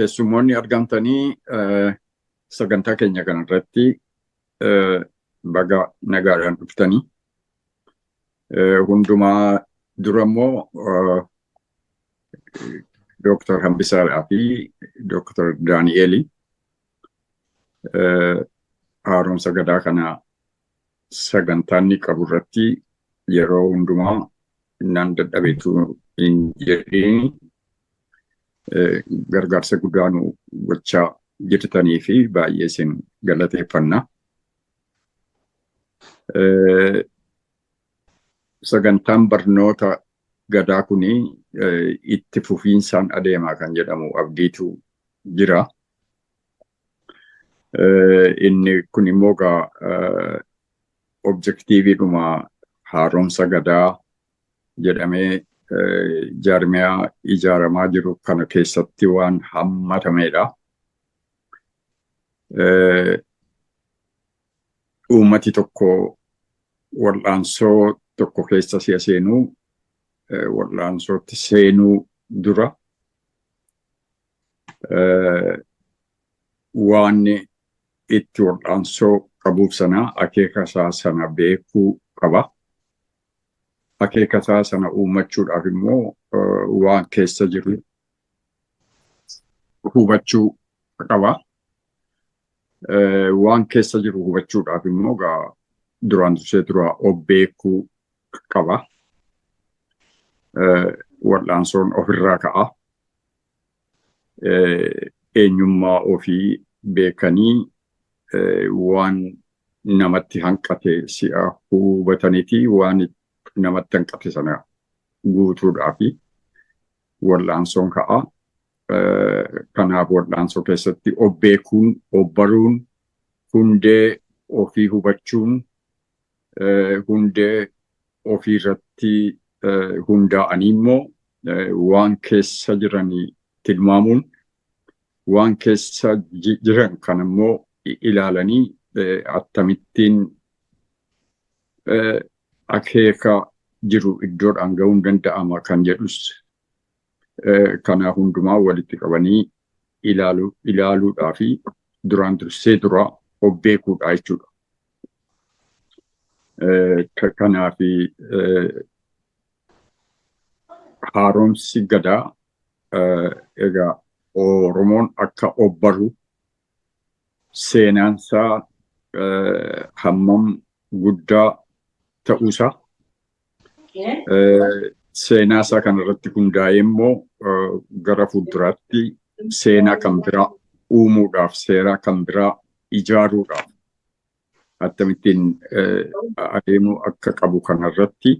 Keessummoonni argamtanii sagantaa keenya kanarratti baga nagaadhaan dhuftanii hundumaa dura immoo Dr. Hambisaa fi Dr. Daani'eel haaromsa gadaa kana sagantaan ni qabu irratti yeroo hundumaa nan dadhabeetu hin jedhiin gargaarsa guddaa nu gochaa jirtanii fi baay'ee isin galateeffanna. Sagantaan barnoota gadaa kuni itti fufiinsaan adeemaa kan jedhamu abdiitu jira. Inni kun immoo objektiiviidhuma haaromsa gadaa jedhamee jaarmiyaa ijaaramaa jiru kana keessatti waan hammatameedha. Uummati tokko wal'aansoo tokko keessa si'a seenuu wal'aansootti seenuu dura waan itti wal'aansoo qabuuf sana akeeka isaa sana beekuu qaba. Akeeka isaa sana uummachuudhaaf immoo waan keessa jiru hubachuu qaba. Waan keessa jiru hubachuudhaaf immoo duraan dursee dura of beekuu qaba. Wal'aansoon ofirraa ka'a. Eenyummaa ofii beekanii waan namatti hanqate si'a hubataniiti waan namatti hanqate sana guutuudhaafi wal'aansoon ka'a. Kanaaf wal'aansoo keessatti of beekuun, of baruun, hundee ofii hubachuun, hundee ofii irratti hundaa'anii immoo waan keessa jiranii tilmaamuun, waan keessa jiran kan immoo ilaalanii akkamittiin akeeka jiru iddoodhaan ga'uun danda'ama kan jedhus kana hundumaa walitti qabanii ilaaluudhaa fi duraan dursee dura of beekuudha jechuudha. Kanaaf haaromsi gadaa egaa Oromoon akka of baru seenaansaa hammam guddaa ta'uusaa seenaasaa kanarratti hundaa'ee immoo gara fuulduraatti seenaa kan biraa uumuudhaaf seeraa kan biraa ijaaruudhaaf akkamittiin adeemuu akka qabu kanarratti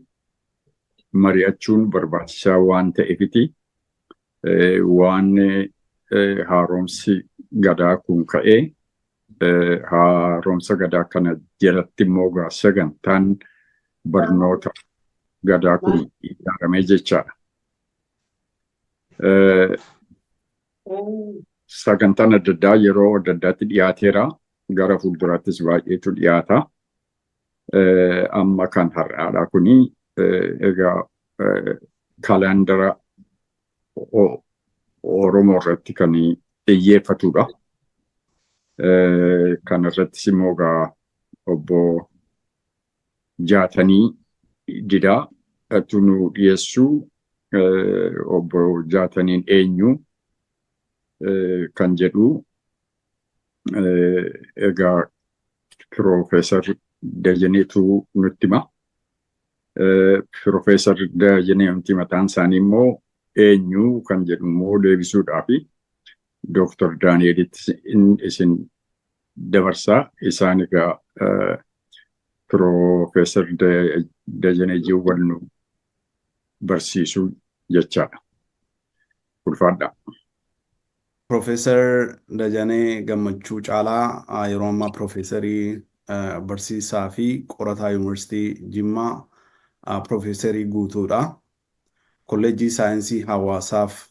mari'achuun barbaachisaa waan ta'eefiti waan haaromsi gadaa kun ka'ee haaromsa gadaa kana jalatti immoo sagantaan barnoota gadaa kun ijaaramee jechaadha. Sagantaan adda addaa yeroo adda addaatti dhiyaateera. Gara fuulduraattis baay'eetu dhiyaata. Amma kan har'aadhaa kuni egaa kalaandara Oromoo irratti kan xiyyeeffatudha. Kan irrattis immoo obbo Jaatanii Didaa nu dhiyeessu. Obbo Jaataniin eenyu kan jedhu egaa Piroofeesar Dajaneetu nutti hima. Piroofeesar Dajanee mataan isaanii immoo eenyu kan jedhu immoo deebisuudhaafi Dr. Daani'eelitti isin dabarsaa. Isaan egaa Piroofeesar Dajanee jiwwan nu barsiisuu jechaadha. Ulfaadha. Profeesar Dajanee Gammachuu Caalaa yeroo ammaa Profeesarii barsiisaa fi qorataa Yuunivarsiitii Jimmaa Profeesarii guutuudha. Kolleejjii Saayinsii Hawaasaaf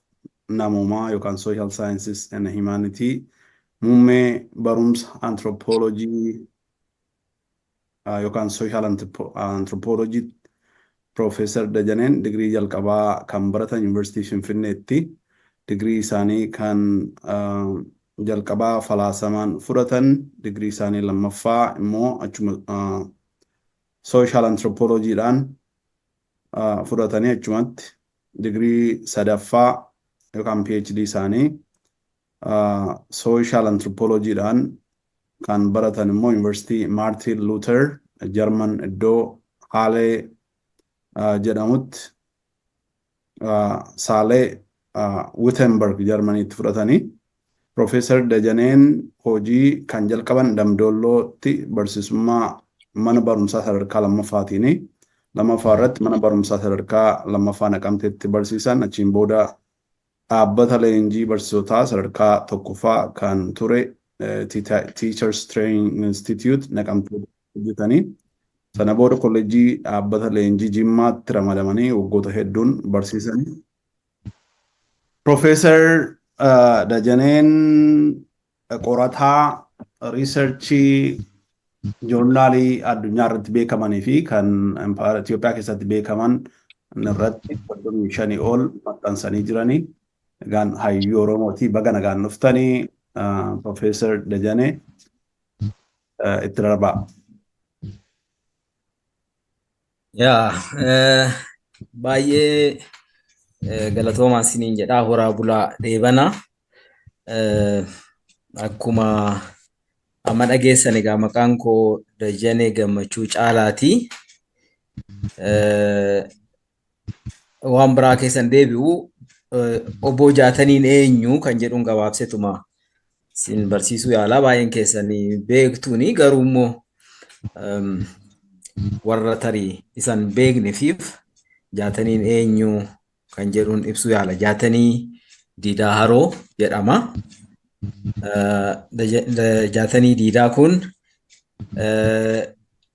Namoomaa yookaan Social Sciences and Humanity muummee barumsa Anthropology yookaan Social Anthropology Profeesar Dajaneen digirii jalqabaa kan baratan Yuunivarsiitii Finfinneetti. degree isaanii kan jalqabaa falaasamaan fudhatan, degree isaanii lammaffaa immoo achuma social anthropology-dhaan fudhatanii achumatti degree sadaffaa yookaan PhD isaanii social anthropology-dhaan kan baratan immoo University Martin Luther German iddoo Haalee jedhamutti Saalee Wittenberg Germaniitti fudhatanii Professor Dajaneen hojii kan jalqaban Damdollootti barsiisummaa mana barumsaa sadarkaa lammaffaatiini. Lammaffaa irratti mana barumsaa sadarkaa lammaffaa Naqamteetti barsiisan, achiin booda dhaabbata leenjii barsiisotaa sadarkaa tokkoffaa kan ture Teachers Training Institute Naqamtee hojjetanii. Sana booda kolleejjii dhaabbata leenjii Jimmaatti ramadamanii waggoota hedduun barsiisanii. Professor Dajaneen qorataa riisarchii joornaalii addunyaa irratti beekamanii fi kan Itoophiyaa keessatti beekaman irratti 35 ol maxxansanii jiranii. Egaan hayyuu Oromooti baga nagaan dhuftanii Professor Dajanee itti darbaa. Baay'ee galatoomaa isiniin jedhaa horaa bulaa dheebana. Akkuma amma dhageessan egaa maqaan koo Dajanee Gammachuu Caalaati. Waan biraa keessan deebi'u obbo Jaataniin eenyu kan jedhuun gabaabsetuma sin barsiisuu yaalaa baay'een keessanii beektuuni garuu immoo warra tarii isan beekneef Jaataniin eenyu kan jedhuun ibsuu yaala. Jaatanii Diidaa Haroo jedhama. Jaatanii Diidaa kun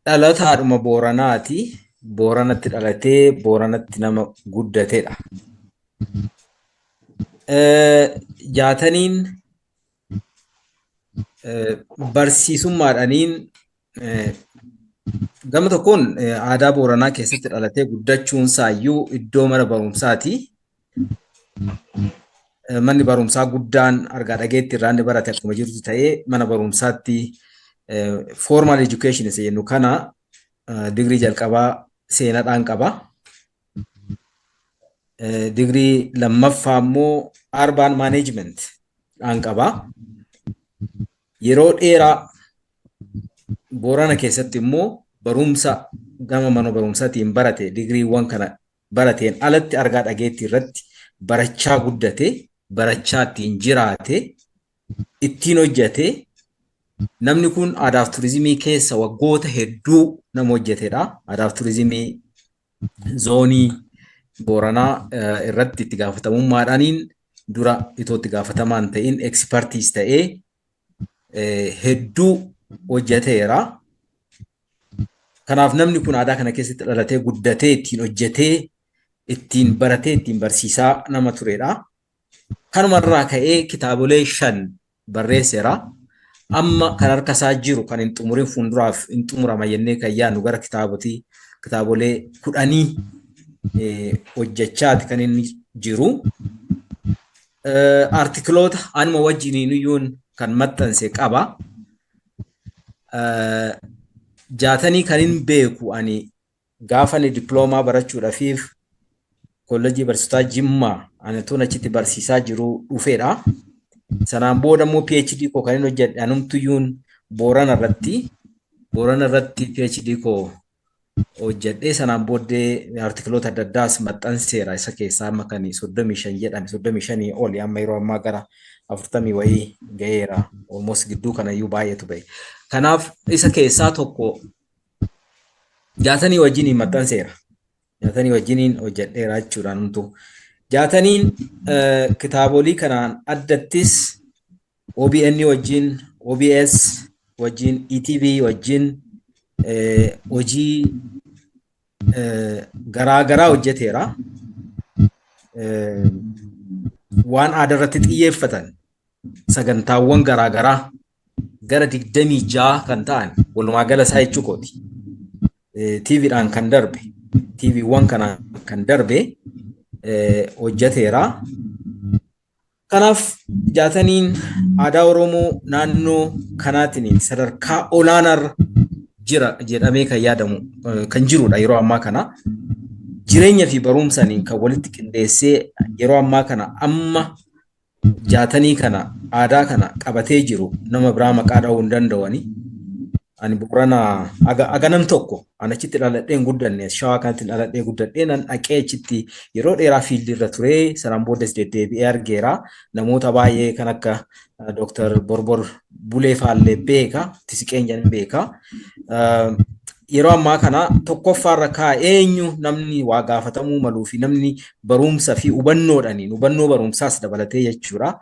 dhalataadhuma Booranaati. Booranatti dhalatee Booranatti nama guddatedha. Jaataniin barsiisummaadhaaniin gama tokkoon aadaa Booranaa keessatti dhalatee guddachuun isaayyuu iddoo mana barumsaati. Manni barumsaa guddaan argaa dhageetti irraa inni barate akkuma jirtu ta'ee mana barumsaatti formal education isa jennu kana digrii jalqabaa seenaadhaan qaba. Digrii lammaffaa immoo urban management dhaan qaba. Yeroo dheeraa Boorana keessatti immoo barumsa gama mana barumsaatiin barate digriiwwan kana barateen alatti argaa dhageetti irratti barachaa guddate, barachaa ittiin jiraate, ittiin hojjete. Namni kun aadaaf turizimii keessa waggoota hedduu nama hojjetedha. Aadaaf turizimii zoonii Booranaa irratti itti gaafatamummaadhaaniin dura itoo itti gaafatamaan ta'in ekspertiis ta'ee hedduu hojjeteera. Kanaaf namni kun aadaa kana keessatti dhalatee guddatee ittiin hojjetee ittiin baratee ittiin barsiisaa nama turedha. Kanumarraa ka'ee kitaabolee 5 barreesseera. Amma kan harka isaa jiru kan hin xumurin fuulduraaf hin xumurama jennee kan yaadnu gara kitaabolee 10 hojjechaati kan inni jiru. Artikiloota anuma wajjiniin iyyuun kan maxxanse qaba. Jaatanii kan hin beeku ani gaafa ni diploomaa barachuudhaafiif kolleejjii barsiisotaa Jimmaa ani tun achitti barsiisaa jiru dhufeedha. Sanaan booda immoo PhD koo kan inni hojjedhe anumtuyyuun Boorana irratti PhD koo hojjedhe. Sanaan booddee artikiloota adda addaas maxxanseera. Isa keessaa amma kan 35 jedhame 35 oli amma yeroo ammaa gara 40 wayii ga'eera. Almost gidduu kanayyuu baay'eetu ba'e. Kanaaf isa keessaa tokko Jaatanii wajjiniin maxxanseera. Jaatanii wajjiniin hojjedheera jechuudhaan humtu. Jaataniin kitaabolii kanaan addattis OBN wajjin, OBS wajjin, ETV wajjin hojii garaagaraa hojjeteera. Waan aadaa irratti xiyyeeffatan sagantaawwan garaagaraa gara 26 kan ta'an walumaa gala isaa jechuu kooti. TVdhaan kan darbe, TVwwan kanaan kan darbe hojjeteera. Kanaaf jaataniin aadaa Oromoo naannoo kanaatiin sadarkaa olaanaarra jira jedhamee kan yaadamu kan jirudha yeroo ammaa kana. Jireenya fi barumsaniin kan walitti qindeessee yeroo ammaa kana amma jaatanii kana aadaa kana qabatee jiru nama biraa maqaa dha'uu hin danda'ani. Ani Boorana aga nam tokko ani achitti dhaladhee hin guddanne shawaa kanatti dhaladhee guddadhee nan dhaqee achitti yeroo dheeraa fiildi irra ture sanaan boodas deddeebi'ee argeera namoota baay'ee kan akka Dr. Borbor Bulee Faallee beeka Tisiqeenyaan beeka. Yeroo ammaa kana tokkoffaarra eenyu namni waa gaafatamuu maluu fi namni barumsa fi hubannoo barumsaas dabalatee jechuudha.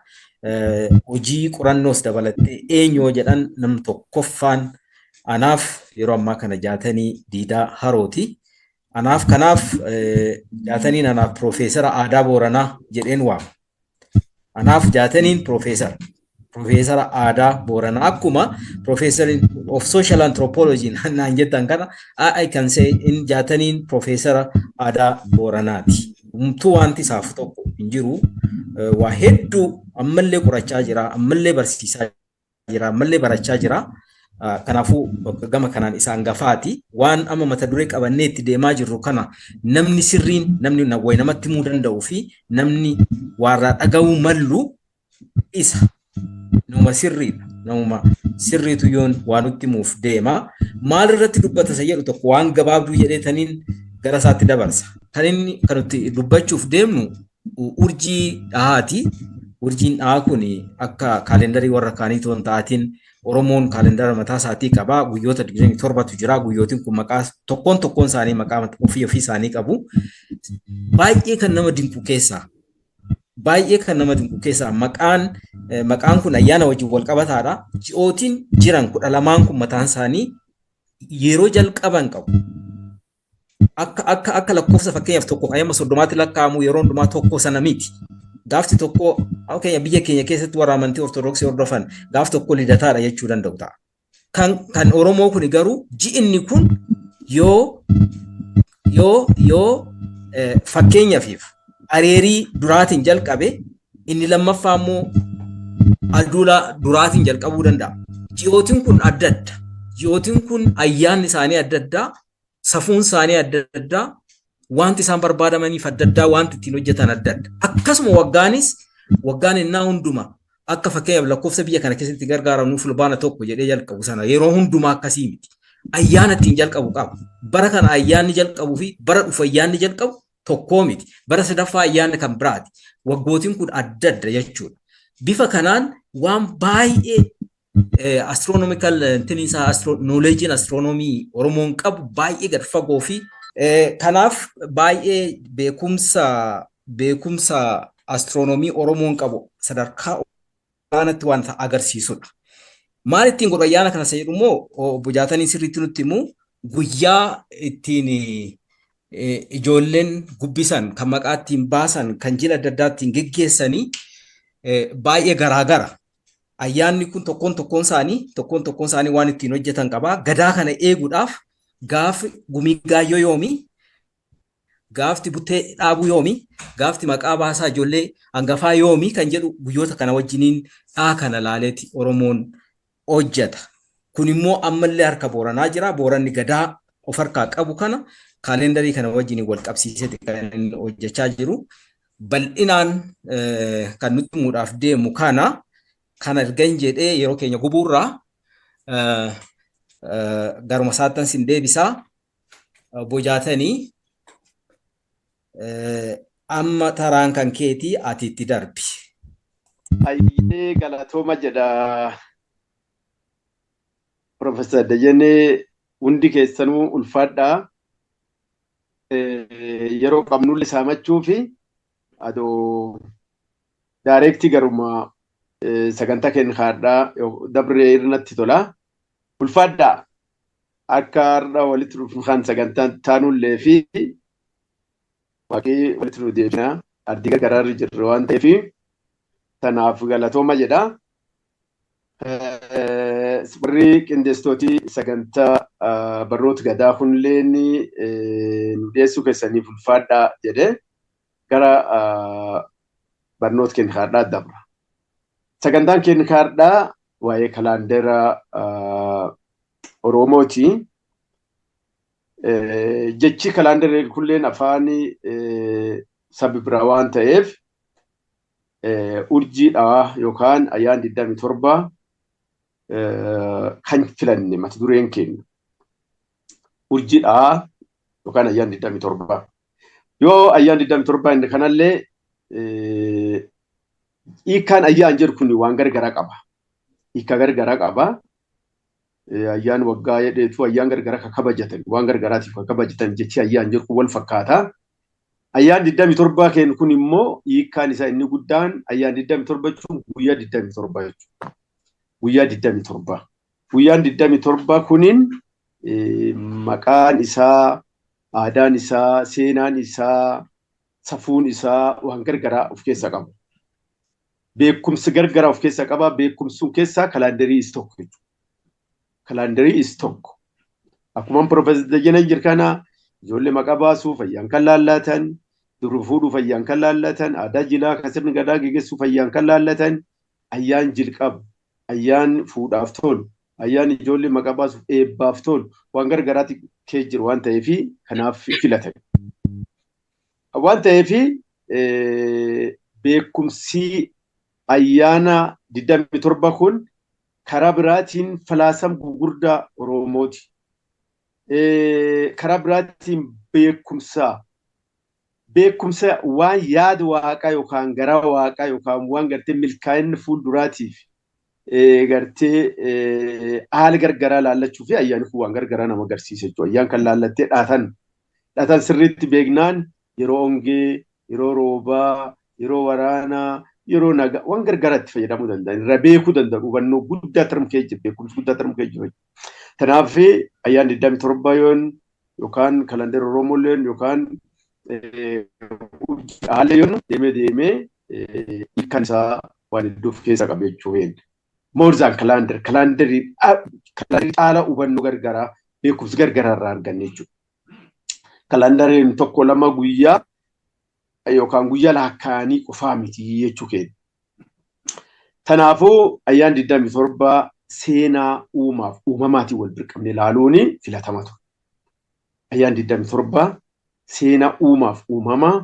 Hojii qorannoos dabalatee eenyu jedhan nam tokkoffaan anaaf yeroo ammaa kana jaatanii Diidaa Harooti. Kanaaf jaataniin anaaf Piroofeesara aadaa Booranaa jedheen waama. Anaaf jaataniin Piroofeesara aadaa Booranaa akkuma Professor of Social Anthropology naan jettan kana I can say in jaataniin Piroofeesara aadaa Booranaati. Umtuu wanti isaaf tokko hin jiru. Waa hedduu ammallee qorachaa jira, ammallee barsiisaa jira, ammallee barachaa jira. Kanaafuu gama kanaan isaan gafaati waan amma mata duree qabannee itti deemaa jirru kana namni sirriin namni wayi namatti himuu danda'u fi namni warra dhaga'uu mallu isa nama sirriitu yoon waan nutti himuuf deema maal irratti dubbata isa jedhu tokko waan gabaabduu jedheetaniin gara isaatti dabarsa kan inni kan nuti dubbachuuf deemnu urjii dhahaati. Urjiin dhahaa kun akka kaalendarii warra kaanii toon ta'atiin Oromoon kaalendara mataa isaatii qaba. Guyyoota 27tu jira. Guyyootiin kun maqaa tokkoon isaanii maqaa ofii isaanii qabu. Baay'ee kan nama dinqu keessaa maqaan kun ayyaana wajjin wal qabataadha. Ji'ootiin jiran 12 kun mataan isaanii yeroo jalqaban qabu. Akka lakkoofsa fakkeenyaaf tokko ayyaama 30tti lakkaa'amu yeroo hundumaa tokko sana miti. Gaafti tokko biyya keenya keessatti warra amantii Ortodoksii hordofan gaaf tokko lidataadha jechuu danda'u ta'a. Kan Oromoo kun garuu ji'inni kun yoo fakkeenyaaf areerii duraatiin jalqabe inni lammaffaa immoo aduula duraatiin jalqabuu danda'a. Ji'ootiin kun adda adda. Ji'ootiin kun ayyaanni isaanii adda addaa, safuun isaanii adda addaa. Wanti isaan barbaadamaniif adda addaa wanti ittiin hojjetan adda adda. Akkasuma waggaan innaa hunduma akka fakkeenyaaf lakkoofsa biyya kana keessatti gargaaramu fulbaana tokko jedhee jalqabu sana yeroo hundumaa akkasii miti. Ayyaana ittiin jalqabu qaba. Bara kana ayyaanni jalqabuu fi bara dhufu ayyaanni jalqabu tokkoo miti. Bara sadaffaa ayyaanni kan biraati. Waggootiin kun adda adda jechuudha. Bifa kanaan waan baay'ee astronomical knowledge astronomii Oromoon qabu baay'ee gad fagoo fi kanaaf baay'ee beekumsa astronomii Oromoon qabu sadarkaa olaanaatti waan agarsiisudha. Maal ittiin godhu ayyaana kana isa jedhu immoo obbo Jaatanii sirriitti nutti himu guyyaa ittiin ijoolleen gubbisan kan maqaa ittiin baasan kan jila adda addaa ittiin geggeessanii baay'ee garaagara. Ayyaanni kun tokkoon isaanii waan ittiin hojjetan qaba. Gadaa kana eeguudhaaf gaafi gumii gaayyoo yoomi, gaafti buttee dhaabuu yoomi, gaafti maqaa baasaa ijoollee hangafaa yoomi kan jedhu guyyoota kana wajjiniin dhaa kana laaleeti Oromoon hojjeta. Kun immoo ammallee harka Booranaa jira. Booranni gadaa of harkaa qabu kana kaalendarii kana wajjiniin wal qabsiiseeti kan inni hojjechaa jiru. Bal'inaan kan nutti himuudhaaf deemu kana ergan jedhee yeroo keenya gubuurraa garuma saattan sin deebisaa obbo Jaatanii amma taraan kan keetii ati itti darbi. Ayyee galatooma jedha Profeesar Dajanee hundi keessanuu ulfaadhaa yeroo qabnu lisaamachuu fi adoo daayireektii garuma sagantaa keenya haadhaa dabree irratti tola. Ulfaadhaa akka har'a walitti dhufu kan sagantaan taanullee fi waaqii walitti nu deebina ardii gargaraarri jirru waan ta'eef tanaaf galatooma jedha. Warri qindeessitootii sagantaa barnoota gadaa kunillee nu dhiyeessuu keessaniif ulfaadhaa jedhe gara barnoota keenya kaardhaa dabra. Sagantaan keenya kaardhaa waa'ee kalaandera Oromooti. Jechi kalaandera kulleen afaan sabi biraa waan ta'eef urjiidha yookaan ayyaan 27 kan filanne mata dureen keenya. Urjiidha yookaan ayyaan 27. Yoo ayyaan 27 inni kanallee hiikaan ayyaan jedhu kun waan gargaraa qaba. Hiika gargaraa qaba. Ayyaan waggaa jedheetu ayyaan gargaraa kan kabajatan waan gargaraatiif kan kabajatan jechi ayyaan jedhu wal fakkaata. Ayyaan 27 keenya kun immoo hiikaan isaa inni guddaan ayyaan 27 jechuun guyyaa 27 jechuudha. Guyyaa 27. Guyyaan 27 kuniin maqaan isaa, aadaan isaa, seenaan isaa, safuun isaa waan gargaraa of keessaa qaba. Beekumsi gargaraa of keessaa qaba. Beekumsuun keessaa kalaandarii is tokko jechuudha. Kalaandarii is tokko. Akkuma Profeesar Dajanee jirkana ijoollee maqaa baasuuf ayyaan kan laallatan, duruu fuudhuuf ayyaan kan laallatan, aadaa jilaa kan sirni gadaa geggeessuuf ayyaan kan laallatan, ayyaan jilqabu, ayyaan fuudhaaf tolu, ayyaan ijoollee maqaa baasuuf eebbaaf tolu waan gargaraatti kee jiru waan ta'eef kanaaf filatan. Waan ta'eef beekumsi ayyaana 27 kun karaa biraatiin falaasama gurguddaa Oromooti. Karaa biraatiin beekumsa waan yaada waaqaa yookaan garaa waaqaa yookaan waan gartee milkaa'inni fuulduraatiif gartee haala gargaraa laallachuu fi ayyaanni kun waan gargaraa nama agarsiisa jechuudha. Ayyaan kan laallattee dhaatan sirriitti beeknaan yeroo hongee, yeroo roobaa, yeroo waraanaa, yeroo nagaa waan gargaraatti fayyadamuu danda'an irra beekuu danda'u hubannoo guddaa tarmkee jiru beekumsi guddaa tarmkee jiru. Kanaaf ayyaan 27 yookaan kalaandara Oromooleen yookaan haala yoon deemee hiikaan isaa waan iddoo of keessaa qabu jechuudha. Moorzaan kalaandarii caalaa hubannoo gargaraa beekumsi gargaraa irraa arganne jechuudha. Kalaandariin tokko lama guyyaa yookaan guyyaa lakkaa'anii qofaa miti jechuu keenya. Kanaafuu ayyaan 27 seenaa uumamaatiin wal birqabne ilaaluun filatamaa ture. Ayyaan 27 seenaa uumamaa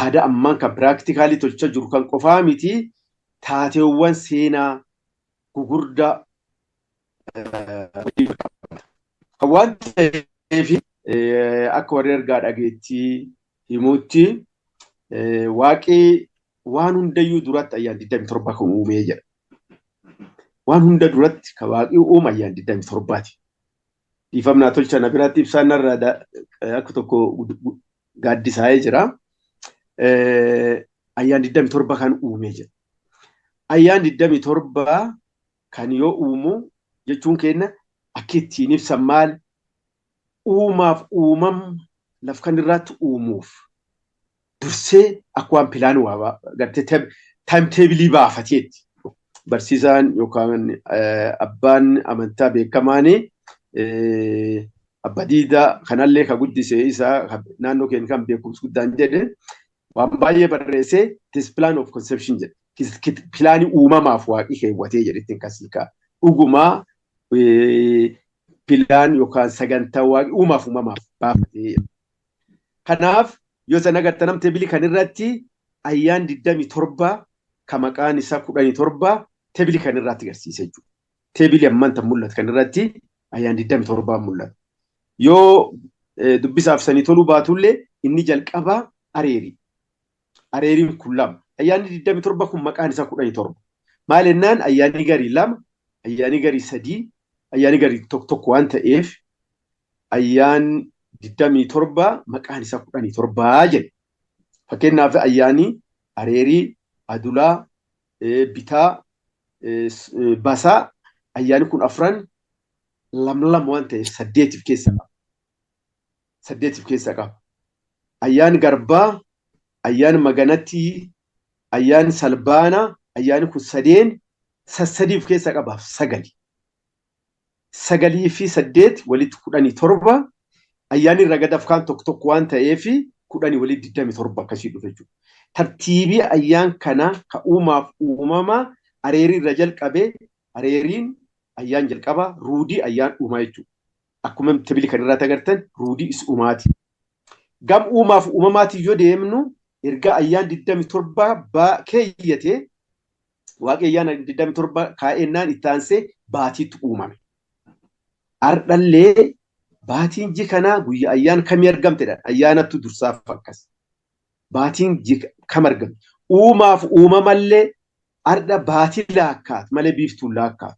aadaa ammaan kan piraaktikaalii tolchaa jiru kan qofaa miti taateewwan seenaa gugurdaa waan ta'eef akka warri ergaa dhageettii himuutti waaqii waan hundayyuu duratti ayyaan 27 kan uumee jedha. Waan hunda duratti kan waaqii uume ayyaan 27ti. Dhiifamnaa tolcha na biraatti ibsaan irraa akka tokko gaaddisaa'ee jira. Ayyaan 27 kan uumee jedha. Ayyaan 27 kan yoo uumu jechuun keenya akka ittiin ibsan maal uumaaf uumama laf kan irratti uumuuf dursee akka waan pilaan waa gartee taayimteebilii baafateetti. Barsiisaan yookaan abbaan amantaa beekamaan abba diidaa kanallee kan guddisee isaa naannoo keenya kan beekumsi guddaan jedhe waan baay'ee barreessee this plan of conception jedhe. Pilaanii uumamaaf waaqii keewwatee jedhetti kasiikaa dhugumaa pilaan yookaan sagantaa waaqii uumamaaf baafatee. Kanaaf yoo sana agarta namteebilii kan irratti ayyaan 27 kan maqaan isaa 17 teebilii kan irratti agarsiisa jechuudha. Teebilii ammaan mul'atu kan irratti ayyaan 27 mul'ata. Yoo dubbisaaf sanii toluu baatullee inni jalqabaa areerii. Areeriin kun lama. Ayyaanni 27 kun maqaan isaa 17. Maal jennaan ayyaanni garii lama, ayyaanni garii sadii, ayyaanni garii tokko waan ta'eef ayyaan 27 maqaan isaa 17 jedhe. Fakkeenyaaf ayyaanni areerii, adulaa, bitaa, basaa ayyaanni kun afran lama waan ta'eef 8 keessa qaba. 8 keessa qaba. Ayyaan garbaa, ayyaan maganatti, ayyaan salbaana, ayyaanni kun 3 keessa qabaaf 9. 9 fi 8 walitti 17 ayyaanni ragadaf kan tokko waan ta'eef kudhanii walii 27 akkasii dhufe jechuudha. Tartiibii ayyaan kana ka uumaaf uumama areerii irra jalqabee areeriin ayyaan jalqaba ruudii ayyaan uumaa jechuudha. Akkuma tibili kan irraa agartan ruudii is uumaati. Gam uumaaf uumamaati yoo deemnu erga ayyaan 27 keeyyate waaqni ayyaan 27 kaa'ennaan itti aansee baatiitu uumame. Ardhallee baatiin ji kanaa guyyaa ayyaan kamii argamtedha. Ayyaanattu dursaaf akkas. Baatiin ji kam argamte. Uumaaf uumamallee arda baatii laakkaat malee biiftuun laakkaat.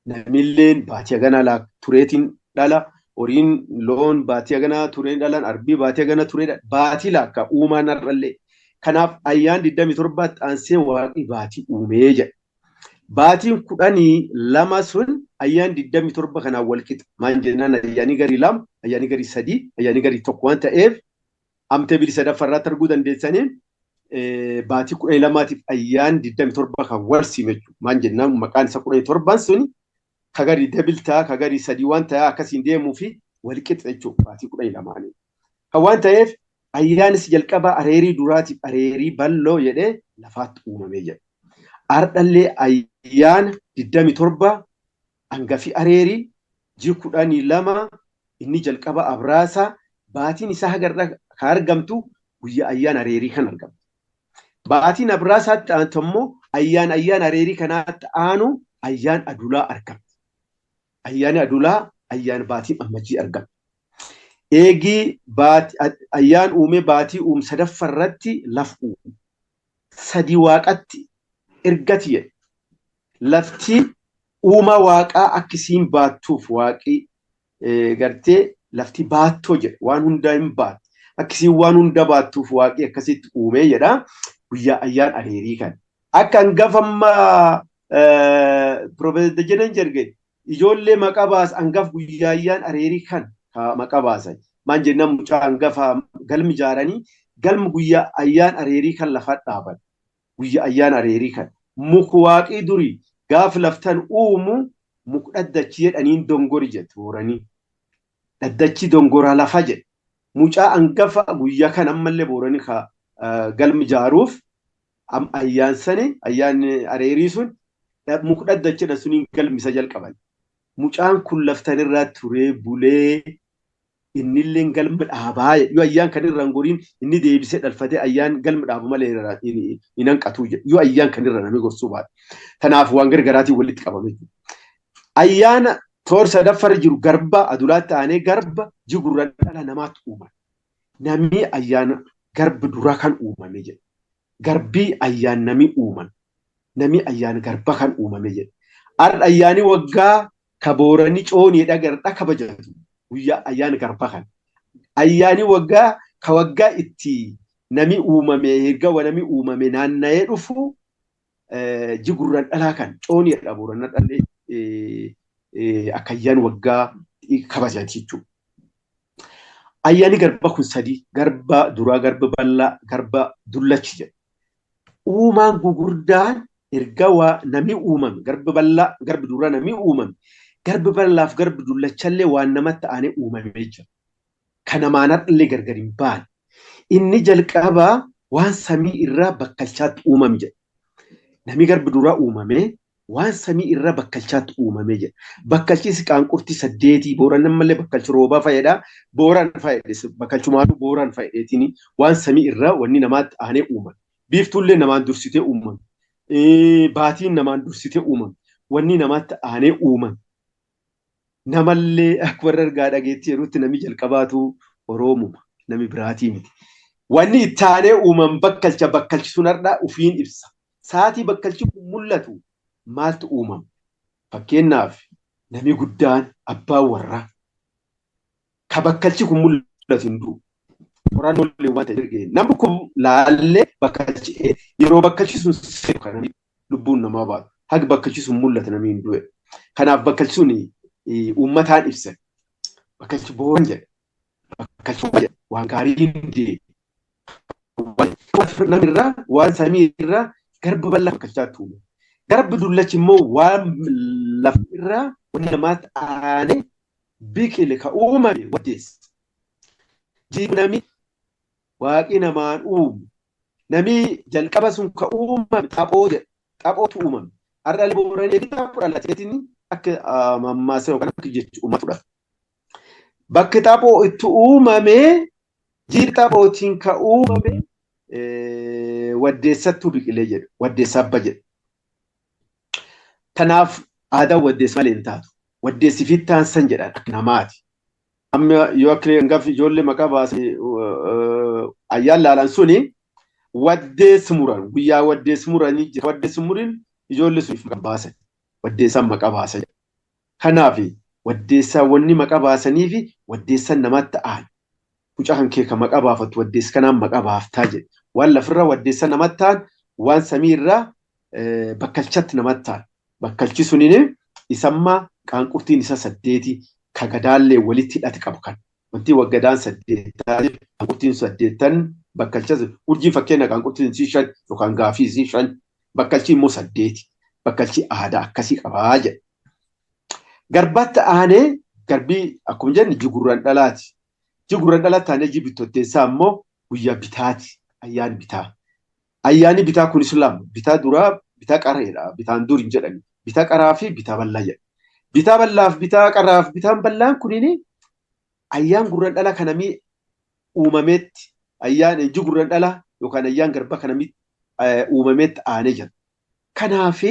Namilleen baatii haganaa tureetiin dhala. Horiin loon baatii haganaa tureen dhalan arbii baatii haganaa tureen baatii laakkaa uumaan ardhallee. Kanaaf ayyaan 27 aansee waaqni baatii uumee jedha. Baatiin 12 sun ayyaan 27 kanaan wal qixa. Maan jennaan ayyaanii garii 2, ayyaanii garii 3, ayyaanii garii 1 waan ta'eef amtee bilisa sadaffaarratti arguu dandeessaniin baatii 12tiif ayyaan 27 kan wal sime jechuudha. Maan jennaan maqaan isa 17 sun kagarii dabiltaa kagarii 3 waan ta'e akkasiin deemuu fi wal qixa jechuudha baatii 12. Kan waan ta'eef ayyaanis jalqaba areerii duraatiif areerii bal'oo jedhee lafaatti uumamee jira. Ardhallee ayyaana 27 hangafi areerii ji 12 inni jalqaba abraasaa baatiin isaa hagarra kan argamtu guyyaa ayyaan areerii kan argamtu. Baatiin abraasaatti aantu immoo ayyaan areerii kanaatti aanu ayyaan adulaa argamti. Ayyaani adulaa ayyaan baatiin ammajjii argamti. Eegii ayyaan uume baatii sadaffarratti laf uume. Sadii waaqatti ergati jedhe. Lafti uuma waaqaa akkisiin baattuuf waaqii gartee lafti baattoo jedhe waan hundaa hin baatu. Akkisiin waan hunda baattuuf waaqii akkasitti uumee jedha guyyaa ayyaan areerii kan. Akka hangafamma Profeesar Dajaneen Jargee ijoollee maqaa baas hangaf guyyaa ayyaan areerii kan maqaa baasan. Maan jennaan mucaa hangafa galmi ijaaranii galmi guyyaa ayyaan areerii kan lafaa dhaaban. Guyyaa ayyaan areerii kan. Muku waaqii durii gaaf laftan uumu muku dhaddachi jedhaniin dongori jedhu booranii. Dhaddachi dongoraa lafa jedhe. Mucaa hangafa guyyaa kan ammallee booranii galmi ijaaruuf ayyaan sani ayyaan areerii sun muku dhaddachidha suniin galmi isa jalqaban. Mucaan kun laftan irraa turee bulee innillee galma dhaabaa yoo ayyaan kan irra ngoriin inni deebisee dhalfatee ayyaan galma dhaabu malee hin hanqatu yoo ayyaan kan irra namni gorsuu baate. Kanaaf waan gargaraatiin walitti qabame. Ayyaana toor sadaffar jiru garba adulaatti aanee garba jigurra dhala namaatti uuman. Namni ayyaana garba duraa kan uumame jedha. Garbii ayyaan nami uuman. Nami ayyaana garba kan uumame jedha. Arra ayyaani waggaa kabooranii cooniidha garda kabajatu. Guyyaa ayyaana garba kan. Ayyaani waggaa ka waggaa itti nami uumame erga nami uumame naanna'ee dhufu jigurran dhalaa kan cooniidha boorana dhalee akka ayyaan waggaa kabajati jechuudha. Ayyaani garba kun sadii garba duraa garba bal'aa garba dullachi jedha. Uumaan gugurdaan erga nami uumame garba bal'aa garba duraa nami uumame. Garbi bal'aaf garbi dullachallee waan namatti aanee uumamee jira. Kana maanarra gargar hin baane. Inni jalqabaa waan samii irraa bakkalchaatti uumame jedha. Nami garbi duraa uumamee waan samii irraa bakkalchaatti uumamee jedha. Bakkalchis qaanqurtii 8 booran ammallee bakkalchi roobaa fayyada. Booran fayyades bakkalchumaatu booran fayyadeetiin waan samii irraa wanni namaatti aanee uumame. Biiftuullee namaan dursitee uumame. Baatiin namaan dursitee uumame. Wanni namaatti aanee uumame. Namallee akka warra argaa dhageetti yerootti nami jalqabaatu Oroomuma nami biraatii miti. Wanni itti aanee uuman bakkalchi sun har'a ufiin ibsa. Saatii bakkalchi kun mul'atu maaltu uumama? Fakkeenyaaf nami guddaan abbaan warraa ka bakkalchi kun mul'atu hin du'u. Qoraan ollee waan ta'e namni kun laallee bakkalchi yeroo bakkalchi sun seetu kan lubbuun namaa baatu. Haga bakkalchi sun mul'atu nami hin du'e. Kanaaf bakkalchi sun uummataan ibsan. Bakkalchi booran jedha. Bakkalchi waan gaarii hin deemu. Namirraa waan samii irraa garba bal'aa bakkalchaatti uume. Garbi dullachi immoo waan lafa irraa wanni namaatti aanee biqile ka uumame waddeessa. Jiibnami waaqi namaan uumu nami jalqaba sun ka uumame xaphootu uumame har'a booranii xaphoo dhalateetiin akka mammaasa yookaan akka jechu uummatudha. Bakki xaphoo itti uumame jiir xaphootiin ka uumame waddeessattuu biqilee jedhu waddeessa abba jedhu. Kanaaf aadaa waddeessa malee hin taatu. Waddeessi fittaan san jedhan akka namaati. Amma yoo akka hangafa ijoollee maqaa baasee ayyaan laalan suni waddeessi muran guyyaa waddeessi muranii jira. Waddeessi murin ijoollee suniif maqaa baasan. Waddeessaan maqaa baasan. Kanaaf waddeessaa wanni maqaa baasanii fi waddeessan namatti ta'an. Mucaa kan kee kan maqaa baafatu waddeessi kanaan maqaa baaftaa jedhe. Waan lafirraa waddeessa namatti ta'an waan samiirraa bakkalchatti namatti ta'an. Bakkalchi suniin isammaa qaanqurtiin isa 8 ka gadaallee walitti hidhate qabu kan. Wanti waggadaan 8 qaanqurtiin 8 bakkalchas urjii fakkeenya qaanqurtiin 5 yookaan gaafii 5 bakkalchi immoo 8 bakkalchi aadaa akkasii qabaa jedha. Garbaatti aanee garbii akkuma jenni jigurran dhalaati. Jigurran dhalaatti aanee jibittotteessaa immoo guyyaa bitaati ayyaan bitaa. Ayyaani bitaa kunis lama bitaa duraa bitaa qareedha bitaan dur hin jedhani. Bitaa qaraa fi bitaa bal'aa jedha. Bitaa bal'aaf bitaa qaraaf bitaan bal'aan kunini ayyaan gurran dhala kanamii uumameetti ayyaan jigurran dhala yookaan ayyaan garba kanamii uumameetti aanee jira. Kanaaf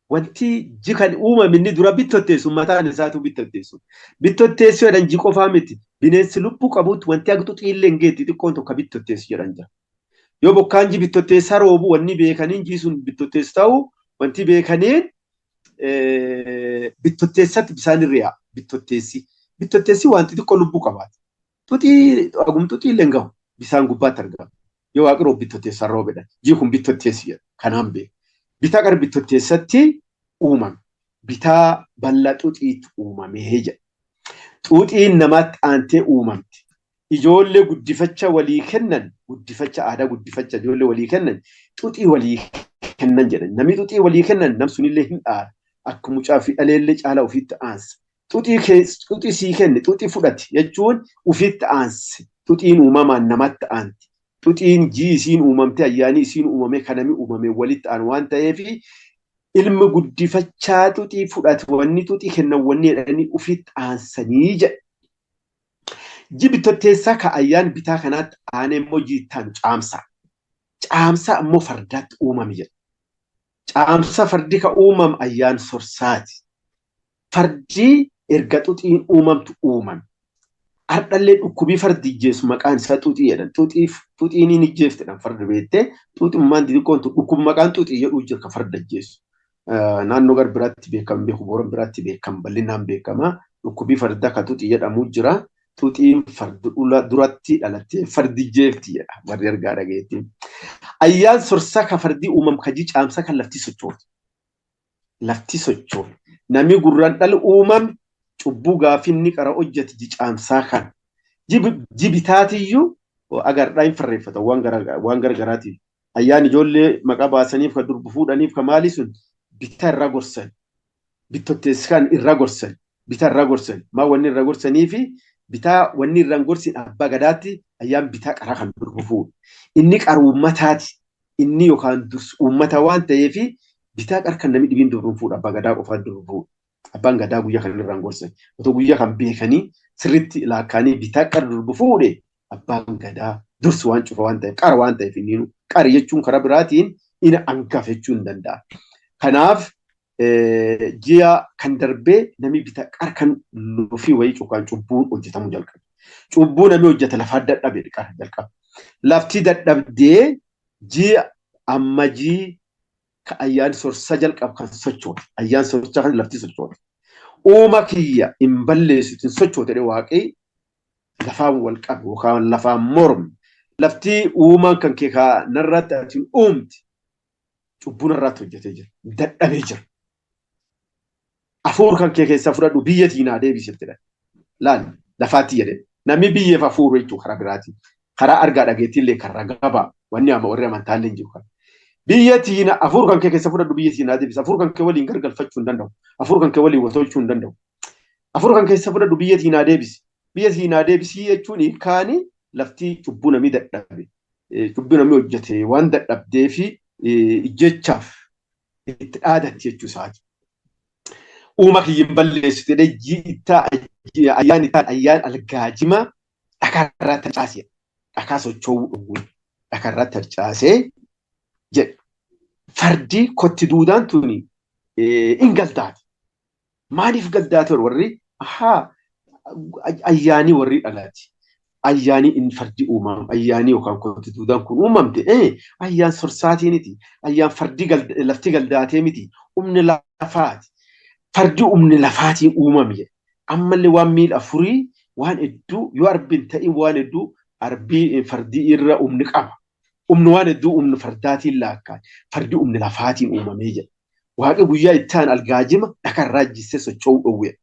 wanti jikan uumaminni dura bittotteessu mataan isaatu bittotteessu. Bittotteessu jedhan ji qofaa miti. Bineensi lubbuu qabuutti wanti haqxu xiillee hin geetti xiqqoon tokko bittotteessu jedhan jira. Yoo bokkaan ji bittotteessaa roobu wanni beekaniin jiisuun bittotteessu ta'u wanti beekaniin bittotteessatti bisaan irraa bittotteessi. Bittotteessi wanti xiqqoo lubbuu qabaati. Tuxii illee gahu bisaan gubbaatti argama. Yoo waaqiroo bittotteessaa roobedha. Jii kun bittotteessi jedha. Kanaan beeku. Bitaa qara bittotteessatti uumame. Bitaa bal'aa xuxiitti uumamee jedha. Xuxiin namaatti aantee uumamti. Ijoollee guddifacha walii kennan guddifacha aadaa guddifacha ijoollee walii kennan xuxii walii kennan jedhan. Namni xuxii walii kennan nam sunillee hin dhaara. Akka mucaa fi dhaleellee caalaa ofiitti aansa. Xuxii sii kenne xuxii fudhate jechuun ofiitti aanse. Xuxiin uumamaan namatti aanti. Xuxiin jii isiin uumamte ayyaanii isiin uumame kanami uumame walitti aan waan ta'eef ilmi guddifachaa xuxii fudhate wanni xuxii kennan wanni jedhanii ofiitti aansanii jedha. Jibittotteessaa ka ayyaan bitaa kanaatti aanee immoo jiittaan caamsaa. Caamsaa immoo fardaatti uumame jedha. Caamsa fardi ka uumam ayyaan sorsaati. Fardi erga xuxiin uumamtu uumame. Ardhallee dhukkubii fardi ijjeessu maqaan isaa xuxii jedhan. Xuxiin hin ijjeeftedhan farda beettee xuxummaan xixiqqoon dhukkubi maqaan xuxii jedhuu jira ka farda ijjeessu. Naannoo gar biraatti beekamu beeku booran biraatti beekamu bal'inaan beekama. Dhukkubii farda ka xuxii jedhamu jira. Xuxiin fardi duratti dhalattee fardi ijjeefti jedha warri argaa dhageettiin. Ayyaan sorsaa ka fardi uumam ka caamsa kan lafti sochooti. Lafti sochooti. Namni gurraan dhala uumame cubbuu gaafinni qara hojjete caamsaa kan. Jibitaatiyyuu agardaa hin farreeffatan waan gargaraatiif. Ayyaan ijoollee maqaa baasaniif ka durbu fuudhaniif ka maali sun bitaa irraa gorsan. Bittotteessi kan irraa gorsan. Bitaa irraa gorsan. Maa wanni irraa gorsanii fi bitaa wanni irraan gorsin abbaa gadaatti ayyaan bitaa qara kan durbu fuudhu. Inni qara uummataati. Inni yookaan dursu uummata waan ta'eef bitaa qara kan namni dhibiin durbu fuudhu abbaa gadaa qofaan durbu fuudhu. Abbaan gadaa guyyaa kan irraan gorsan. Otoo guyyaa kan beekanii sirriitti laakkaanii bitaa qara durbu fuudhe abbaan gadaa dursu waan cufa waan ta'eef qara waan ta'eef inni qara jechuun karaa biraatiin ina hangafa jechuu hin danda'a. Kanaaf ji'a kan darbee namni bitaa qara kan lufii wayii yookaan cubbuun hojjetamuu jalqabe. Cubbuu namni hojjeta lafaa dadhabe qara jalqabe. Lafti dadhabdee ji'a ammajii ka ayyaan sorsa jalqabu kan sochoote. Ayyaan sorsa kan lafti sochoote. Uuma kiyya hin balleessitu hin sochoote waaqii lafaan wal qabu yookaan lafaan mormu. Lafti uumaan kan kee narratti ati uumti. Cubbuun irratti hojjetee jira. Dadhabee jira. Afuur kan kee keessaa fudhadhu biyya tiinaa deebisirtidha. Laal lafaatti jedhee. Namni biyyeef afuuru jechuun karaa biraatiin. Karaa argaa dhageettiillee karaa gabaa wanni amma warri amantaallee hin jiru kan. Biyya tiina afuur kan kee keessaa fudhadhu biyya tiinaa deebisa. Afuur kan kee waliin gargalfachuu hin danda'u. Afuur kan kee waliin watolchuu hin danda'u. Afuur kan keessaa fudhadhu biyya tiinaa deebisi. Biyya tiinaa deebisii jechuun kaani lafti cubbuu namii dadhabe cubbuu namii hojjete waan dadhabdee fi jechaaf itti dhaadatti jechuu isaati. Uuma kiyyin balleessite ayyaan itti ayyaan algaajima dhakarraa tarcaasee dhakaa socho'uu dhowwee dhakarraa tarcaasee jedhe. Fardi kotti duudaan tuni in galdaati. Maaliif galdaati warri? Ayyaanii warri dhalaati. Ayyaanii in fardi uumam. Ayyaanii yookaan kotti duudaan kun uumamte. Ayyaan sorsaatii miti. Ayyaan fardi lafti galdaatee miti. Humni lafaati. Fardi humni lafaatiin uumame. Ammallee waan miila afurii waan hedduu yoo arbiin ta'in waan hedduu arbii fardii irra humni qaba. Humni waan hedduu humni fardaatiin laakkaan. Fardi humni lafaatiin uumamee jedha. Waaqa guyyaa ittaan algaajima dhakarraa jissee socho'uu dhowwee.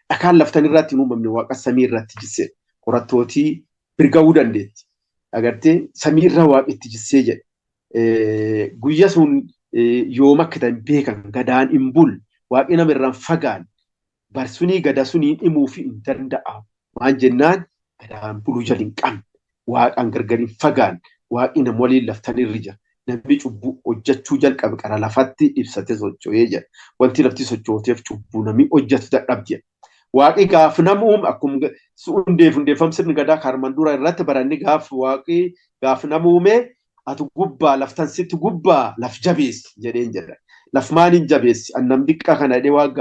Dhakaan laftan irratti hin uumamne waaqa samii irratti jissee. Qorattootii birga'uu dandeetti. Agartee samii irra waaqa itti jissee jedhe. Guyyaa sun yoom akka ta'an beekan gadaan hin bulle. Waaqni nama irraan fagaan barsunii gada sunii himuu fi hin danda'a. Waan jennaan gadaan buluu jala hin qabne. Waaqaan gargar hin fagaan. Waaqni nama waliin laftan irra jira. Namni cubbuu hojjechuu jalqabe qara lafatti ibsate socho'ee jira. Wanti lafti sochooteef cubbuu namni hojjetu dadhabde. Waaqni gaaf nama uume akkuma hundeeffamsirni gadaa kaarman dura irratti baranni waaqni gaaf nama uume ati gubbaa laftan sitti gubbaa laf jabeessi jedheen jedha. Laf maaliin jabeessi? Annam diqqaa kana dhee waan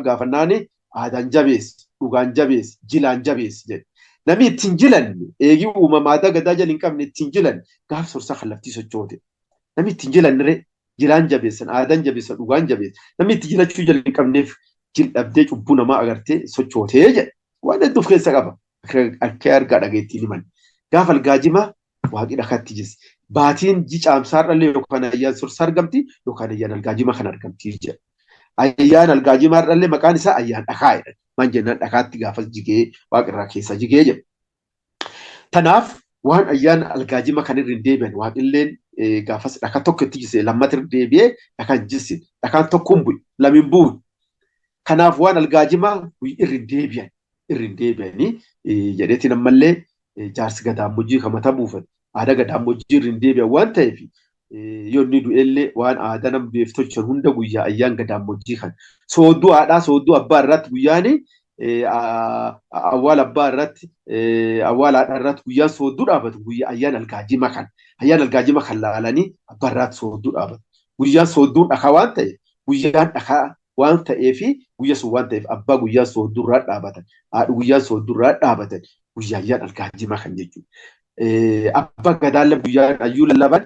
gaafannaani aadaan jabeessi, dhugaan jabeessi, jilaan jabeessi jedhe. Namni ittiin jilanne eegii uumamaa gadaa jala hin qabne ittiin jilan gaaf sorsaa kan laftii sochoote. Namni ittiin jilanne jilaan jabeessan, aadaan jabeessan, dhugaan jabeessan. Namni itti jilachuu jala hin qabneef jil dhabdee cubbuu namaa agartee sochootee jedhe. Waan hedduuf keessa qaba. Akka argaa dhageettiin himan. Gaaf algaajimaa waaqni dhakatti jisse. Baatiin jicaamsaarrallee yookaan ayyaan sorsaa argamti yookaan ayyaan algaajima kan argamti jedha. Ayyaan algaajimaarrallee maqaan isaa ayyaan dhakaa jedha. Maan jennaan dhakaatti gaafas jigee waaqirraa keessa jigee jedha. Tanaaf waan ayyaan algaajima kan irra hin deebi'an waaqilleen gaafas dhakaa tokko itti jise lammata irra deebi'ee dhakaan jisse dhakaan tokko hin bu'e lamiin bu'u. Kanaaf waan algaajimaa irra hin deebi'anii jedheetiin ammallee jaarsi gadaamojii kan mataa buufate. Aadaa gadaamojii irra hin deebi'an waan ta'eef yoo inni du'ellee waan aadaa nama beektochan hunda guyyaa ayyaan gadaamojii kan soodduu haadhaa soodduu abbaa irratti guyyaani awwaal abbaa irratti awwaal haadhaa irratti guyyaan soodduu dhaabatu guyyaa ayyaan algaajima kan laalanii abbaa irratti soodduu dhaabatu guyyaan soodduun dhakaa waan ta'e guyyaan dhakaa waan ta'eefi guyya sun waan ta'eef abbaa guyyaan soodduu irraa dhaabatan haadha guyyaan soodduu irraa dhaabatan guyyaa ayyaan algaajima kan jechuudha. Abbaa gadaallee guyyaa hayyuu lallaban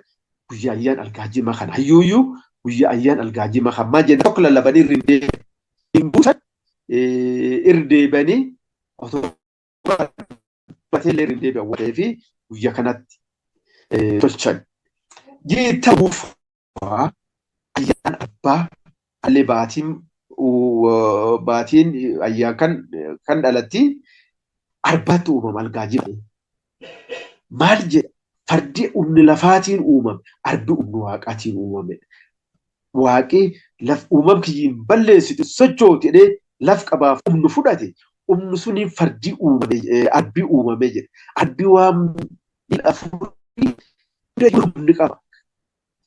guyyaa ayyaan algaajima kan hayyuuyyuu guyyaa ayyaan algaajima kan maa jenna tokko lallabanii irra deebanii otoo bateellee irra deebi'an waan ta'eef guyyaa kanatti tolchan. Jiita buufaa ayyaan abbaa allee baatiin ayyaan kan dhalatti arbaatti uumama algaajima. Maal jedha fardi humni lafaatiin uumame arbi humni waaqaatiin uumame. Waaqi laf uumam kiyyin balleessitu sochooti jedhee laf qabaaf humni fudhate humni suniin fardi uumame arbi uumame jedha. Arbi waan humni qaba.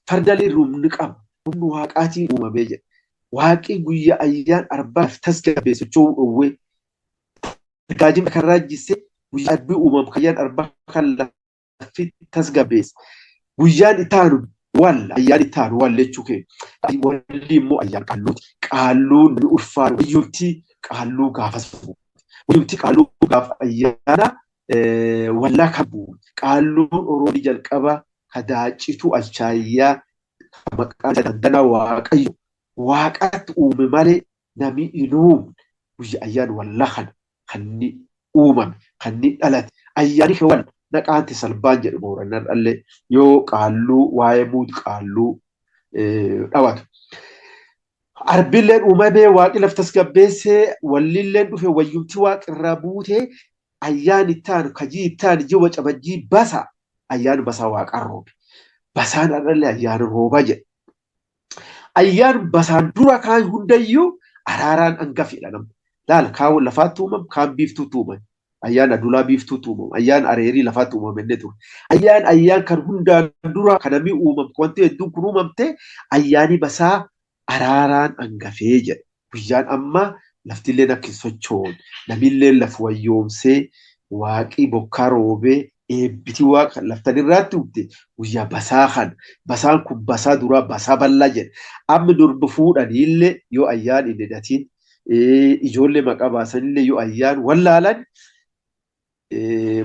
Fardallee humni qaba. Humni waaqaatiin uumame jedha. Waaqi guyyaa ayyaan arbaaf tasgabbeessu socho'uu dhowwee. Algaajima kan raajjisse guyyaa arbi uumam kayyaan arbaa kan lafti tasgabbeessa. Guyyaan itaanu ayyaan itaanu walla jechuu keenya. Walli immoo ayyaan qaalluuti. Qaalluun ni ulfaatu. Wayyumtii qaalluu gaafas bu'u. Wayyumtii qaalluu gaafa ayyaana wallaa kan bu'u. Qaalluun oromoo jalqaba kadaacitu alchaayyaa maqaan dandana waaqayyo. Waaqatti uume malee namni inuun guyyaa ayyaan wallaa kana kan ni uumame kan ni dhalate ayyaani keewwan naqaanti salbaan jedhu boorannaan dhallee yoo qaalluu waa'ee muud qaalluu dhawatu. Arbilleen uumamee waaqi laftas gabbeessee wallilleen dhufe wayyumti waaqirraa buutee ayyaan ittaanu kajii ittaanu jiwa cabajjii basa ayyaan basaa waaqaan roobe. Basaan dhallee ayyaan rooba jedhe. Ayyaan basaan dura kaan hundayyuu araaraan hangafidha namni. Laala kaan lafaatti uumam kaan biiftuutti uuman. Ayyaan adulaa biiftuutu uumama. Ayyaan areerii lafaatti uumamenne ture. Ayyaan kan hundaan dura kan namni uumamte wanti hedduun kun uumamte ayyaani basaa araaraan hangafee jedha. Guyyaan amma laftillee akka hin sochoone namillee lafa wayyoomsee waaqii bokkaa roobee eebbiti waaqa laftan irraatti uumte guyyaa basaa kan basaan kun basaa duraa basaa bal'aa jedha. Amma durba fuudhaniillee yoo ayyaan hin hidhatiin ijoollee maqaa baasanillee yoo ayyaan wallaalan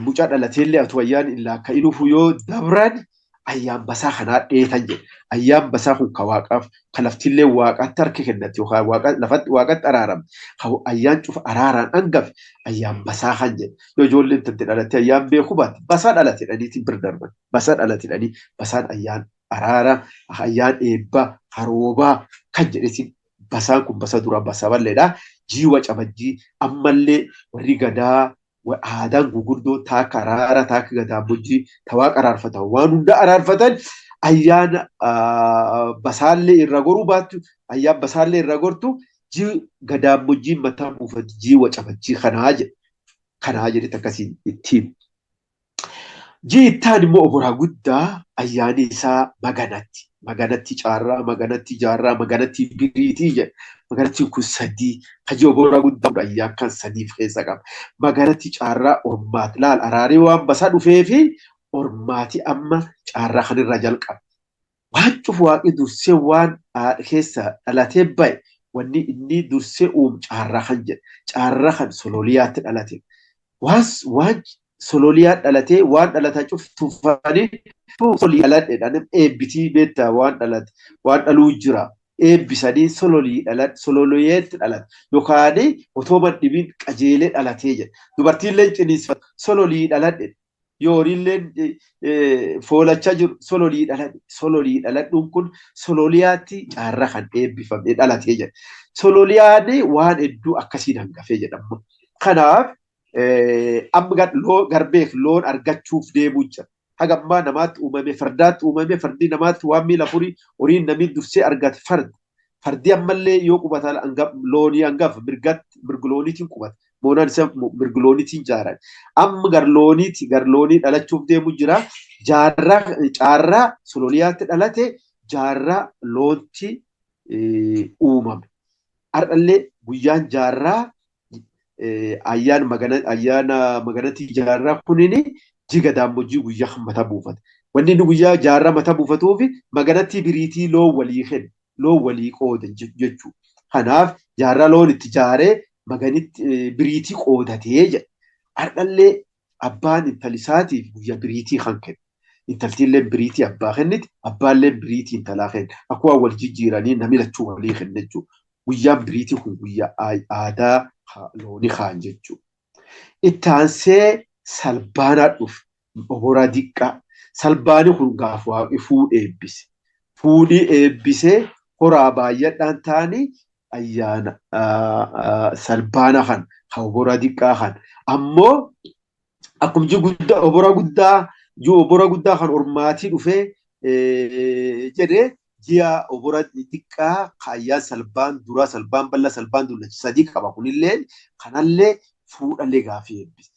mucaa dhalateellee atu ayyaan illaa akka inufu yoo dabran ayyaan basaa kanaa dheetan jedhe. Ayyaan basaa kun ka waaqaaf ka laftillee waaqatti harka kennate yookaan waaqatti araarame. Ayyaan cufa araaraan hangafe ayyaan basaa kan jedhe. Yoo ijoolleen tante dhalate ayyaan beeku baate basaa dhalate dhaniitiin bir darban. Basaa dhalate dhanii basaan ayyaan araara ayyaan eebbaa haroobaa kan jedhetiin basaan kun basaa duraa basaa balleedha. Jiiwa cabajjii ammallee warri gadaa aadaan gurguddoo taaka araara taaka gadaamojjii tawaaqa araarfatan waan hunda araarfatan ayyaana basaallee irra goruu baattu ayyaan basaallee irra gortu jii gadaamojjii mataa buufatu jiiwa cabajjii kanaa jedhe akkasiin ittiin. Jii ittaan immoo oboraa guddaa ayyaani isaa maganatti. Maganatti caarraa, maganatti jaarraa, maganatti biriitii jedha. Maganatti kun sadii. Hajii oboraa guddaa ayyaan kan sadiif keessa qaba. Maganatti caarraa ormaati. Laal araaree waan basaa dhufee fi ormaati amma caarraa kanirraa jalqaba. Waan cufu waaqni dursee waan keessa dhalatee bahe wanni inni dursee caarraa kan jedha. Caarraa kan sololiyaatti dhalate. Waan sololiyaa dhalatee waan dhalataa cuftuufanii solii dhaladheedhaan eebbitii beektaa waan dhalate waan dhaluu jira eebbisanii sololiyeetti dhalate yookaan otoo mandhibiin qajeelee dhalatee jedha. Dubartiillee ciniinsifatu sololii dhaladhe yooriillee foolachaa jiru sololii dhaladhuun kun sololiyaatti caarraa kan eebbifamee dhalatee jedha. Sololiyaan waan hedduu akkasiin hangafee jedhama. Kanaaf amma garbeef loon argachuuf deemuu jira. Hagammaa namaatti uumame fardaatti uumame fardi namaatti waan miila furii horiin namni dursee argate farda. Fardi ammallee yoo qubata loonii hangafa mirgilooniitiin qubata. Moonaan isa mirgilooniitiin jaaran. Amma garloonii dhalachuuf deemuu jira. Caarraa sololiyaatti dhalate jaarraa loonti uumame. Har'allee guyyaan jaarraa ayyaana maganatti jaarraa kunini jiga daamojii guyyaa kan mataa buufate. Wanni inni guyyaa jaarraa mataa buufatuufi maganatti biriitii loon walii kenna. Loon walii qoodan jechuudha. Kanaaf jaarraa loon itti jaaree maganitti biriitii qoodatee jedha. Har'allee abbaan intalisaatiif guyyaa biriitii kan kenna. Intaltiillee biriitii abbaa kenniti, abbaallee biriitii intalaa kenna. Akkuma wal jijjiiranii namni lachuu walii kenna jechuudha. Guyyaan biriitii kun guyyaa aadaa loonii kaan jechuudha. Itti aansee salbaanaa dhufe oboraa diqqaa. Salbaani kun gaafa waaqni fuudhee eebbise. Fuudhii eebbisee horaa baay'eedhaan ta'anii ayyaana salbaana kan oboraa diqqaa kan. Ammoo akkuma oboraa guddaa kan ormaatii dhufee jedhee ji'a oboraa diqqaa ayyaan salbaan duraa salbaan bal'aa salbaan dullachi sadii qaba kunillee kanallee fuudhallee gaafii eebbise.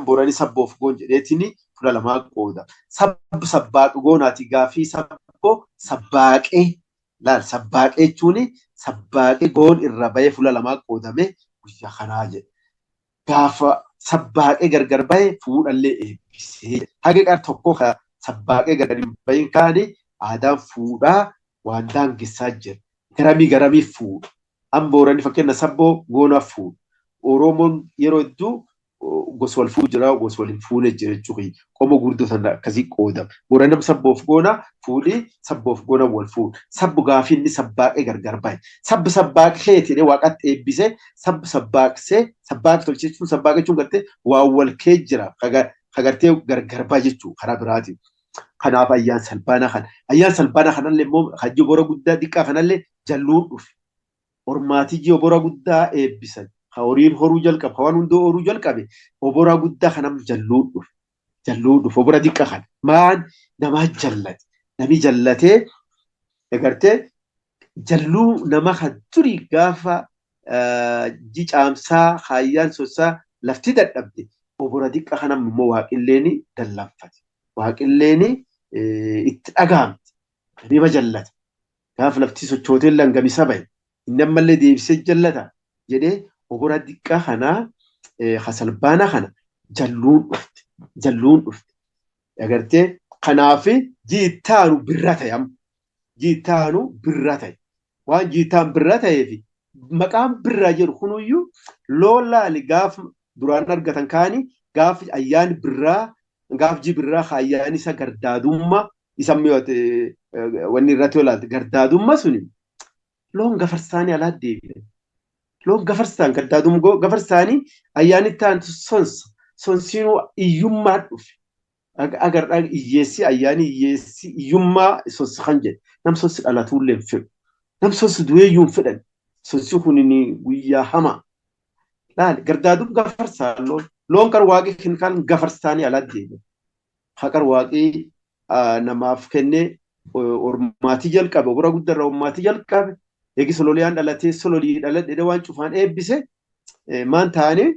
Booranii sabboof goon jedheetini fuula lamaa qooda. Sabbaaqi goonaati gaafii sabboo sabbaaqee laal sabbaaqee jechuun sabbaaqee goon irra bahee fuula lamaa qoodame guyyaa kanaa jedhe. Gaafa sabbaaqee gargar bahee fuudhallee eebbisee. Haga qaar tokko sabbaaqee gargar hin bahin kaanii aadaan fuudhaa waan daangessaa jira. Garamii fuudha. Amma booranii fakkeenya sabboo goonaaf fuudha. Oromoon yeroo hedduu gosa wal fuudhu jira, gosa wal hin fuune jira jechuudha. Qomoo gurguddootaan akkasii qoodama. Booranii sabboof goona fuudhii sabboof goona wal fuudha. Sabbu gaafii inni sabbaaqee gargar bahe. Sabbi sabbaaqee jedhee waaqatti eebbisee sabbi sabbaaqsee sabbaaqee tolcheessuun sabbaaqee jechuun gartee waan wal kee jira. Kagartee gargar bahe jechuudha karaa biraatiin. Kanaaf ayyaan salbaanaa kana. Ayyaan salbaanaa kanallee immoo hajji obora guddaa xiqqaa kanallee jalluun dhufe. Ormaatii ji'a obora guddaa eebbisan. Horiin horuu jalqabe. Waan hundoo horuu jalqabe. Obora guddaa kanam jalluun dhufe. Jalluun dhufe obora xiqqaa kana. Maan namaa jallate. Nami jallatee agartee jalluu nama kan turii gaafa jicaamsaa hayyaan sosaa lafti dadhabde. obora diqqa kanam immoo waaqilleeni dallanfate. Waaqilleeni itti dhagaamte. Nama jallata. Gaaf lafti sochootee langamisa bahe. Inni ammallee deebisee jallata jedhee obora diqqa kanaa hasalbaana kana jalluun dhufte. Jalluun dhufte. Agartee kanaafi jiittaanu birra ta'e amma. Jiittaanu birra ta'e. Waan jiittaan birra ta'eefi maqaan birraa jedhu kunuyyuu loon laali gaaf duraan argatan kaanii gaaf ayyaani birraa gaaf ji birraa ayyaani isa gardaadummaa isa mi'oote wanni irratti olaalte gardaadummaa suni loon gafarsaanii alaa deebi'an. Loon gafarsaan gafarsaanii ayyaani ta'an sonsiinuu iyyummaa dhufe. Agarraa iyyeessi ayyaani iyyeessi iyyummaa sonsi kan jedhe nam sonsi dhalatuullee hin fedhu. Nam sonsi du'eeyyuu hin fedhan. Sonsi kunini guyyaa hamaa. Laali gardaadum gafarsaan loon kan waaqii kan gafarsaanii alaa deebi'an. Haqar waaqii namaaf kennee ormaatii jalqabe obora guddarra ormaatii jalqabe eegi sololiyaan dhalatee sololii dhaladhe waan cufaan eebbise maan ta'anii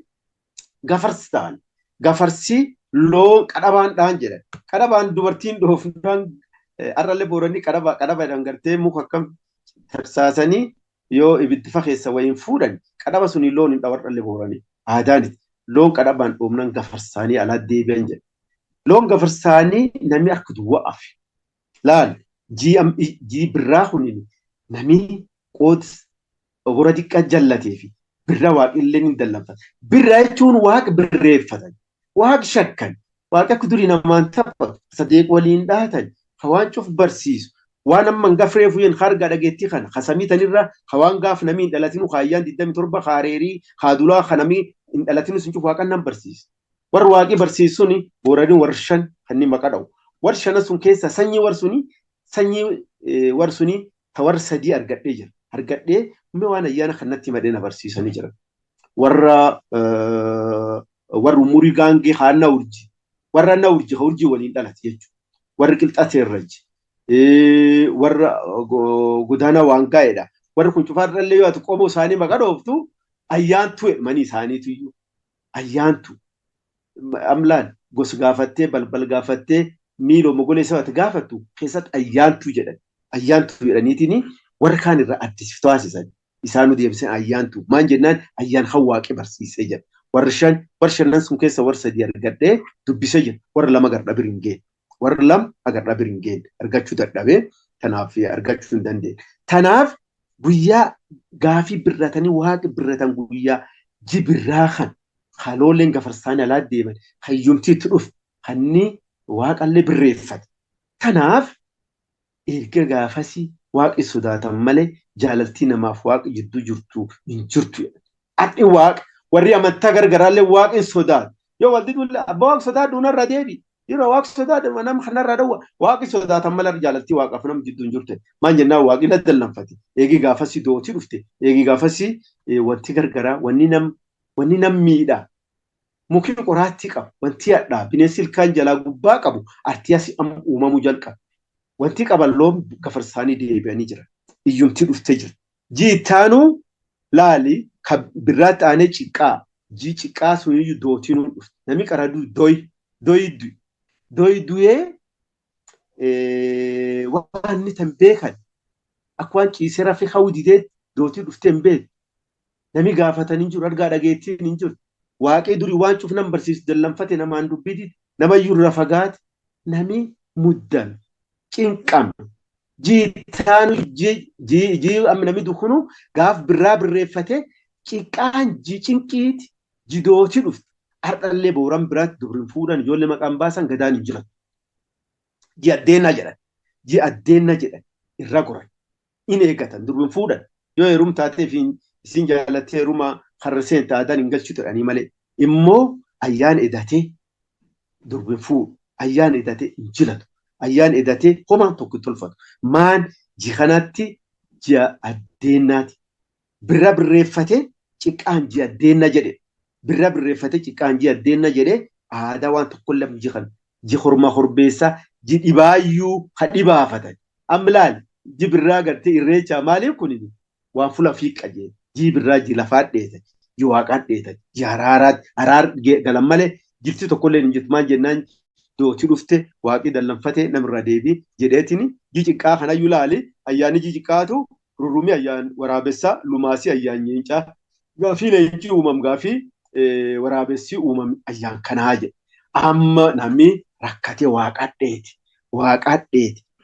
gafarsi ta'an. Gafarsi loon qadhabaan dhaan jedhan. Qadhabaan dubartiin dhoofnaan arrallee booranii qadhabaadhaan gartee muka akkam tarsaasanii yoo ibiddifa keessa wayiin fuudhan qadhaba suni loon hin dhawarrallee booranii. Aadaaniti. Loon qadhabaan dhoofnaan gafarsaanii alaa deebi'an jedhan. Loon gafarsaanii namni akka duwwa'aaf. Laal jii birraa kunin namni qooti obora diqqa jallatee fi birra waaqillee ni dallanfata. Birra jechuun waaqa birreeffatan. Waaqa shakkan. Waaqa akka durii namaan taphatu. Sadeeq waliin dhaatan. Hawaan cuf barsiisu. Waan amman gafreefu yen harga dhageettii kana hasamiitanirra hawaan gaaf namii hin dhalatinu haayyaan 27 haareerii haadulaa kanamii hin dhalatinu sun cuf waaqan nan barsiisa. Warri waaqii barsiisuni booranii warshan kanneen maqaa dha'u. Warshana sun keessa sanyii warsuni ta warra sadii argadhee jira. Argadhee mee waan ayyaana kanatti madee na barsiisanii jira. Warri umurii gaangee haana urji. Warra na urji ha urji waliin dhalate jechuudha. Warri qilxateerraji. Warra godaana waan gaa'edha. Warri kun cufaarrallee yoo ati qomoo isaanii maqaa dhooftu ayyaantu manii isaaniitu iyyuu. Ayyaantu. Amlaan gosa gaafattee balbal gaafattee miiloo mogoleessa ati gaafattu keessatti ayyaantu jedhan. Ayyaantu jedhaniitiin warra kaan irraa addisiiftuu taasisan. Isaanuu deebisan ayyaantu. Maan jennaan ayyaan hawaaqee barsiisee jedha. Warra shanan sun keessa warra sadii argadhee dubbisee jira. Warra lama gardha biriin ga'e. Warra lama agarra biriin ga'e. Argachuu dadhabee tanaaf argachuu hin dandeenye. Tanaaf guyyaa gaafii birratanii waaqa birratan guyyaa jibirraa kan halooleen gafarsaanii alaa deeman hayyumtiitti dhufu hanni waaqallee birreeffate. Tanaaf erga gaafasii waaqi sodaatan malee jaalaltii namaaf waaqa jidduu jirtu hin jirtu. Adhi waaqa warri amantaa gargaraallee waaqin sodaatu. Yoo waldi dulle abbaa waaqa sodaadhu narra deebi. Yeroo waaqa sodaadhu nama kanarra dhawwa waaqi sodaatan malee jaalaltii waaqaaf nama jidduu hin jirtu. Maan jennaan waaqi na dallanfate. Eegi gaafasii dootii dhufte. Eegi gaafasii wanti gargaraa wanni nam miidha. Muki qoraattii qabu. Wanti hadhaa bineensi ilkaan jalaa gubbaa qabu artiyasi uumamuu jalqaba. Wanti qaban loon gafarsaanii deebi'anii jira. Iyyumtii dhuftee jira. Jiittaanuu laali kan birraa ta'anii ciqqaa. Jii ciqqaa suniyyuu dootiinuu dhufte. Namni qaraduu doyi duyee waan inni tan beekan akka waan ciisee rafee hawwididee dootii dhuftee hin beeku. Namni gaafatanii jiru argaa dhageettiin hin jiru. Waaqee durii waan cuuf nam barsiisu dallanfate namaan dubbiti namayyuu irra fagaate nami muddame cinqame jiitaanu namni dukunu gaaf birraa birreeffate ciqqaan cinqiiti jidootii dhufte hardhallee booran biraatti dubrin fuudhan ijoollee maqaan baasan gadaan hin jiran. Ji'addeenna jedhan irra goran in eeggatan dubrin fuudhan yoo heerum taateef isin jaalattee heeruma harreseen taatan hin galchu jedhanii malee immoo ayyaan edatee durbin fuudhu ayyaan edatee hin jilatu ayyaan edatee homaan tokko tolfatu maan jikanatti ji'a addeennaati birra birreeffatee ciqqaan ji'a addeenna jedhe birra birreeffatee ciqqaan ji'a addeenna jedhe aadaa waan tokko lam jikan ji horma horbeessaa ji dhibaayyuu ha dhibaafatan amlaal ji birraa gartee irreechaa maaliif kunini waan fula fiiqqajee ji birraa ji lafaa dheetan ji waaqaan dheetan ji araaraat araar galan malee jifti tokkollee hin jirtu maal jennaan dooti dhufte waaqii dallanfatee namirra deebii jedheetini jiciqqaa kanayyuu laali ayyaanni jiciqqaatu rurrumii ayyaan waraabessaa lumaasii ayyaan nyeencaa gaafii leencii uumam gaafii waraabessii uumam ayyaan kanaa jedhe amma namni rakkatee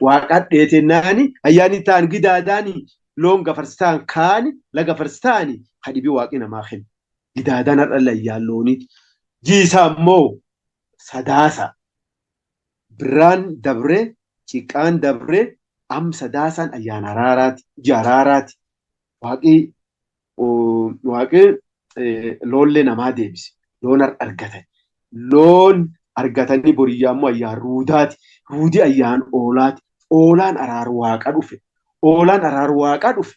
waaqadheeti naani ayyaanni ta'an gidaadaani loon gafarstaan kaani laga farstaani hadibii waaqii namaa kenna gidaadaan har'a ayyaan looniiti jiisaa immoo sadaasa birraan dabre ciqqaan dabre am sadaasaan ayyaan araaraati jaraaraati waaqii loonlee namaa deebise loon loon argatanii boriyyaa immoo ayyaan ruudaati ruudii ayyaan oolaati oolaan araaru waaqa dhufe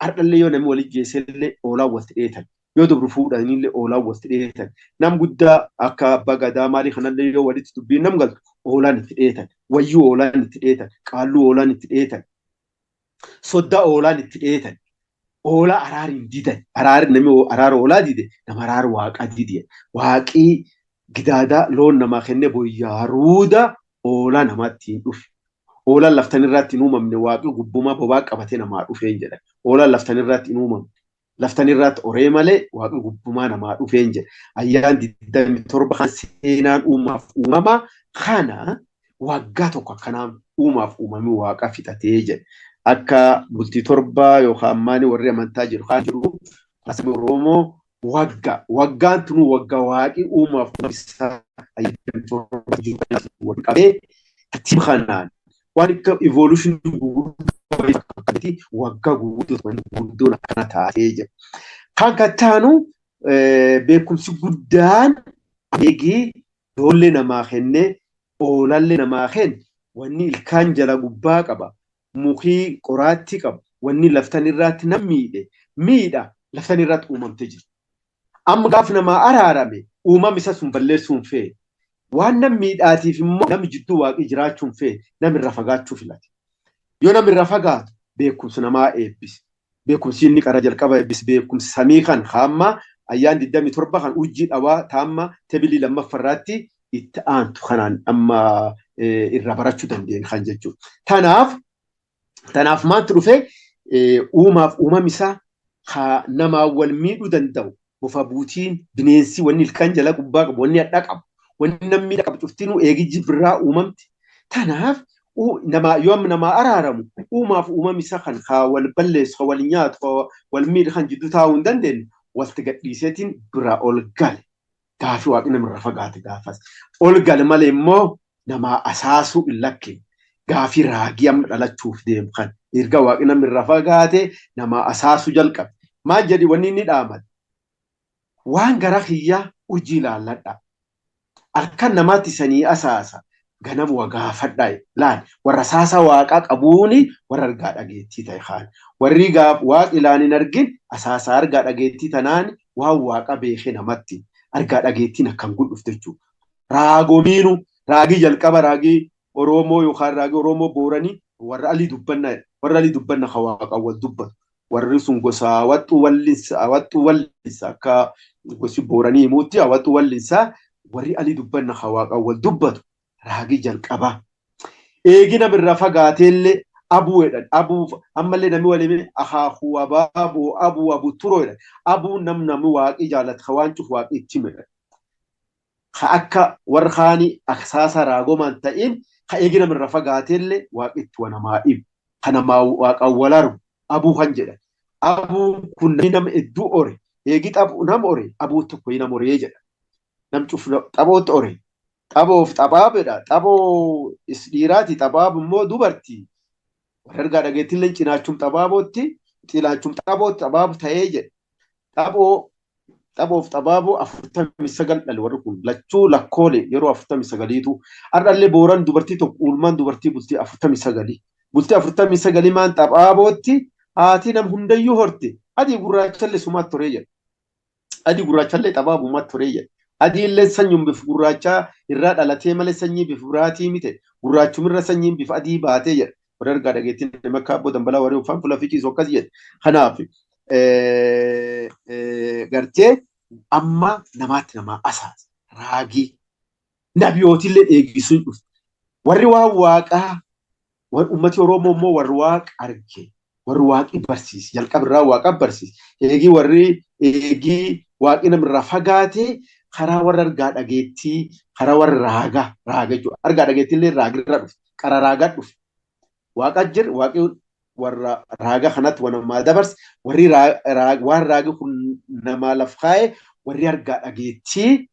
har'allee yoo namni walitti geessellee oolaan walitti dheetan yoo dubru fuudhanillee oolaan walitti dheetan nam guddaa akka abbaa gadaa maalii kanallee yoo walitti dubbiin nam galtu oolaan itti dheetan wayyuu oolaan itti dheetan qaalluu oolaan itti dheetan soddaa oolaan itti dheetan oolaa araariin didan namni araara oolaa dide nama araara waaqa dide waaqii gidaadaa loon namaa kenne boyyaa ruuda oolaa namaatti hin dhufe oolaan laftanirraatti hin uumamne waaqii gubbumaa bobaa qabatee namaa dhufeen jedha oolaan laftanirraatti hin uumamne laftanirraatti oree malee waaqii gubbumaa namaa dhufeen jedha ayyaan 27 kan seenaan uumaaf uumamaa kana waggaa tokko akkanaan uumaaf uumamii waaqa fixatee jedha akka bultii torbaa yookaan maani warri amantaa jiru kan jiru asii Oromoo waggaan tunu waggaa waaqii uumaaf isaa ayyaan torba jiru qabee tartiiba kanaan waan akka evolution waggaa gurguddoon akkana taatee jira. Kan kattaanu beekumsi guddaan eegii doollee namaa kennee oolallee namaa kenne wanni ilkaan jala gubbaa qaba mukii qoraattii qaba wanni laftanirraatti nam miidha laftanirraatti uumamtee jira. Amma gaaf namaa araarame uumam isa sun balleessuun fee waan nam miidhaatiif immoo namni jidduu waaqii jiraachuun fee namirra fagaachuu filate. Yoo namirra fagaatu beekumsi namaa eebbise. Beekumsi inni qara jalqaba eebbise beekumsi samii kan hamma ayyaan 27 kan ujjii dhawaa taamma tebilii lammaffarraatti itti aantu kanaan amma irra barachuu dandeenye kan jechuudha. Tanaaf maaltu dhufee uumaaf uumam isaa namaa wal miidhuu danda'u. Bofa buutiin bineensi wanni ilkaan jala gubbaa qabu wanni hadhaa qabu wanni namni miidha qabu cuftinuu eegijji birraa uumamti. Tanaaf yoo namaa araaramu uumaaf uumam isaa kan wal balleessu wal nyaatu wal miidha kan jidduu taa'uu hin dandeenye walitti gadhiiseetiin biraa ol gale gaafii waaqni namirra fagaate gaafas ol gale malee immoo namaa asaasuu hin lakkine gaafii raagii amma dhalachuuf deemu kan erga waaqni namirra fagaate namaa asaasuu jalqabe maal jedhi wanni inni dhaamate. Waan gara kiyyaa hojii ilaalladha. Harkaan namaatti sanii asaasa ganama wagaafadhaa laal warra saasa waaqaa qabuuni warra argaa dhageettii ta'e kaan warri waaqa ilaan hin argin asaasa argaa dhageettii tanaan waan waaqa beekee namatti argaa dhageettiin akkan gudhufte jechuudha. Raagomiinu raagii jalqaba raagii Oromoo yookaan raagii Oromoo Booranii warra alii dubbanna kan waaqa wal dubbatu. Warri sun gosa hawwattuu wallinsa akka gosi Booranii himuutti hawwattuu wallinsaa warri alii dubbanna kan waaqa wal dubbatu raagii jalqabaa. Eegi namirra fagaateellee abuu jedhan abuu ammallee namni walii akaakuu abaaboo abuu turoo jedhan abuu namni waaqii jaallata waan cufu waaqii itti himedha. Akka warra kaanii aksaasa raagomaan ta'in ka eegi namirra fagaateellee waaqitti wanamaa dhibu kan namaa waaqaan wal argu abuu kan jedhan. Abuun kun nama hedduu ore eegi xabu nama ore abuu tokko nama oree jedha. Nam cufu xabootti ore xaboof xabaabedha xaboo dhiiraati xabaab immoo dubartii. Warra argaa dhageettillee cinaachuun xabaabootti cinaachuun xabaabu ta'ee jedha. Xaboof xabaaboo 49 dhale warri kun lachuu lakkoolee yeroo 49tu har'allee Booran dubartii tokko uulmaan dubartii bultii 49 bultii 49 maan xabaabootti. Haati nam hundayyuu horte adii gurraachallee sumaatti toree jedha. Adii gurraachallee xabaabumaatti toree jedha. Adii illee sanyuun bifa gurraachaa irraa dhalatee malee sanyii bifa biraatii mite gurraachumirra sanyiin bifa adii baatee jedha. Warra argaa dhageettiin nama akka abboo dambalaa warri ufaan fuula fiiqisu akkas jedha. Kanaaf gartee amma namaatti namaa asaasa raagii nabiyootillee eeggisuun dhufu. Warri waan waaqaa ummati Oromoo immoo warri waaqa arge warri waaqi barsiise jalqabirraa waaqa barsiise eegii waaqi namirraa fagaate karaa warra argaa dhageettii karaa warra raagaa jechuudha. Argaa dhageettiillee raagirra dhufe qara raagaa dhufe. Waaqa jir waaqi warra raagaa kanatti wanamaa dabarse warri waan raagi kun namaa laf kaa'e warri argaa dhageettii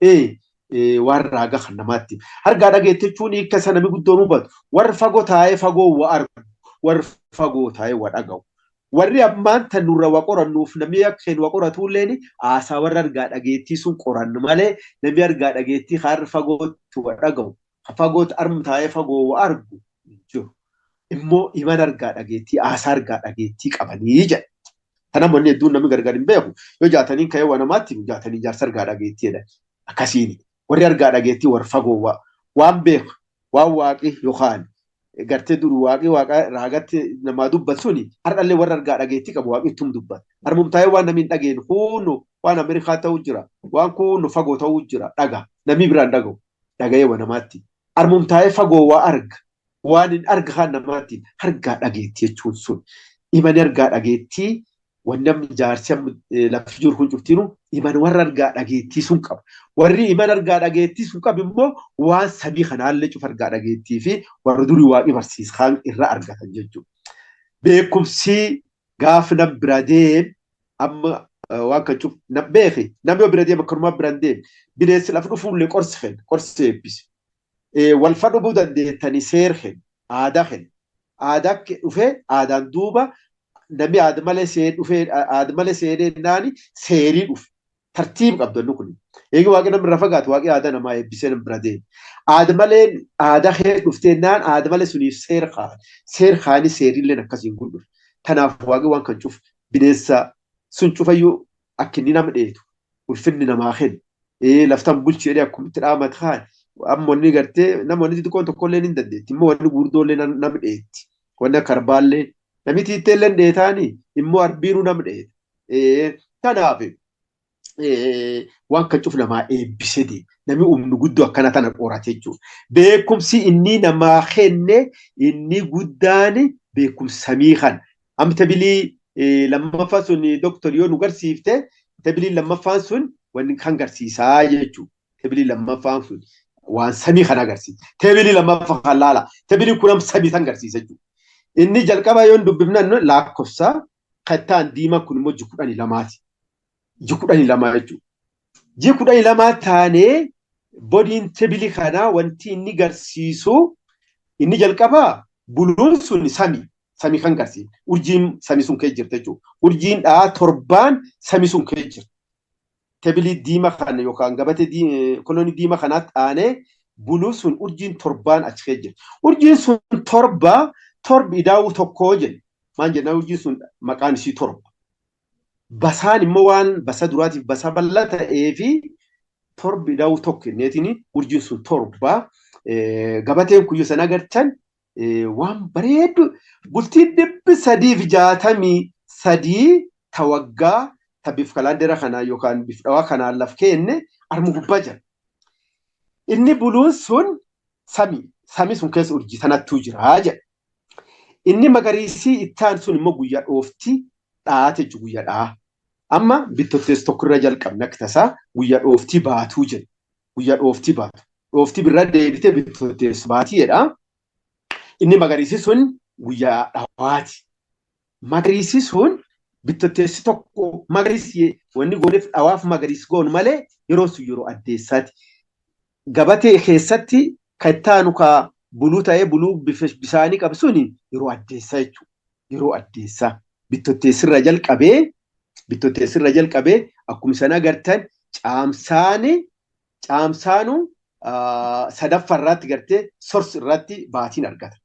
waan raagaa kan namaatti. Argaa dhageettii jechuun hiika isa namni guddoon hubatu. Warri fagoo taa'ee fagoo waa argu. Warri fagoo taa'ee waa dhaga'u. Warri ammaan tan nurra waa qorannuuf namni akka hin waa qoratulleen haasaa warra argaa dhageettii sun qorannu malee namni argaa dhageettii har'a fagootti waa dhaga'u. Fagootti armu taa'ee fagoo waa argu jiru. Immoo iman argaa dhageettii haasaa argaa dhageettii qabanii jedha. Kana namoonni hedduun namni gargar hin beeku. Yoo jaataniin ka'ee waa namaatti jaatanii jaarsa argaa dhageettiidha. Akkasiini. Warri argaa dhageettii warra fagoo waan beeku waan waaqi yookaan gartee duru waaqa raagatti namaa dubbatu suni har'allee warra argaa dhageettii qabu waaqi ittum dubbata. Armumtaa'ee waan namni hin dhageenye huunnu waan Ameerikaa ta'uu jira waan kun fagoo ta'uu jira dhaga namni biraan dhaga'u dhaga'ee waa namaatti. Armumtaa'ee fagoo waa arga waan hin arga kan namaatti argaa dhageettii jechuun sun imani argaa dhageettii waan namni jaarsi lafa jiru kun cuftiinu iman warra argaa dhageettii sun qaba. Warri iman argaa dhageettii sun qabu immoo waan sabii kanaallee cufa argaa dhageettii fi warra durii waaqi barsiisaan irra argatan jechuudha. Beekumsi gaafa nam bira deem amma waan kan cuf nam beeke namni yoo bira deem akkanumaa biraan deem bineensi lafa dhufuullee qorsi eebbise. Wal fadhubuu dandeettanii seer hen aadaa hen aadaa dhufee aadaan duuba namni aada malee seenee naani seerii dhufe tartiib qabdannu kun. Eegi waaqni namni irra fagaatu waaqni aadaa namaa eebbisee nama bira deema. Aada malee aadaa hee dhuftee naan aada malee suniif seer kaan. Seer kaanii seeriillee akkasiin kun dhufe. Kanaaf waaqni waan kan cufu bineensa sun cufayyuu akka inni nama dheetu ulfinni namaa kennu. Laftaan bulchee akkumitti dhaamata kaan. Ammoonni gartee namoonni xixiqqoon tokkollee ni dandeetti. Immoo wanni gurdoollee nama dheetti. Wanni akka arbaallee namni tiitteellee dheetaanii immoo arbiinuu nama dheeta. Kanaaf waan kan cufu namaa eebbisee deema. Namni humni guddoo akkana tana qorate jechuudha. Beekumsi inni namaa kenne inni guddaan beekumsa samii kana. Amma tabilii lammaffaa sun doktor yoo nu garsiifte tabilii lammaffaan sun wanni kan garsiisaa jechuudha. Tabilii lammaffaan sun waan samii kana agarsiisa. Tabilii lammaffaa kan laala. Tabilii kunam samii kan garsiisa jechuudha. Inni jalqaba yoo dubbifnan lakkoofsa kattaan diimaa kun immoo 12ti. 12 jechuudha. 12 taanee bodiin tabilii kanaa wanti inni garsiisu inni jalqaba buluun sun samii kan garsiisa. Urjiin samii sun kee jirti jechuudha. Urjiin torbaan samii sun kee jirti. Tabilii diimaa kana yookaan gabatee koloonii diimaa kanaatti aanee buluun sun urjiin torbaan achi kee jirti. Urjiin sun torbi idaa'uu tokkoo jedhe. Maan jennaan urjiin sun maqaan ishii torba. Basaan immoo waan basa duraatiif basa bal'aa ta'ee fi torbi idaa'uu tokko jenneetiin urjiin sun torba. Gabateen kuyyoo sana agartan waan bareedu bultii 363 tawaggaa tabbif kalaandera kanaa yookaan bif dhawaa kanaan laf kenne armu gubbaa jira. Inni buluun sun samii sun keessa urjii sanattuu jira jedha. Inni magariisii ittaan sun immoo guyyaa dhoofti dhaate jechuudha guyyaa dhaa. Amma bittottees tokkorra jalqabna akka tasaa guyyaa dhooftii baatuu jedha. Guyyaa dhooftii baatu. Dhooftii birra deebitee bittottees baatii jedha. Inni magariisii sun guyyaa dhawaati. Magariisii sun bittotteessi tokko magariisii wanni gooneef dhawaaf magariis goon malee yeroo sun yeroo addeessaati. Gabatee keessatti kattaanu kaa buluu ta'ee buluu bisaanii qabsuun yeroo addeessaa jechuudha. Yeroo addeessaa bittotteessirra jalqabee akkuma sana agartan caamsaanu sadaffarraatti gartee sorsi irratti baatiin argata.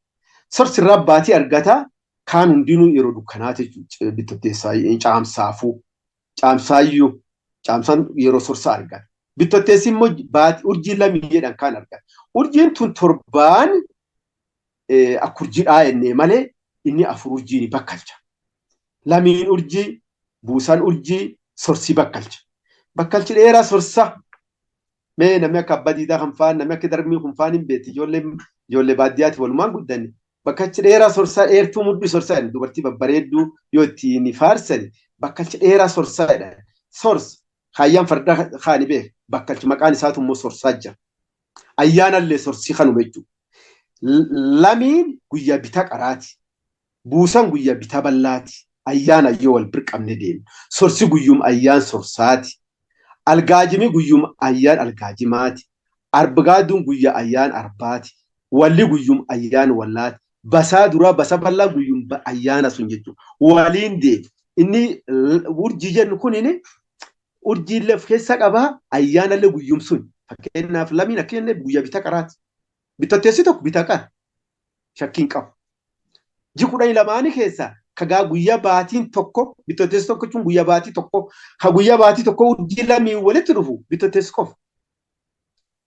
Sorsi irraa baatii argata kaan hundinuu yeroo dukkanaati jechuudha bittotteessaa caamsaafuu. Caamsaan yeroo sorsa argata. Bittotteessi immoo urjii lamiyyeedhaan kaan argata. Urjiin tun torbaan akka urjiidhaa jennee malee inni 4 urjiin bakkalcha. Lamiin urjii, buusaan urjii, sorsii bakkalcha. Bakkalchi dheeraa sorsa Mee namni akka abbaa diidaa kan fa'aan namni akka darbii kun fa'aan hin beekti ijoollee baadiyyaatti walumaan guddanne. Bakkachi dheeraa sorsaa dheertuu mudhii sorsaa dubartii babbareedduu yoo ittiin faarsani bakkachi dheeraa sorsaa jedhan. Sorsa kaayyaan fardaa kaani beek bakkachi maqaan isaatu immoo sorsaa jira. Ayyaanallee sorsii kanuma jechuudha. Lamiin guyyaa bitaa qaraati. Buusan guyyaa bitaa bal'aati. Ayyaana yoo wal birqabne deemu. Sorsi guyyum ayyaan sorsaati. Algaajimii guyyum ayyaan algaajimaati. Arbigaaduun guyyaa ayyaan arbaati. Walli guyyum ayyaan wallaati. Basaa duraa basa bal'aa guyyum ayyaana sun jechuudha. Waliin deemu. Inni urjii jennu kunini urjiillee of keessa qabaa ayyaanallee guyyum sun. Fakkeenyaaf lamiin akka jenne guyyaa bitaa qaraati. Bitotteessi tokko bitaa qara. Shakkiin qabu. Ji 12 keessa kagaa guyyaa baatiin tokko bitotteessi tokko jechuun guyyaa baatii tokko ka guyyaa baatii tokko urjii lamii walitti dhufu bitotteessi qofa.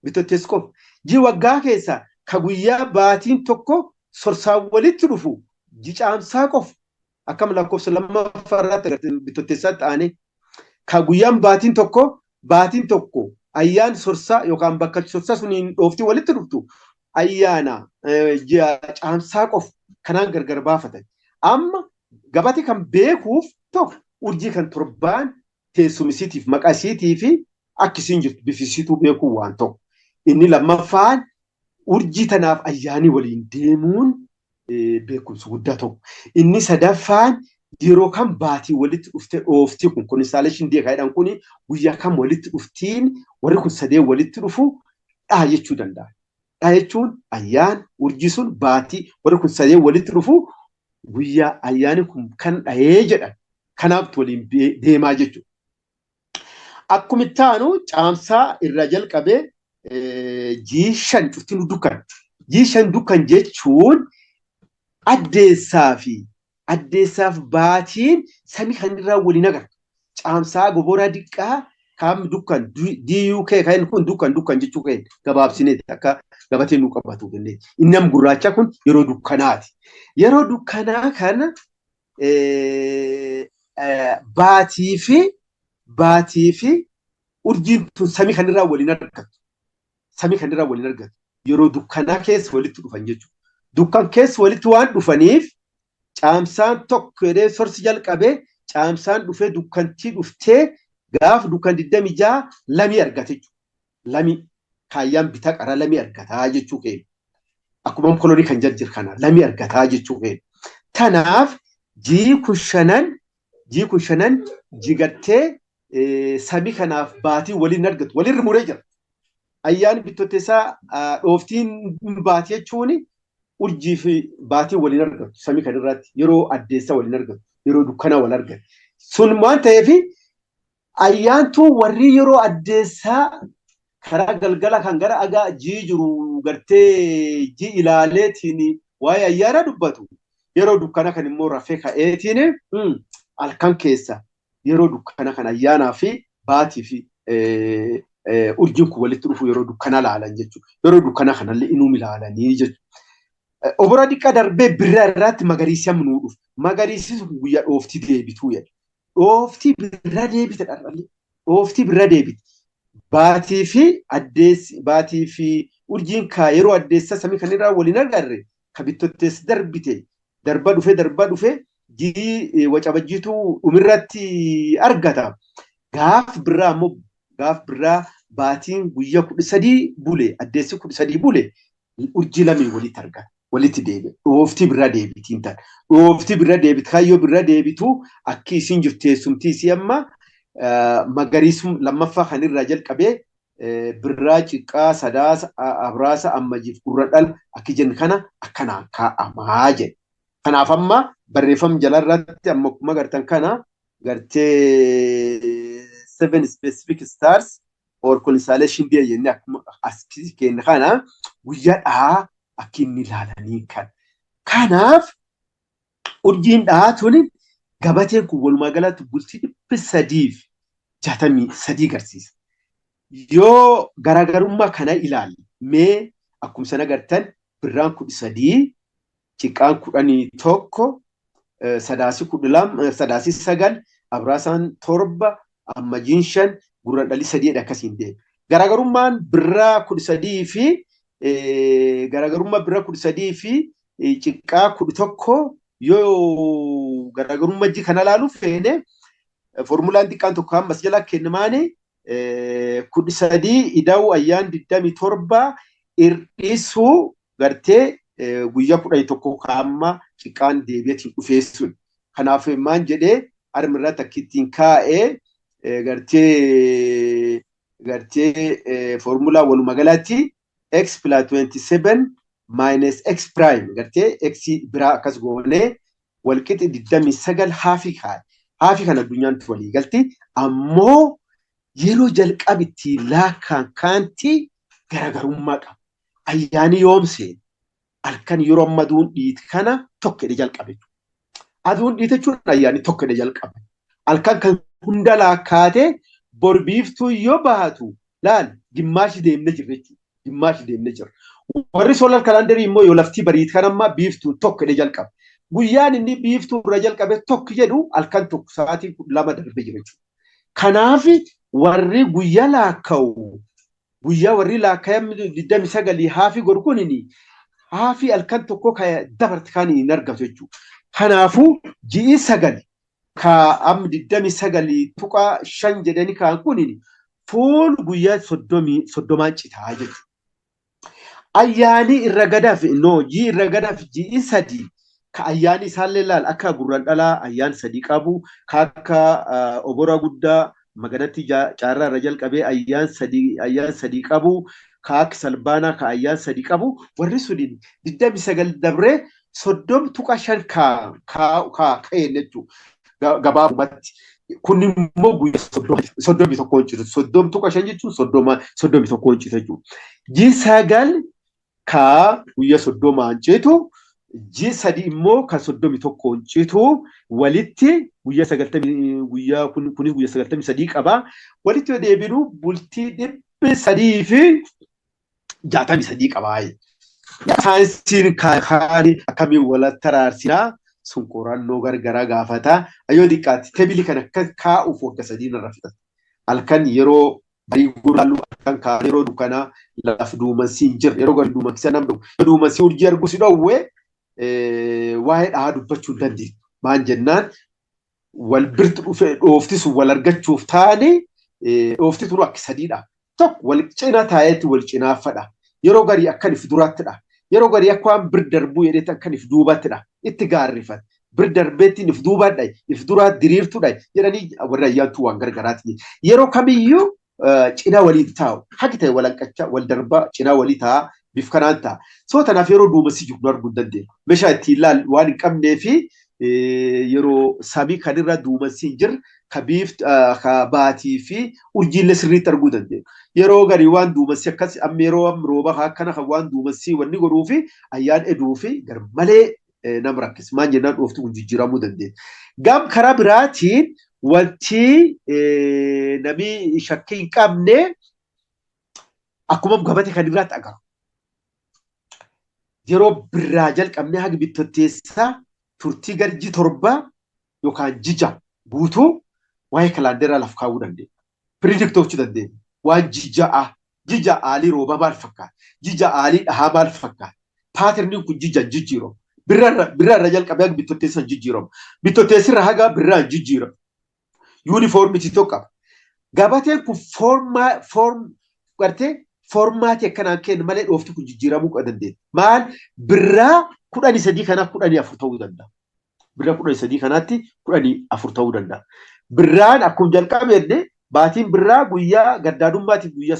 Bitotteessi qofa. Ji waggaa keessa ka guyyaa baatiin tokko sorsaan walitti dhufu ji caamsaa qofa. Akkam lakkoofsa lammaffaa irratti bitotteessaatti aanee ka guyyaan baatiin tokko ayyaan sorsaa yookaan bakka sorsaa suniin dhooftii walitti dhuftu ayyaana caamsaa qofa kanaan gargar baafatan. Amma gabate kan beekuuf tokko urjii kan torbaan teessumisiitiif maqaa isiitii fi akkisiin jirtu bifisiituu beekuu waan tokko. Inni lammaffaan urjii tanaaf ayyaanii waliin deemuun beekumsa guddaa tokko. Inni sadaffaan yeroo kan baatii walitti dhufte dhooftii kun installation deekaa jedhan kun guyyaa kan walitti dhuftiin warri kun sadeen walitti dhufu jechuu danda'a. Jechuun ayyaan urjii sun baatii warri kun sadeen walitti dhufu guyyaa ayyaani kun kan dhahee jedhan kanaaf waliin deemaa jechuudha. Akkuma ittaanu caamsaa irraa jalqabee G5 cuftiin dukkan. G5 dukkan jechuun addeessaaf baatiin samii kan irraa waliin agarra. Caamsaa gobora diqqaa kaam dukkan DUK kan kun dukkan jechuu ka'e gabaabsineeti akka gabatee nu qabatu jennee. Innam gurraacha kun yeroo dukkanaati. Yeroo dukkanaa kana baatii fi urjiin tun samii kan irraa waliin argatu. Yeroo dukkanaa keessa walitti dhufan jechuudha. Dukkan keessa walitti waan dhufaniif caamsaan tokko jedhee sorsi jalqabee caamsaan dhufee dukkantii dhuftee gaaf dukkan 26 lamii argate jechuudha. Lamii kaayyaan bitaa qara lamii argataa jechuu keenya. Akkuma kolorii kan jajjir kana lamii argataa jechuu keenya. Tanaaf G5 jigattee samii kanaaf baatii waliin argatu. Waliin muree jira. Ayyaan bitotteessaa dhooftiin baatii jechuun urjii fi baatii waliin argatu. Samii kan irratti yeroo addeessaa waliin argatu. Yeroo dukkanaa wal argatu. Sun waan ta'eef ayyaantuu warri yeroo addeessaa karaa galgala kan gara agaa jii jiru gartee jii ilaaleetiin waa'ee ayyaana dubbatu. Yeroo dukkana kan immoo rafee ka'eetiin halkan keessa yeroo dukkana kan ayyaanaa fi baatii fi urjiin kun walitti dhufu yeroo dukkana laalan jechuudha. Yeroo dukkana kanallee inuu ilaalanii jechuudha. Obora diqqaa darbee birraa irratti magariisa nuu dhufu. Magariisi sun guyyaa dhooftii deebituu jedha. Dhooftii birra deebite dharrallee. Dhooftii birra deebite. Baatii fi urjiin yeroo addeessaa samii kan irraa waliin agarre kan bitotteessi darbite. Darba dhufee wacabajjiituu dhumirratti argata. Gaaf birraa baatiin guyyaa 13 bule addeessi 13 bule urjii lamii walitti argata. Walitti deebi'e. Dhooftii birra deebitiin ta'a. Dhooftii birra deebite kaayyoo birra deebituu akka isiin jirtu teessumtii isii amma magariisum lammaffaa kan irraa jalqabee birraa ciqqaa sadaasa abraasa ammajiif gurradhal akki jennu kana akkanaan kaa'amaa jedhe. Kanaaf amma barreeffama jalarratti amma akkuma gartan kana gartee 7 specific stars or constellation day jennee akkuma asii kenna kana guyyaadhaa akka inni ilaalanii kan. Kanaaf urjiin dhahatun gabateen kun walumaa galatti bultii 363 garsiisa. Yoo garaagarummaa kana ilaalle mee akkuma sana agartan birraan 13 ciqqaan 11 sadaasi 12 sadaasi 9 abraasaan 7 ammajiin 5 gurradhalii 3 akkasiin deema. Garaagarummaan birraa 13 fi garaagarummaa birraa 13 fi ciqqaa 11 yoo garaagarummaa ji kana laalu feene formulaan xiqqaan tokko ammas jala kennamaan 13 ida'u ayyaan 27 irdhisuu gartee guyyaa 11 kaamma ciqqaan deebi'eetiin dhufeessun. Kanaaf maan jedhee armirraa takkittiin kaa'ee gartee formulaa walumaa galatti x plus 27 minus x prime gartee x biraa akkas goonee walqixa 29 haafi kaa'e. Haafi kana addunyaan walii galti ammoo yeroo jalqabitti laakkaan kaanti garaagarummaa qaba. Ayyaani yoomseen halkan yeroo amma aduun dhiite kana tokkodha jalqabe. Aduun dhiite jechuun ayyaani tokkodha jalqabe. Halkan kan hunda laakkaatee bor biiftuu yoo baatu laal gimmaashi deemne jirra jechuudha. Gimmaashi deemne jirra. Warri solar kalandarii immoo yoo laftii bariit kan amma biiftuu tokkodha jalqabe. Guyyaan inni biiftuu irra jalqabe tokko jedhu halkan tokko sa'aatii 2 darbe jira jechuudha. Kanaaf warri guyyaa laakka'u guyyaa warri laakkaa'an 29 haafi godhukunini haafi halkan tokko ka dabarti kan hin argatu jechuudha. Kanaafuu ji'i 9 ka am 29 tuqa 5 jedhani kan kunini fuul guyyaa 30 citaa jechuudha. Ayyaani irra gadaaf ji'i irra gadaaf ji'i 3 ka ayyaani isaallee laal akka gurran dhalaa ayyaan 3 qabu ka akka obora guddaa maganatti caarraa irra jalqabee ayyaan 3 qabu ka akka salbaanaa ka ayyaan 3 qabu warri suniin 29 dabree 30 tuqa 5 ka ka'een jechuudha gabaabumatti. Kun immoo guyyaa 31 citu 30 tuqa 5 jechuun 31 citu jechuudha. Ji'i 9 ka guyyaa 30 citu ji'i 3 immoo ka 31 citu walitti guyyaa 90 guyyaa kun guyyaa 93 qaba. Walitti deebinu bultii 300 fi 63 qaba. Saayinsiin kaanii akkamiin walitti raarsinaa sun qorannoo gargaraa gaafata. Ayyoo xiqqaatti teebili kan akka kaa'uuf wagga 3 irra fixata. Halkan yeroo barii gurraallu halkan kaa yeroo dukkanaa laf duumansii hin jirre yeroo gadi duumansii namni duumansii urjii arguu si dhoowwee waa'ee dhahaa dubbachuu hin dandeessu. Maan jennaan wal birtu dhufee dhoofti sun wal argachuuf taane dhoofti turu akka 3dha. Tokko wal cina taa'eetti wal cinaaffadha. Yeroo garii akkan if duraattidha. Yeroo garii akka waan bir darbuu jedheetti akkan if duubattidha. Itti gaarrifata. Bir darbeetti if duubaadha. If duraa diriirtudha jedhanii warra ayyaantuu waan gargaraati. Yeroo kamiyyuu cina waliin taa'u. Haqi ta'e wal hanqachaa wal darbaa cina walii taa'a. Bif kanaan ta'a. So tanaaf yeroo duumessi jiru arguu hin dandeenyu. Meeshaa ittiin ilaal waan hin qabnee fi yeroo samii kanirra duumessi hin jirre ka biiftu ka baatii fi urjiillee sirriitti arguu dandeenyu. Yeroo garii waan duumessi akkas amma yeroo rooba akkana kan waan duumessi wanni godhuu fi ayyaan eduu fi garmalee nama rakkisa. Maan jennaan dhoofti kun jijjiiramuu dandeenya. Gam karaa biraatiin wanti namni shakkii hin qabne akkuma gabate kan irratti agarru. Yeroo birraa jalqabnee haga bittotteessaa turtii garji 7 yookaan jija guutuu waa'ee kalaandaraa laf kaa'uu dandeenya. Piriidiktochuu dandeenya. Waan jija aalii rooba maal fakkaata? Jija aalii dhahaa maal fakkaata? Paaterniin kun jija jijjiiramu. Birraa jalqabee haga bittotteessan jijjiiramu. Bittotteessirra haga birraan jijjiiramu. Yuunifoormitii tokko qaba. Gabateen kun foormaatii akkanaan kennu malee dhoofti kun jijjiiramuu kan dandeenya. Maal birraa 13 kanaaf 14 ta'uu danda'a. Birraa 13 kanaatti 14 ta'uu danda'a. Birraan akkuma jalqabne baatiin birraa guyyaa gaddaadummaatiif guyyaa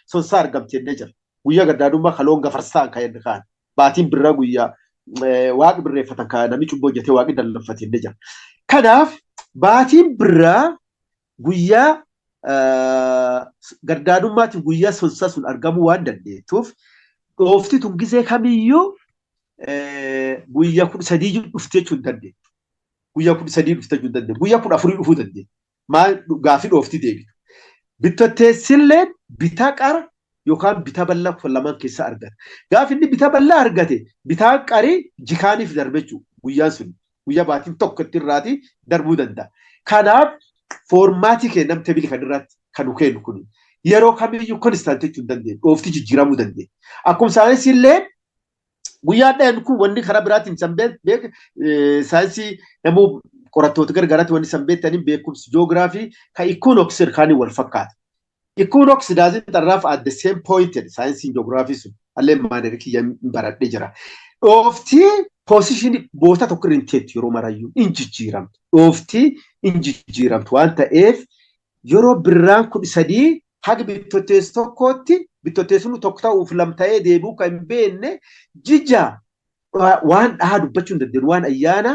sonsaa argamte jennee jira. Guyyaa gaddaadummaa kaloon gafarsaan kan kaan. Baatiin birraa guyyaa waaqi birreeffatan kan namni cubboo hojjetee waaqi dallafate jennee jira. Kanaaf baatiin birraa guyyaa gaddaadummaatiif guyyaa sonsaa sun argamuu waan dandeettuuf dhoofti tun gisee kamiyyuu guyyaa 13 dhufte jechuu hin dandeenye. Guyyaa 13 dhufte jechuu hin dandeenye. Guyyaa 14 dhufuu dandeenya. Maal gaafii dhoofti deebitu. Bittotteessillee bitaa qara yookaan bitaa bal'aa lamaan keessaa argata. Gaafi inni bitaa bal'aa argate bitaa qarii jikaaniif darbe jechuudha. Guyyaan sun guyyaa baatiin tokko irraati darbuu danda'a. Kanaaf foormaatii kennamte bili kan irratti kan nu kennu kun yeroo kamiyyuu konstant jechuun dandeenya. Dhoofti jijjiiramuu dandeenya. Akkuma saayinsii illee guyyaa dhaan kun wanni karaa biraatiin beek saayinsii namuu qorattoota gargaraatti wanni san beektanii beekumsi jiyoogiraafii kan equinox kaanii wal fakkaata. Equinox doesn't arrive at the same point saayinsiin jiyoogiraafii sun allee maanere kiyya baradhee jira. Dhoofti position boota tokko irra hin teettu yeroo marayyuu hin jijjiiramtu. Dhoofti hin jijjiiramtu waan ta'eef yeroo birraan 13 haga bittotteessu tokkootti bittotteessuun tokko ta'uuf lam ta'ee deebi'uu kan hin beekne jija waan dhahaa dubbachuu hin dandeenyu waan ayyaana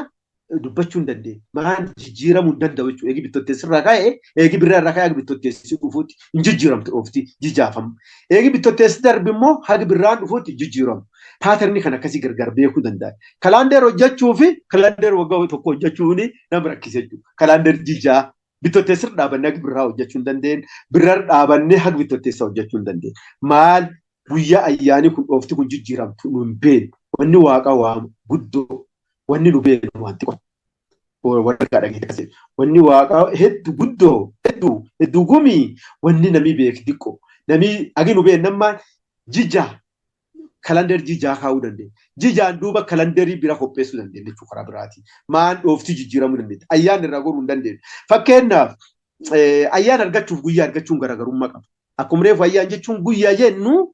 dubbachuu hin dandeenyu maan jijjiiramuu hin danda'u jechuudha. Eegi bittotteessu irraa ka'ee eegi birraa irraa ka'ee haga bittotteessu dhufuutti hin jijjiiramtu dhoofti jijaafamu. Eegi bittotteessu darbi immoo haga birraan dhufuutti jijjiiramu. Paaterni kan akkasii gargar beekuu danda'a. Kalaandeer hojjechuu fi kalaandeer waggaa tokko hojjechuun nama rakkisa jechuudha. Kalaandeer jijaa bittotteessir dhaabannee haga birraa hojjechuu hin dandeenye. Birraa dhaabannee haga bittotteessa hojjechuu hin dandeenye. Maal guyyaa ayyaanii kun dhoofti kun jijjiiramtu nu hin beeknu. Wanni waaqa waamu guddoo wanni nu beeknu wanti qofa. Warra dhageesse. Wanni waaqa hedduu guddoo hedduu gumii wanni namni beeku xiqqoo. Namni agi nu beeknammaan jijaa kalaandeer jijaa kaa'uu dandeenya. Jijaan duuba kalaandeerii bira qopheessuu dandeenya jechuudha karaa biraati. Maan dhoofti jijjiiramuu dandeenya. Ayyaan irraa goruu hin dandeenyu. Fakkeenyaaf ayyaan argachuuf guyyaa argachuun garaagarummaa qaba. Akkuma reefu ayyaan jechuun guyyaa jennu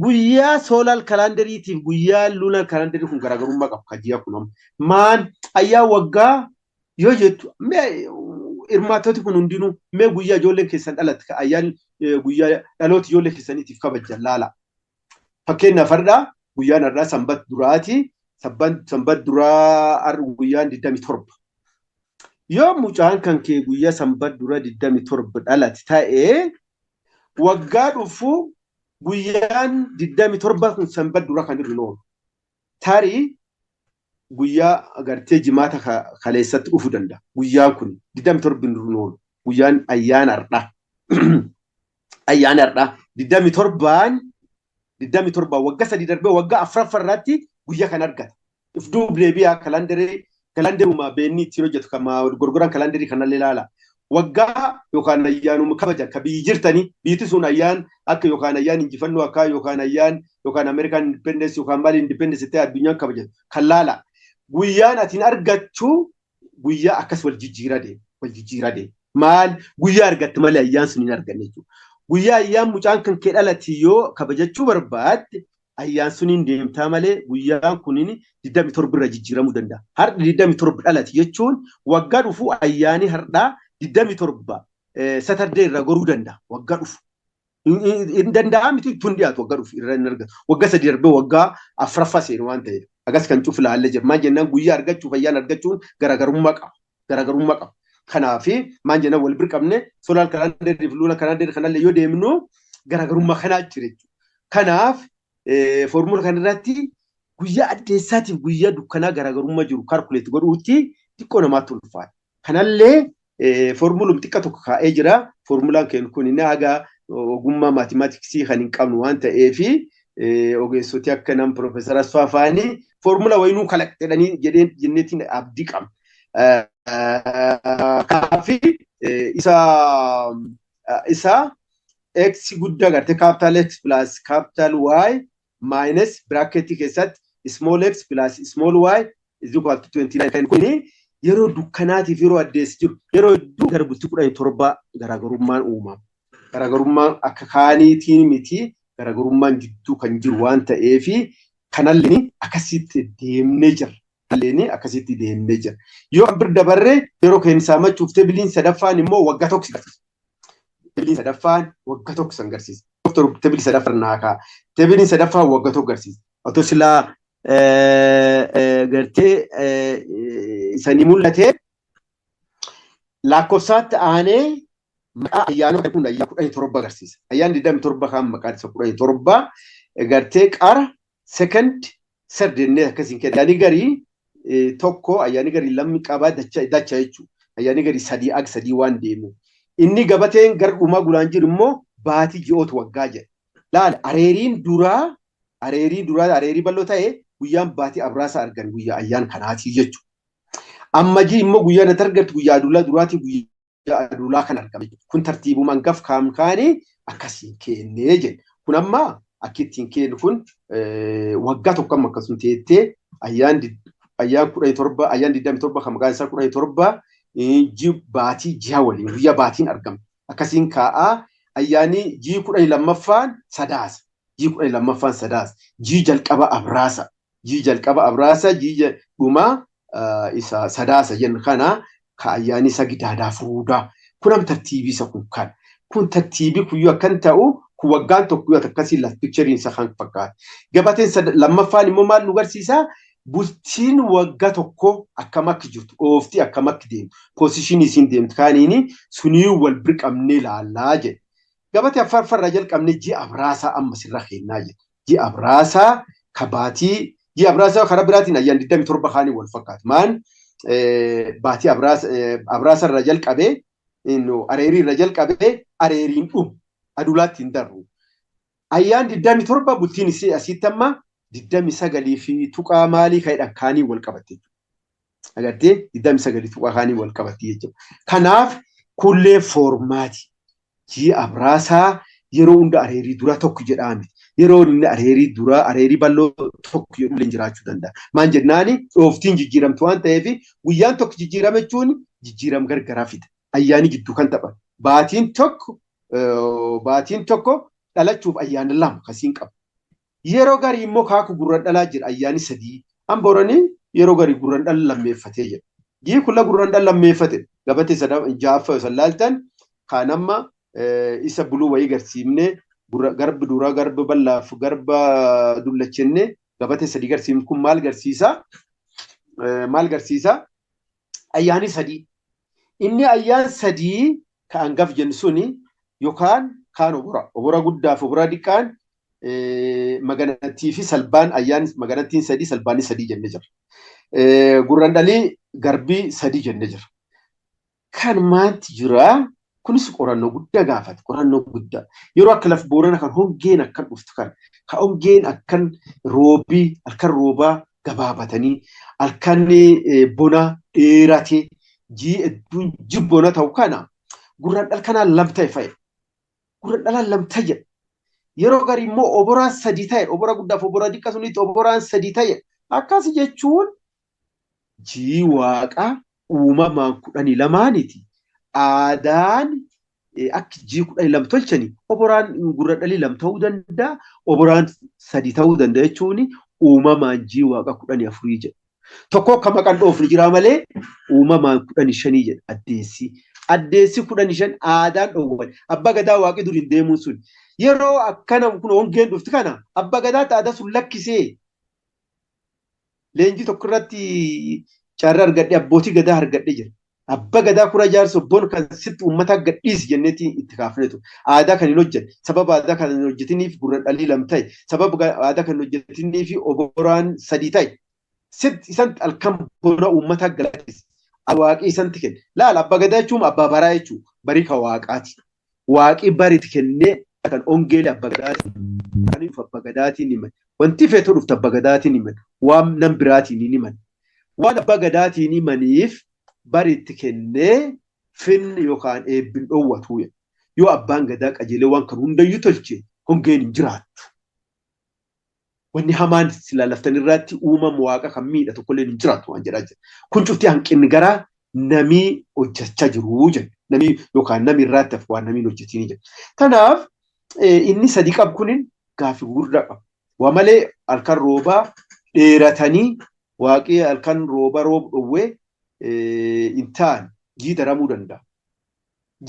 guyyaa soolaar kalaanderiitiif guyyaa luunar kalaanderii kun garaagarummaa qaba. Kajiyaa kun maan ayyaan waggaa yoo jettu hirmaatoti kun hundinuu mee guyyaa ijoolleen keessan dhalatte ayyaan guyyaa dhaloota ijoollee keessaniitiif kabajan laala. Fakkeenyaaf har'aa guyyaan har'aa sanbat duraati. Sanbat duraa guyyaan 27. Yoo mucaan kan kee guyyaa sanbat duraa 27 dhalate ta'ee waggaa dhufu guyyaan 27 kun sanbat duraa kan irra oolu. Tarii guyyaa agartee jimaata kaleessatti dhufuu danda'a. Guyyaan kun 27 irra oolu. Guyyaan ayyaana har'aa. Ayyaana har'aa 27 waggaa 3 darbee waggaa 4 irratti guyyaa kan argata. If duub deebi'aa kalaandeeruma beenni ittiin hojjetu kan gurguran kalaandeerii kanallee ilaala. Waggaa yookaan ayyaanuma kabajan kan biyyi jirtanii biyyatti sun ayyaan akka yookaan ayyaan injifannoo akka yookaan ayyaan yookaan Amerikaan independence yookaan maali independence ta'e addunyaan kabajan kan laala. Guyyaan atiin argachuu guyyaa akkas wal jijjiiraa deema. Maal guyyaa argatte malee ayyaan sun hin arganne jechuudha. Guyyaa ayyaan mucaan kan kee dhalate yoo kabajachuu barbaadde ayyaan suniin deemtaa malee guyyaan kunin 27 irra jijjiiramuu danda'a. Har'a 27 dhalate jechuun waggaa dhufu ayyaanii har'aa 27 Saturday irra goruu danda'a waggaa dhufu. Hin danda'a miti tun dhiyaatu waggaa dhufu irra hin argatu. Waggaa 3 darbee waggaa 4 seenu waan ta'eef. Agas kan cufu laallee jira. Maal jennaan guyyaa argachuuf ayyaan argachuun garaagarummaa qaba. Kanaafi maal jennaan wal bira qabne soolaar kalaandeerii fi luunar kalaandeerii kanallee yoo deemnu garaagarummaa kanaa jira jechuudha. Kanaaf foormula kanarratti guyyaa addeessaatiif guyyaa dukkanaa garaagarummaa jiru kaalkuleet godhuutti xiqqoo namaatti ulfaata. Kanallee foormulum xiqqa tokko kaa'ee jira. Foormulaan keenya kun inni haga ogummaa maatimaatiksii kan hin qabnu waan ta'eef ogeessoti akka nam Piroofeesar Asfaafaanii foormula wayinuu kalaqxedhanii jenneetiin abdii qabna. Kaafi isa x guddaa gartee capital x plus capital y minus bracketii keessatti small x plus small y is equal to 29 kan kuni yeroo dukkanaatiif yeroo addeessi jiru yeroo hedduu gara bultii 17 garaagarummaan uumama. Garaagarummaan akka kaaniitiin miti garaagarummaan jidduu kan jiru waan ta'eef kanallee akkasitti deemnee jira. Akkasitti deemnee jira. Yoo bir dabarree yeroo keessa machuuf tebiliin sadaffaan immoo waggaa tokko agarsiisa. Tebiliin sadaffaan waggaa tokko agarsiisa. Tebiliin sadaffaan naakaa. Tebiliin sadaffaan waggaa tokko agarsiisa. Otoo silaa gartee isanii mul'atee lakkoofsaatti aanee maqaa ayyaanota kun ayyaana 17 agarsiisa. Ayyaanni 27 kan maqaan isa 17 gartee qara second sardenne akkasiin keddaanii garii tokko ayyaani garii lammi qabaa dacha jechuudha. Ayyaani garii sadii waan deemu. Inni gabateen gar dhumaa gulaan jiru immoo baatii ji'oota waggaa jedha. Laala areeriin duraa areerii bal'oo ta'e guyyaan baatii abraasa argan guyyaa ayyaan kanaatii jechuudha. Ammajii immoo guyyaan ati argattu guyyaa aduulaa duraatii guyyaa aduulaa kan argame. Kun tartiibumaan gaf kaamkaanii akkasiin kennee jedhe. Kun amma akka ittiin kennu kun waggaa tokko amma akkasuma teettee ayyaan 17 ayyaan 27 kan maqaan isaa 17 baatii ji'a waliin guyyaa baatiin argama. Akkasiin kaa'aa ayyaanii jii 12ffaan sadaasa. Jii 12ffaan sadaasa. Jii jalqaba abraasa. Jii jalqaba abraasa jii dhumaa isa sadaasa jennu kana ka ayyaanii isa gidaadaa fuudaa. Kun am tartiibii isa kun kan. Kun tartiibii kuyyuu akkan ta'u kun waggaan tokko akkasii las pikcheriin isa kan fakkaata. Gabateen lammaffaan immoo maal nu garsiisa? Bultiin waggaa tokko akkam akka jirtu ooftii akkam akka deemtu poosishinii isiin deemtu kaaniini sunii wal bira qabnee ilaallaa jedhe. Gabatee affarraa jalqabnee ji'a abraasaa amma sirra kennaa jedhe. Ji'a abraasaa kabaatii ji'a abraasaa karaa biraatiin ayyaan 27 kaanii wal fakkaata. Maan baatii abraasaa irra jalqabee areerii irra jalqabee areeriin adulaatti hin darbu. Ayyaan 27 bultiin isii asitti amma 29 fi tuqaa maalii ka'edhaan kaanii wal qabatte. Agartee 29 tuqaa kaanii wal qabatte jechuudha. Kanaaf kullee foormaati. Ji'a abraasaa yeroo hunda areerii dura tokko jedhame. Yeroo inni areerii dura areerii bal'oo tokko jedhu jiraachuu danda'a. Maan jennaani dhooftiin jijjiiramtu waan ta'eef guyyaan tokko jijjiirame jechuun jijjiiram gargaraa fida. Ayyaani gidduu kan tapha. Baatiin tokko dhalachuuf ayyaana lama kasiin qaba. Yeroo garii immoo kaaku gurran dhalaa jira ayyaani 3. Ambooranii yeroo garii gurran dhala lammeeffatee jira. Jii kulla gurran dhala lammeeffate gabatee jaaffaa yoo laaltan kaan amma isa buluu wayii garsiifne garba duraa garba bal'aaf garba dullachenne gabatee 3 garsiifne kun maal garsiisa? Maal garsiisa? Ayyaani 3. Inni ayyaan 3 ka hangaf jennu suni yookaan kaan obora guddaaf obora diqqaan maganattii fi salbaan ayyaan maganattiin 3 salbaanii 3 jennee jira. Gurran dhalii garbii 3 jennee jira. Kan maanti jira? Kunis qorannoo guddaa gaafata. Qorannoo guddaa. Yeroo akka laf boorana kan hongeen akkan dhuftu kan hongeen akkan roobii halkan roobaa gabaabatanii halkan bona dheerate jii hedduun jibbona ta'u kana gurran dhal kanaan lamta'e fa'i. Gurran dhalaan lamta jedha. Yeroo garii immoo oboraan 3 ta'e obora guddaaf obora diqqa sunitti oboraan 3 ta'e akkas jechuun jii waaqa uumamaan 12ti. Aadaan akka jii 12 tolchanii oboraan gurran dhalii 2 ta'uu danda'a oboraan 3 ta'uu danda'a jechuun uumamaan jii waaqa 14 jedha. Tokko akka maqaan dhoofni jira malee uumamaan 15 jedha addeessi. Addeessi 15 aadaan dhoowwan abbaa gadaa waaqii duriin deemuun sun yeroo akkana kun hongeen dhufti kana abbaa gadaa aadaa sun lakkisee leenjii tokko irratti carraa argadhe abbootii gadaa argadhe jira. Abbaa gadaa kura jaarsa obboon kan sitti uummata gadhiisi jenneetiin itti kaafnetu aadaa kan hin hojjenne sababa aadaa kan hin hojjetiniif gurran dhalii 2 ta'e sababa aadaa kan hin hojjetiniif oboraan 3 ta'e sitti isan halkan bona uummata gadhiisi. Waaqii isanti kenne. Laal abbaa gadaa jechuun abbaa baraa jechuun barii kan waaqaati. Waaqii bariitti kennee kan hongeele abbaa gadaatiin. Kaniif abbaa gadaatiin himan. Wanti feetoo dhuftu abbaa gadaatiin himan. Waan nan biraatiin hin himan. Waan abbaa gadaatiin himaniif bariitti kennee finni yookaan eebbin dhoowwatu. Yoo abbaan gadaa qajeelee waan kan hundayyuu tolche hongeen hin jiraattu. Wanni hamaan sila laftan irratti uumamu waaqa kan miidha tokkollee hin jiraatu waan jedhaa jira. Kun cuftii hanqinni garaa namii hojjechaa jiru jedha. Namii yookaan namii irratti hafu waan namiin hojjetiin jedha. Kanaaf inni 3 qabu kunin gaaffii gurguddaa qaba. Waa malee halkan roobaa dheeratanii waaqii halkan roobaa roob dhowwee hin taane jii daramuu danda'a.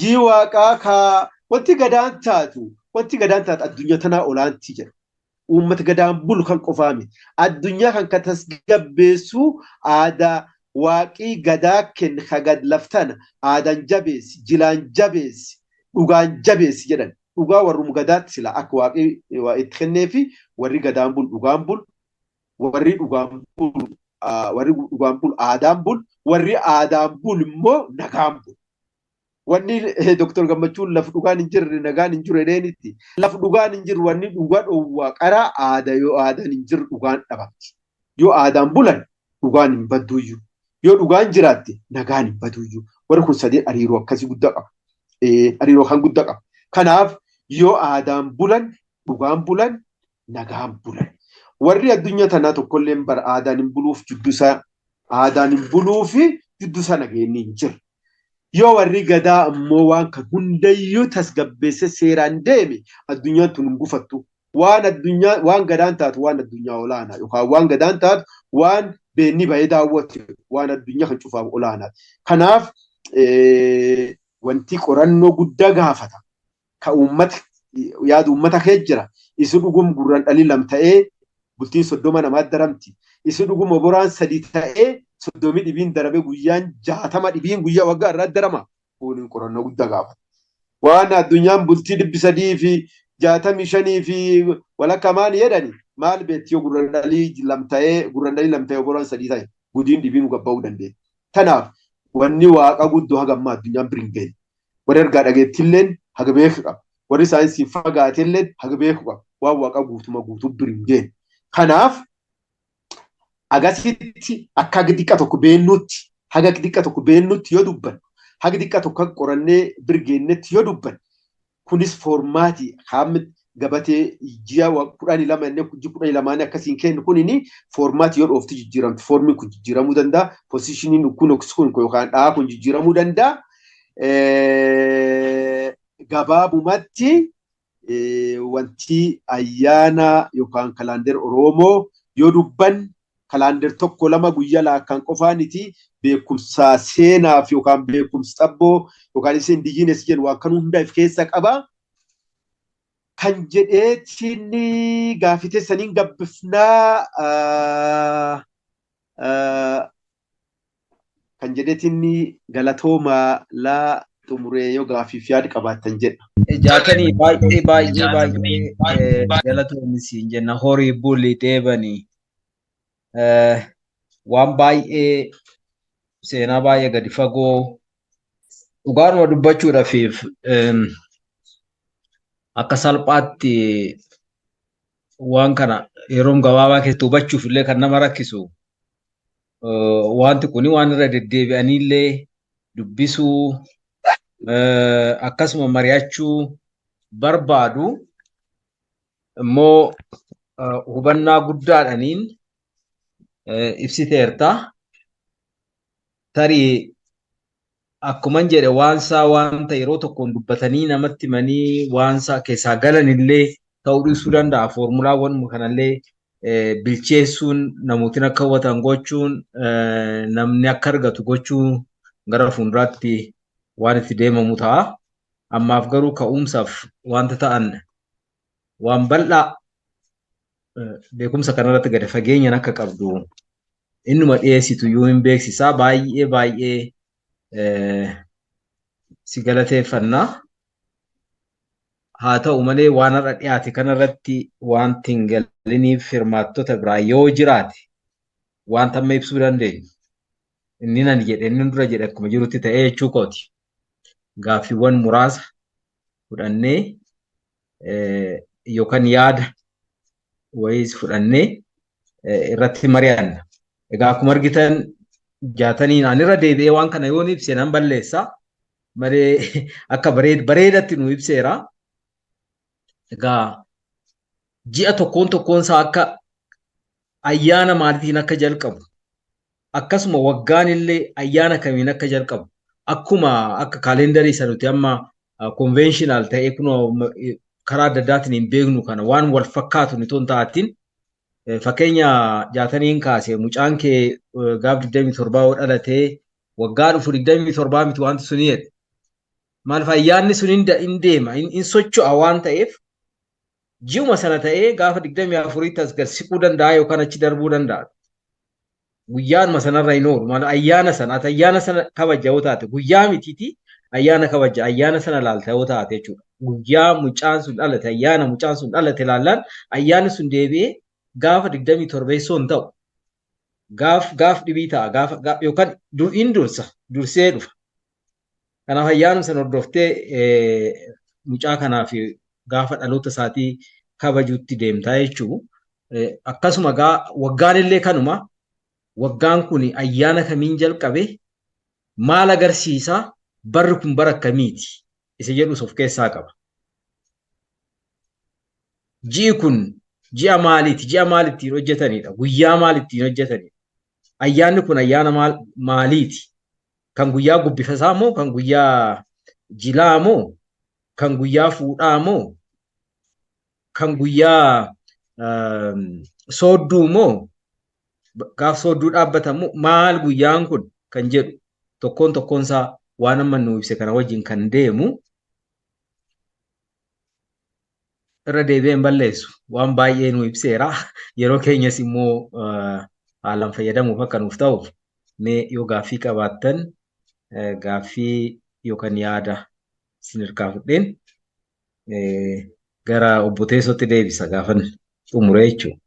Jii waaqaa kaa wanti gadaan taatu addunyaa tanaa olaantii jedha. Uummata gadaan bulu kan qofaame addunyaa kan tasgabbeessu aadaa waaqii gadaa kenne hagad laftana aadaan jabeessi jilaan jabeessi dhugaan jabeessi jedhan dhugaa warrum gadaatti sila akka waaqii itti kennee fi warri gadaan bulu dhugaan bulu warri dhugaan bulu aadaan bulu warri aadaan bulu immoo nagaan bulu. Wanni Dr. Gammachuun lafa dhugaan hin jirre nagaan hin jiru edeenitti. Lafa dhugaan hin jiru wanni dhugaa dhoowwaa qaraa aadaa yoo aadaan hin jiru dhugaan dhabamti. Yoo aadaan bulan dhugaan hin badduuyyuu. Yoo dhugaan jiraatte nagaan hin badduuyyuu. Warri kun sadeen hariiroo akkasii guddaa qaba. Hariiroo kan guddaa qaba. Kanaaf yoo aadaan bulan dhugaan bulan nagaan bulan. Warri addunyaa tanaa tokkollee bara aadaan hin buluuf jidduusaa nageenyi hin jiru. Yoo warri gadaa ammoo waan kan hundayyuu tasgabbeesse seeraan deeme addunyaan tun hin gufattu. Waan gadaan taatu waan addunyaa olaanaa yookaan waan gadaan taatu waan beenni bahee daawwatu waan addunyaa kan cufaaf olaanaa. Kanaaf wanti qorannoo guddaa gaafata. Ka yaadu uummata kee jira. Isu dhugum gurran dhalii lam ta'ee bultiin 30 namaa daramti. Isu dhugum oboraan 3 ta'ee 30 dhibiin darabee guyyaan 60 dhibiin guyyaa waggaa irraa darama. Kun qorannoo guddaa gaafata. Waan addunyaan bultii 300 fi 65 fi walakkaa maal jedhani maal beetti yoo gurran dhalii lam ta'ee oboraan 3 ta'e gudiin dhibiin gabba'uu dandeenya. Tanaaf wanni waaqa guddoo hagamma addunyaan biringeen. Warri ergaa dhageettilleen haga beeku qaba. Warri saayinsii fagaatilleen haga beeku qaba. Waan waaqa guutuu biringeen. Kanaaf agasitti akka xiqqa tokko beennutti haga xiqqa tokko beennutti yoo dubban haga xiqqa tokko qorannee birgeennetti yoo dubban kunis foormaatii hamma gabatee ji'a 12 inni 12 akkasiin kennu kunini foormaatii yoo dhoofti jijjiiramti foormiin kun jijjiiramuu danda'a posiishiniin kun yookaan dhaa kun jijjiiramuu danda'a. Gabaabumatti wanti ayyaana yookaan kalaandeer Oromoo yoo dubban kalaandeer tokko lama guyyaa laakkaan qofaaniti beekumsa seenaaf yookaan beekumsa xabboo yookaan isin indijiines jedhu waan kan hundaaf keessa qaba. Kan jedheetiin gaafite saniin gabbifnaa kan jedheetiin galatooma laa xumuree yoo gaafiif yaada qabaatan jedha. Jaatanii baay'ee galatoomni siin jenna horii bulii deebanii waan baay'ee seenaa baay'ee gadi fagoo dhugaanuma dubbachuudhaaf akka salphaatti waan kana yeroo gabaabaa keessatti hubachuuf illee kan nama rakkisu wanti kun waan irra deddeebi'anii illee dubbisuu akkasuma mari'achuu barbaadu immoo hubannaa guddaadhaaniin ibsiteerta. Tarii akkuman jedhe wanta yeroo tokkoon dubbatanii namatti himanii waansaa keessaa galan illee ta'uu dhiisuu danda'a. Foormulaawwan kanallee bilcheessuun namootni akka hubatan gochuun namni akka argatu gochuun gara fuulduraatti waan itti deemamu ta'a. Ammaaf garuu ka'umsaaf wanta ta'an waan bal'aa beekumsa kanarratti gadi fageenyaan akka qabdu innuma dhiyeessitu yoo hin beeksisaa baay'ee si galateeffannaa. Haa ta'u malee waan irra dhiyaate kanarratti wanti hin galiniif hirmaattota biraa yoo jiraate wanta amma ibsuu dandeenyu. Inni nan jedhe inni dura jedhe akkuma jirutti ta'ee jechuu kooti. Gaaffiiwwan muraasa fudhannee yookaan yaada wayiis fudhannee irratti mari'anna. Egaa akkuma argitan jaatanii naan irra deebi'ee waan kana yoon ibse nan balleessa. Maree akka bareedatti nu ibseera. Egaa ji'a tokkoon isaa akka ayyaana maalitiin akka jalqabu akkasuma waggaan illee ayyaana kamiin akka jalqabu akkuma akka kaalendarii isa nuti amma konvenshinal ta'ee kunoo karaa adda addaatiin hin beeknu kana waan wal fakkaatu ni toon ta'attiin fakkeenya jaataniin kaase mucaan kee gaaf 27 dhalatee waggaa dhufu 27 miti wanti suni jedhe. Maaliif ayyaanni sun hin deema hin socho'a waan ta'eef ji'uma sana ta'ee gaafa 24tti as garsiquu danda'a yookaan achi darbuu danda'a. Guyyaanuma sanarra hin oolu. Maaliif ayyaana sana kabaja yoo taate guyyaa mitiiti ayyaana kabaja ayyaana sana laalta yoo taate jechuudha. Guyyaa mucaan sun dhalate ayyaana mucaan sun dhalate laallaan ayyaanni sun deebi'ee gaafa 27 hin ta'u. Gaaf dhibii ta'a yookaan dursee dhufa. Kanaaf ayyaanuma sana hordoftee mucaa kanaaf gaafa dhaloota isaatii kabajuutti deemtaa jechuun akkasuma waggaan illee kanuma waggaan kun ayyaana kamiin jalqabe maal agarsiisa barri kun bara akkamiiti isa jedhus of keessaa qaba. ji'i kun ji'a maaliiti? Ji'a maal ittiin hojjetanidha? Guyyaa maal ittiin hojjetanidha? Ayyaanni kun ayyaana maaliiti? Kan guyyaa gubbifasaa moo kan guyyaa jilaa moo kan guyyaa fuudhaa moo kan guyyaa soodduu moo gaaf soodduu dhaabbatamu maal guyyaan kun kan jedhu tokkoon isaa waan amma nu ibse kana wajjin kan deemu irra deebi'een balleessu waan baay'ee nu ibseera yeroo keenyas immoo haalaan fayyadamuuf akka nuuf ta'uuf mee yoo gaaffii qabaattan gaaffii yookaan yaada isin hirkaa fudheen gara obbo Teessootti deebisa gaafan xumure jechuudha.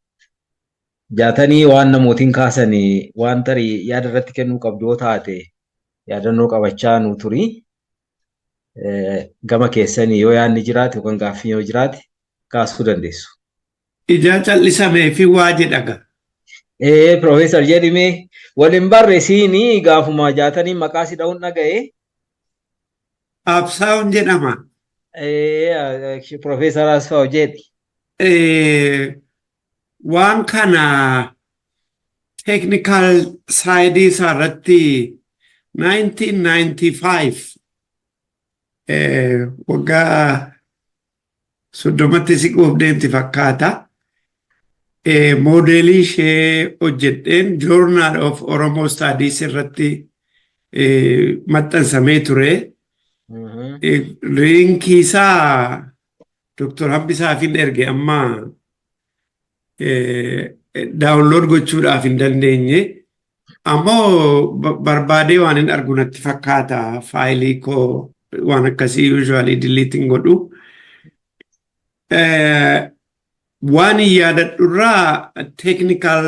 Jaatanii waan namootiin kaasanii waan tarii yaada irratti kennuu qabdu yoo taate yaadannoo qabachaa nu turi. Gama keessanii yoo yaadni jiraate yookaan gaaffii yoo jiraate kaasuu dandeessu. Ijaa callisamee fi waa jedhaga. Profeesar jedhime waliin barreessini gaafuma jaatanii maqaa si dha'uun dhaga'e. Absaa'uun jedhama. Profeesar Asfaaw jedhi. Waan kana technical side isaarratti 1995 waggaa 30tti siquuf deemti fakkaata. Modelii ishee hojjedheen Journal of Oromo Studies irratti maxxansamee ture. Linkii isaa Dr. Hambisaafin erge amma daawunlood gochuudhaaf hin dandeenye. Ammoo barbaadee waan hin argu natti fakkaata faayilii koo waan akkasii usually deleting godhu. Waan yaadadhurraa technical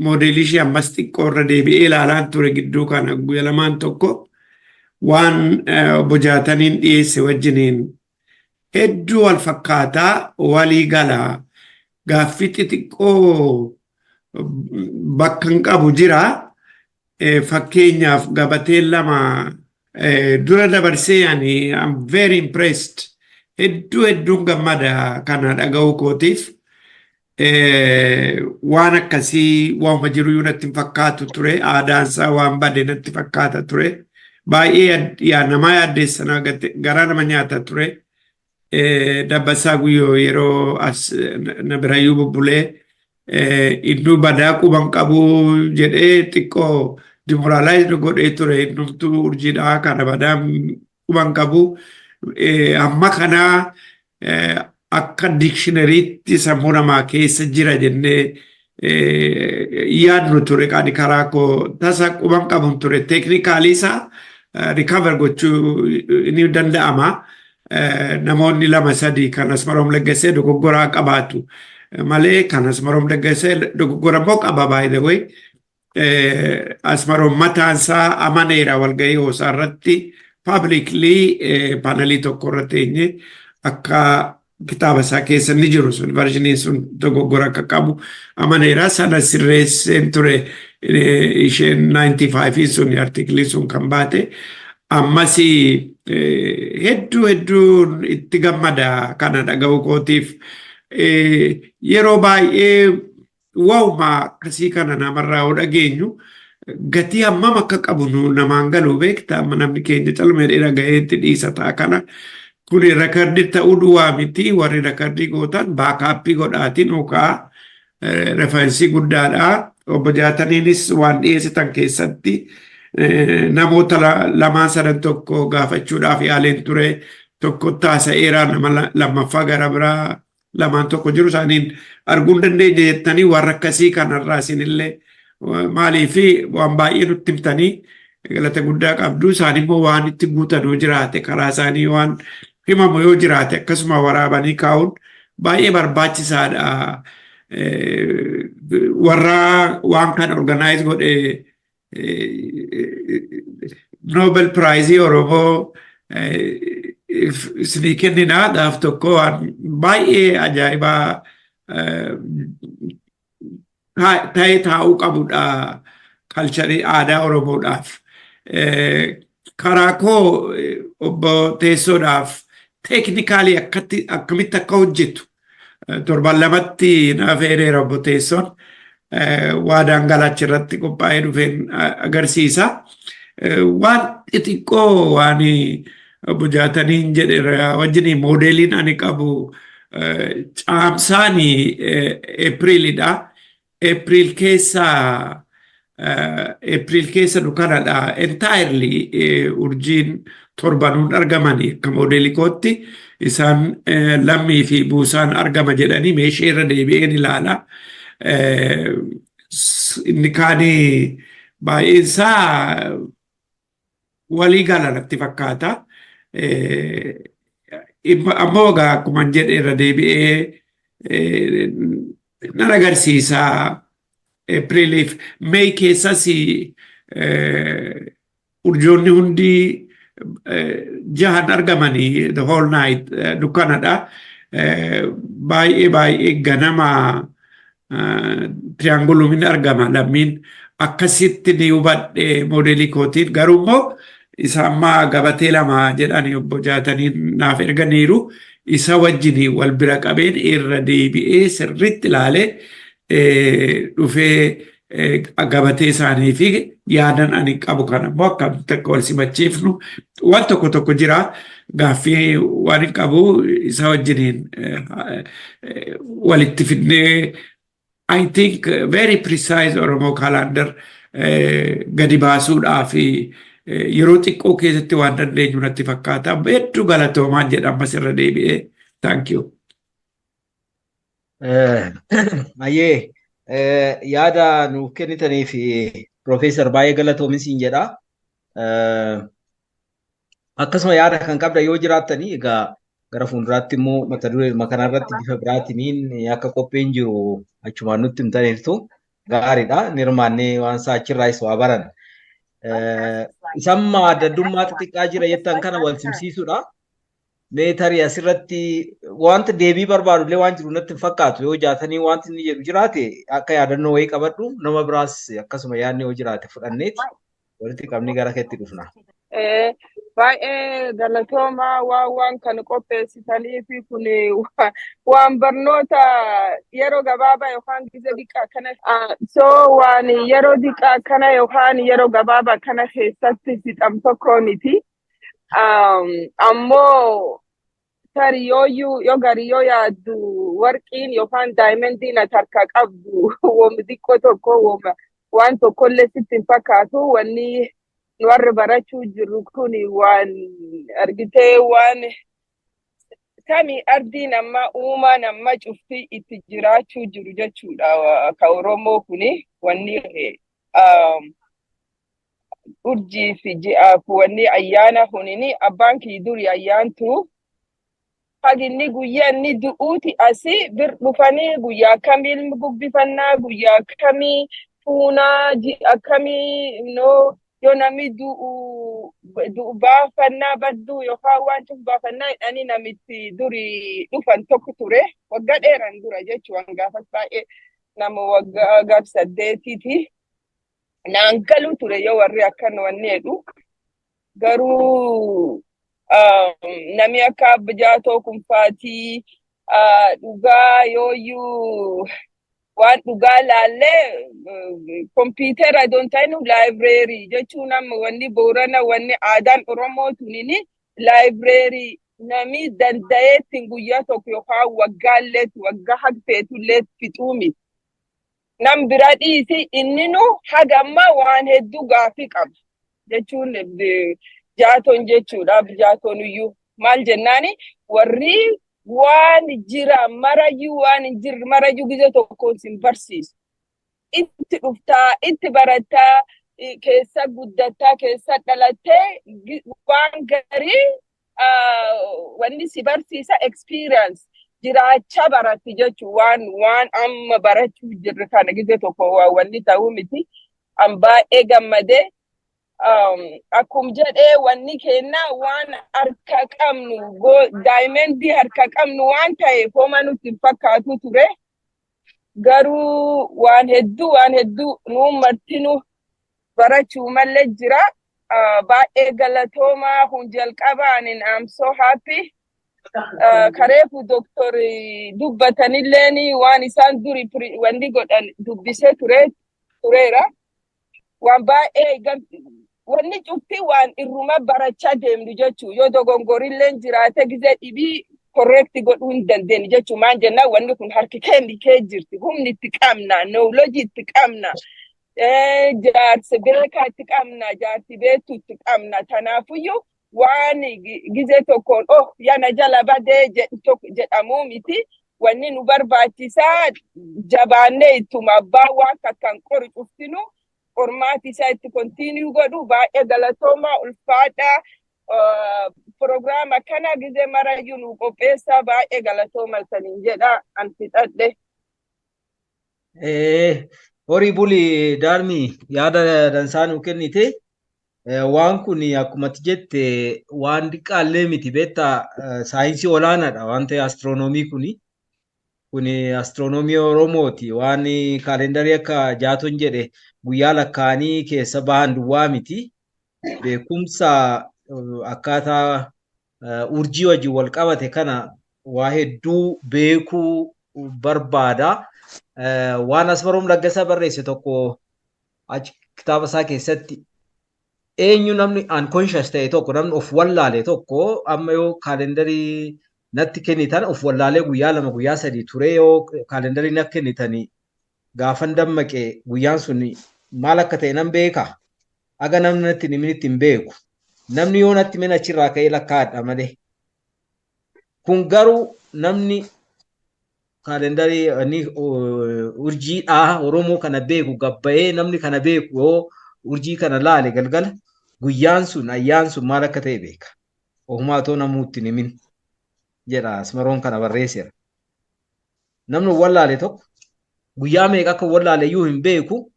modelii ishee ammas xiqqoo irra deebi'ee ilaalaan ture gidduu kana guyya lamaan tokko waan obbo Jaataniin dhiyeesse wajjiniin hedduu wal fakkaataa walii galaa gaaffii xixiqqoo bakka hin qabu jira. Fakkeenyaaf gabateen lama dura dabarsee ani I'm very impressed. Hedduun gammada kana dhaga'uu kootiif waan akkasii waanuma jiru natti hin fakkaatu ture. Aadaansaa waan bade natti fakkaata ture. Baay'ee nama yaaddeessa garaa nama nyaata ture. Dabbasaa Guyyoo yeroo as na birayyuu bubbulee iddoo badaa quban qabu jedhee xiqqoo demoralize godhee ture. Innumtuu urjiidhaa kana badaa quban qabu. Amma kana akka dictionarytti sammuu namaa keessa jira jennee yaadnu ture qaani karaa koo tasa quban qabun ture. Teknikaalii isaa recover gochuu ni danda'ama. Namoonni lama sadii kan Asmaroom Laggasee dogoggoraa qabaatu malee kan Asmaroom Laggasee dogoggora immoo qaba by the way. Asmaroom mataansaa amaneera walgahii hoosaa irratti publicly panelii tokko irra teenye akka kitaaba isaa keessa ni jiru sun versionii sun dogoggora akka qabu amaneera. Sana sirreesseen ture isheen 95 sun artiklii sun kan baate. Ammas hedduu itti gammada kana dhaga'uu kootiif. Yeroo baay'ee waa'uma akkasii kana namarraa yoo dhageenyu gatii hammam akka qabu namaan galuu beekta. Amma namni keenya calmee dhaga'ee itti dhiisa ta'a kana. Kuni rekordii ta'uu duwwaa miti. Warri rekordii gootan baakaappii godhaatiin yookaan referensii guddaadha. Obbo Jaataniinis waan dhiyeessitan keessatti namoota lamaan sadan tokko gaafachuudhaaf yaaleen ture. Tokko taasa'eera nama lammaffaa gara biraa lamaan tokko jiru isaaniin arguu dandeenye jettanii warra akkasii kanarraa isinillee maaliifi waan baay'ee nutti himtanii galata guddaa qabdu. Isaan immoo waan itti guutanuu jiraate karaa isaanii waan himamu yoo jiraate akkasuma waraabanii kaa'uun baay'ee barbaachisaadha. Warra waan kan organize godhe Nobel Prize Oromoo isinii kenninaadhaaf tokko waan baay'ee ajaa'ibaa ta'ee taa'uu qabudha kalcharii aadaa Oromoodhaaf. Karaa koo obbo Teessoodhaaf teeknikaalii akkamitti akka hojjetu torban lamatti naaf hiriira obbo Teessoon waadaan galaachi irratti qophaa'ee dhufeen agarsiisa. Waan xixiqqoo waan obbo Jaataniin jedhe wajjin moodeeliin ani qabu caamsaan Eepiriilidha. Eepiriil keessa dukkanaadha. Entirely urjiin torbanuun argamanii akka moodeelii kootti isaan lammii fi buusaan argama jedhanii meeshee irra deebi'een ilaala. Inni kaanii baay'eensaa walii gala natti fakkaata. Ammoo egaa akkuma jedhe irra deebi'ee nan agarsiisa. Eepiriiliif Meey keessas urjoonni hundi jahan argamanii the whole night dukkanadha. Baay'ee ganama triangulumin argama lammiin akkasitti ni hubadhe moodeelii kootiin. Garuu immoo isa amma gabatee lama jedhanii obbo Jaataniin naaf erganiiru isa wajjin wal bira qabeen irra deebi'ee sirriitti ilaalee dhufee gabatee isaanii fi yaadan ani qabu kana immoo akkamitti akka wal simachiifnu waan tokko jira. Gaaffii waan hin qabu isa wajjiniin walitti fidnee I think very precise Oromoo calendar gadi baasuudhaa fi yeroo xiqqoo keessatti waan dandeenyu natti fakkaata. Hedduu galatoomaa jedha ammas irra deebi'ee. Thank you. Ayyee yaada nuuf kennitanii fi Profeesar baay'ee galatoomin siin jedha. Akkasuma yaada kan qabda yoo jiraattanii egaa gara fuulduraatti immoo mata duree kanarratti bifa biraatiin akka qophiin jiru achumaan nutti himtaniirtu gaariidha. Nirmaannee waan isaa achirraas waa baran. Isamma addaddummaa xixiqqaa jira jettan kana wal simsiisuudha. Meetarii asirratti wanta deebii barbaadu illee waan jiru natti hin fakkaatu. Yoo jaatanii wanti inni jedhu jiraate akka yaadannoo wayii qabadhu nama biraas akkasuma yaadni yoo jiraate fudhanneeti walitti qabnee gara keetti dhufna. Baay'ee galatoomaa waan kan qopheessitanii fi kun waan barnoota yeroo gabaabaa yookaan gizee diqqaa kana waan yeroo diqqaa kana yookaan yeroo gabaabaa kana keessatti fixam tokko miti. Ammoo yoo gari yoo yaaddu warqiin yookaan daayimendiin ati harkaa qabdu wam xiqqoo tokko waan tokkollee sitti hin fakkaatu. Wanni nu warri barachuu jirru kun waan argitee waan samii ardii nama uumaa nama cuftii itti jiraachuu jiru jechuudha. Ka Oromoo kuni wanni urjii fi ji'aaf wanni ayyaana kunini abbaan kii duri ayyaantu haginni guyyaa inni du'uuti asii bir dhufanii guyyaa kamii gubbifannaa guyyaa kamii fuunaa ji'a kamii yoo namni du'u baafannaa badduu yookaan waan cuf baafannaa jedhanii namitti duri dhufan tokko ture. Waggaa dheeran dura jechuun gaafas baay'ee nama waggaa gab 8 naan galuu ture yoo warri akkan wanni jedhu. Garuu nami akka abjaatoo kunfaatii dhugaa yooyyuu waan dhugaa laallee kompiitara doon ta'inu laayibireerii jechuun amma wanni Boorana wanni aadaan Oromoo tunini laayibireerii nami danda'eetti guyyaa tokko yookaan waggaallee waggaa haqfeetullee fixuu miti. Nam bira dhiisi inninu hagamma waan hedduu gaafii qaba jechuun jaatoon jechuudha. Jaatoon iyyuu maal jennaani warri waan jira marayyuu waan hin jirre marayyuu gizee tokkoon sin barsiisu. Itti dhuftaa, itti barataa, keessa guddataa, keessa dhalattee waan garii wanni si barsiisa experience jiraachaa baratti jechuun waan amma barachuu jirre kana gizee tokko wanni ta'uu miti. An baay'ee gammadee akkum jedhee wanni kennaa waan harka qabnu daayimendii harka qabnu waan ta'eef homa nutti hin fakkaatu ture. Garuu waan hedduu nuun martinu barachuu malee jira. Baay'ee galatoomaa kun jalqabaan I'm so happy. kareefu doktor dubbatanilleeni waan isaan duri wanni godhan dubbisee tureera. Waan baay'ee wanni cufti waan irruma barachaa deemnu jechuu yoo dogongorilleen jiraate gizee dhibii korrekti godhuu hin dandeenye jechuu maan jennaan wanni kun harki kee jirti humni itti qabna nooloji itti qabna jaarsi beekaa itti qabna jaarsi beektu itti qabna tanaafuyyuu waan gizee tokkoon yana jala badee jedhamuu miti wanni nu barbaachisaa jabaannee ittuma abbaa waan akkan qori cuftinu ormaati isaa itti kontiiniyuu godhu baay'ee galatoomaa ulfaadhaa Programa kana gizee marayyuu nu qopheessaa baay'ee galatooma saniin jedha an fixadhe. Horii buli Daarmii yaada dansaa nuu kennite. Waan kun akkuma jette waan diqqaallee miti beektaa saayinsii olaanaadha waan ta'e astiroonoomii kuni. Kuni astiroonoomii Oromooti waan kaalendarii akka Jaatoon jedhe guyyaa lakkaa'anii keessa bahan duwwaa miti. Beekumsa akkaataa urjii wajjin wal qabate kana waa hedduu beekuu barbaada. Waan Asmaroom Laggasaa barreesse tokko kitaaba isaa keessatti eenyu namni unconscious ta'e tokko namni of wallaale tokko amma yoo kaalendarii natti kennitan of wallaalee guyyaa 2 guyyaa 3 ture yoo kaalendarii natti kennitanii gaafan dammaqee guyyaan sun maal akka ta'e nan beeka. Aga namni natti niminitti hin beeku. Namni yoo natti mina achirraa ka'ee lakkaa'adha malee. Kun garuu namni kaalendarii urjiidhaa Oromoo kana beeku gabba'ee namni kana beeku yoo urjii kana laale galgala guyyaan sun ayyaan sun maal akka ta'e beeka. Ofumaa otoo namuutti nimin jedha Asmaroon kana barreesseera. Namni wallaale tokko guyyaa meeqa akka wallaale iyyuu hin beeku.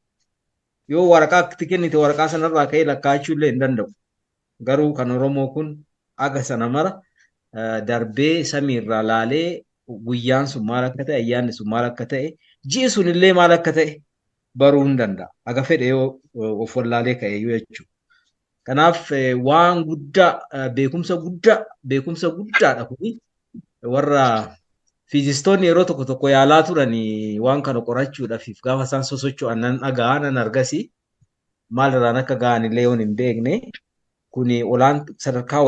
Yoo waraqaa itti kennite waraqaa sanarraa ka'ee lakkaa'achuu illee hin danda'u. Garuu kan Oromoo kun aga sana mara darbee samiirraa laalee guyyaan sun maal akka ta'e ayyaanni sun maal akka ta'e ji'i sun illee maal akka ta'e baruu hin danda'a. Aga fedhe yoo of wallaalee ka'e jechuudha. Kanaaf waan guddaa beekumsa guddaadha kuni warra fiizistoonni yeroo tokko yaalaa turanii waan kana qorachuudhaaf gaafa isaan sosocho'an nan dhagaa nan argasi maalirraan akka ga'an illee yoon hin beekne kuni sadarkaa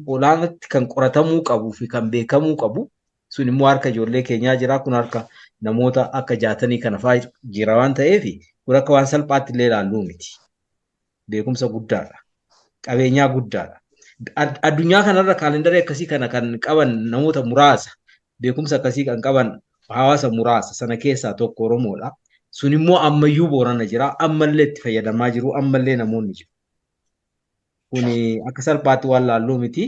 olaanaatti kan qoratamuu qabuu fi kan beekamuu qabu sun immoo harka ijoollee keenyaa jira kun harka namoota akka jaatanii kana fa'aa jira waan ta'eef kun akka waan salphaatti illee ilaalluu miti. Beekumsa guddaadha. Qabeenyaa guddaadha. Addunyaa kanarra kaalendarii akkasii kana kan qaban namoota muraasa. Beekumsa akkasii kan qaban hawaasa muraasa sana keessaa tokko Oromoodha. Sun immoo ammayyuu Boorana jira. Ammallee itti fayyadamaa jiru. Ammallee namoonni jiru. Kuni akka salphaatti waan laalluu miti.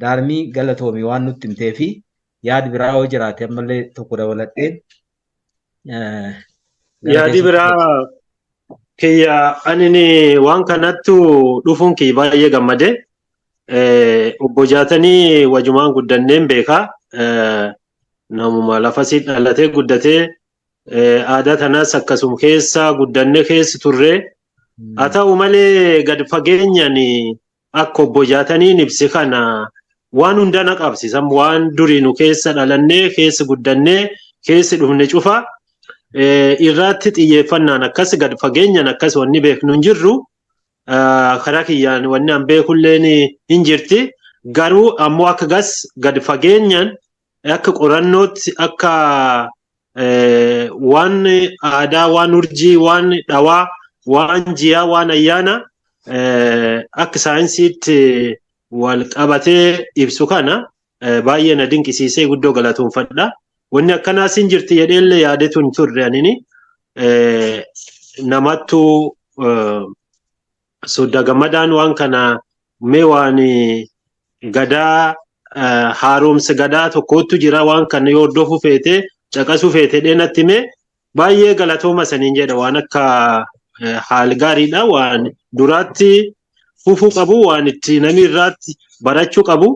Daarmii galatoomii waan nutti himtee fi yaadi biraa yoo jiraate ammallee tokko dabaladheen. Yaadi biraa kiyya ani waan kanattu dhufuun kiyya baay'ee gammade. Obbo Jaatanii wajumaan guddanneen beekaa. Namuma lafasi dhalatee guddatee aadaa tanaas akkasuma keessa guddanne keessa turre haa ta'u malee gad fageenyaan akka Obbo Jaataniin ibse kana waan hundana qabsiisan waan durii nu keessa dhalannee keessa guddannee keessa dhufne cufa irratti xiyyeeffannaan akkas gad fageenyaan akkas wanni beeknu hin jirru karaa kiyyaan wanni an beekulleen hin jirti. Garuu ammoo akka gas gad fageenyaan akka qorannootti akka waan aadaa waan urjii waan dhawaa waan jiyaa waan ayyaana akka saayinsiitti wal qabatee ibsu kana baay'ee na dinqisiisee guddoo galatoomfadha. Wanni akkanaas hin jirti jedheellee yaadetu hin turre anini namattu sodda gammadaan waan kana mee waan gadaa haaromsa gadaa tokkotu jira waan kana yoo hordofu feete caqasu feete dheenatti mee baay'ee galatooma saniin jedha waan akka haal gaariidha waan duraatti fufuu qabu waan itti namni irraatti barachuu qabu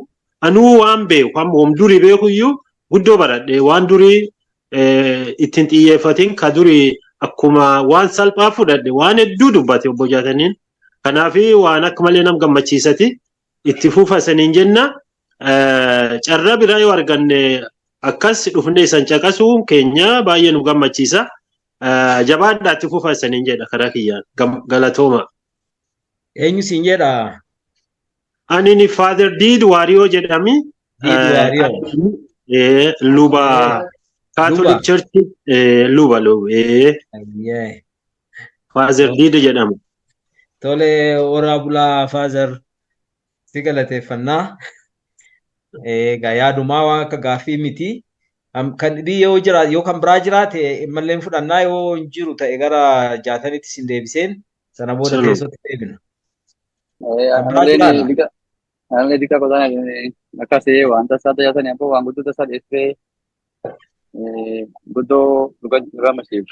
anuu waan beeku waan durii beekuyyuu guddoo baradhe waan durii ittiin xiyyeeffatiin ka durii akkuma waan salphaa fudhadhe waan hedduu dubbate Obbo Jaataniin kanaafi waan akka malee nam gammachiisati itti fufa saniin jenna carraa biraa yoo arganne akkas dhufnee isan caqasuun keenya baay'ee nu gammachiisa. Jabaadhaatti fufaa isaniin jedha karaa kiyyaan galatooma. Eenyu siin jedha? Ani ni Father Did Wario jedhami. Did Wario. Luba Catholic Church luba. Father Did jedhamu. Tole ora bulaa Father si galateeffannaa. Egaa yaadumaa waan akka gaaffii miti. Kan dhibee yoo jiraate yoo kan biraa jiraate malleen fudhannaa yoo hin jiru ta'e gara 60tti sin deebiseen sana booda teessootti deebina. Haalli dika qotaan akkasii wanta isaa tajaajilanii ammoo waan guddoo tasaa dheessee guddoo dhugaa mashiif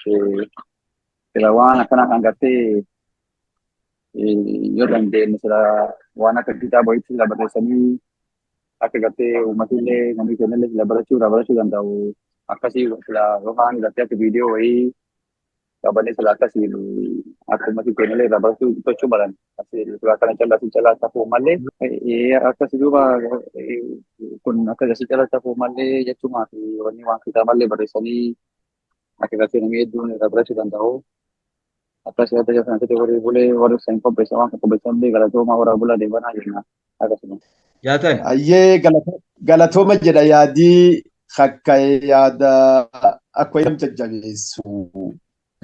sila waan akkana kan gartee yoo dandeenye sila waan akka kitaaba itti sila barreessanii akka gartee uummatillee namni kennallee sila barachuu danda'u akkasii sila yookaan gartee akka viidiyoo wayii qabanii sila akkasii akka uummatii kennallee irraa barachuu gochuu baran suuraa kana callaa tafuu malee akkasii duuba kun akkasii callaa tafuu malee jechuumaa fi wanni waan kitaaballee barreessanii akka gartee namni hedduun irraa barachuu danda'u akkasii adda jaasan ta'e warri bulee warri san qopheessan waan qopheessan illee galatooma warra bulaa deebanaa jenna akkasuma. Jaatan. Ayyee galatooma jedha yaadii akka yaada akka nam jajjabeessu.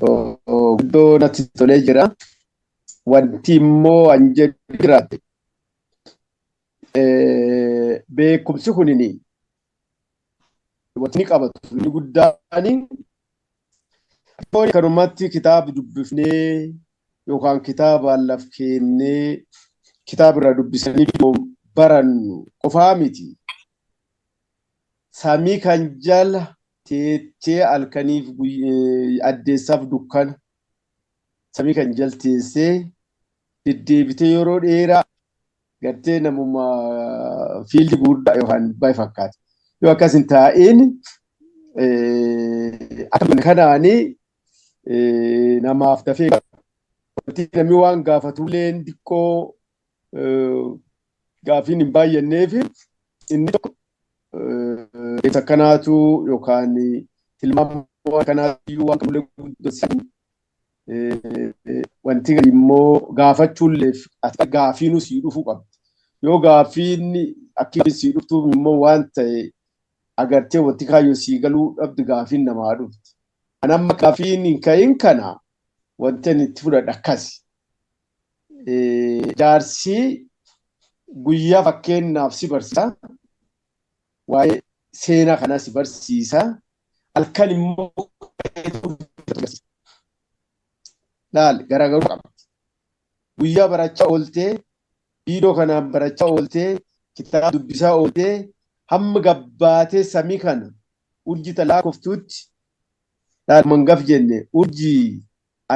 Guddoo natti tolee jira. Wanti immoo an jedhu jiraate. Beekumsi kunini wanti qabatu inni guddaan kanumatti kitaaba dubbifnee yookaan kitaaba laf kennee kitaaba irraa dubbisanii barannu qofaa miti. Samii kan jala teessee halkaniif addeessaaf dukkana samii kan jala teessee deddeebitee yeroo dheeraa gartee namuma fiildi guddaa yookaan baay'ee fakkaata. Yoo akkas hin taa'in akka kanaanii namaaf dafee wanti namni waan gaafatullee xiqqoo gaafiin hin baay'anneef inni tokko akkanaatu yookaan tilmaama kanaatu waan qabullee guddatan wanti immoo gaafachuullee gaafiin sii dhufuu qabdi. Yoo gaafiin akka sii dhuftuuf immoo waan ta'e agartee wanti kaayyoo sii galuu dhabdi gaafiin namaa dhufti. Anamma gaafiin hin ka'in kana wanti inni itti fudhadha akkasi. Jaarsi guyyaa fakkeenyaaf si barsiisa. Waa'ee seenaa kanaa si barsiisa. Halkan immoo laal garaagaruu qabdi. Guyyaa barachaa ooltee, viidiyoo kanaan barachaa ooltee, kitaaba dubbisaa ooltee, hamma gabbaatee samii kana urjii talaa koftuutti laal mangaf jenne urjii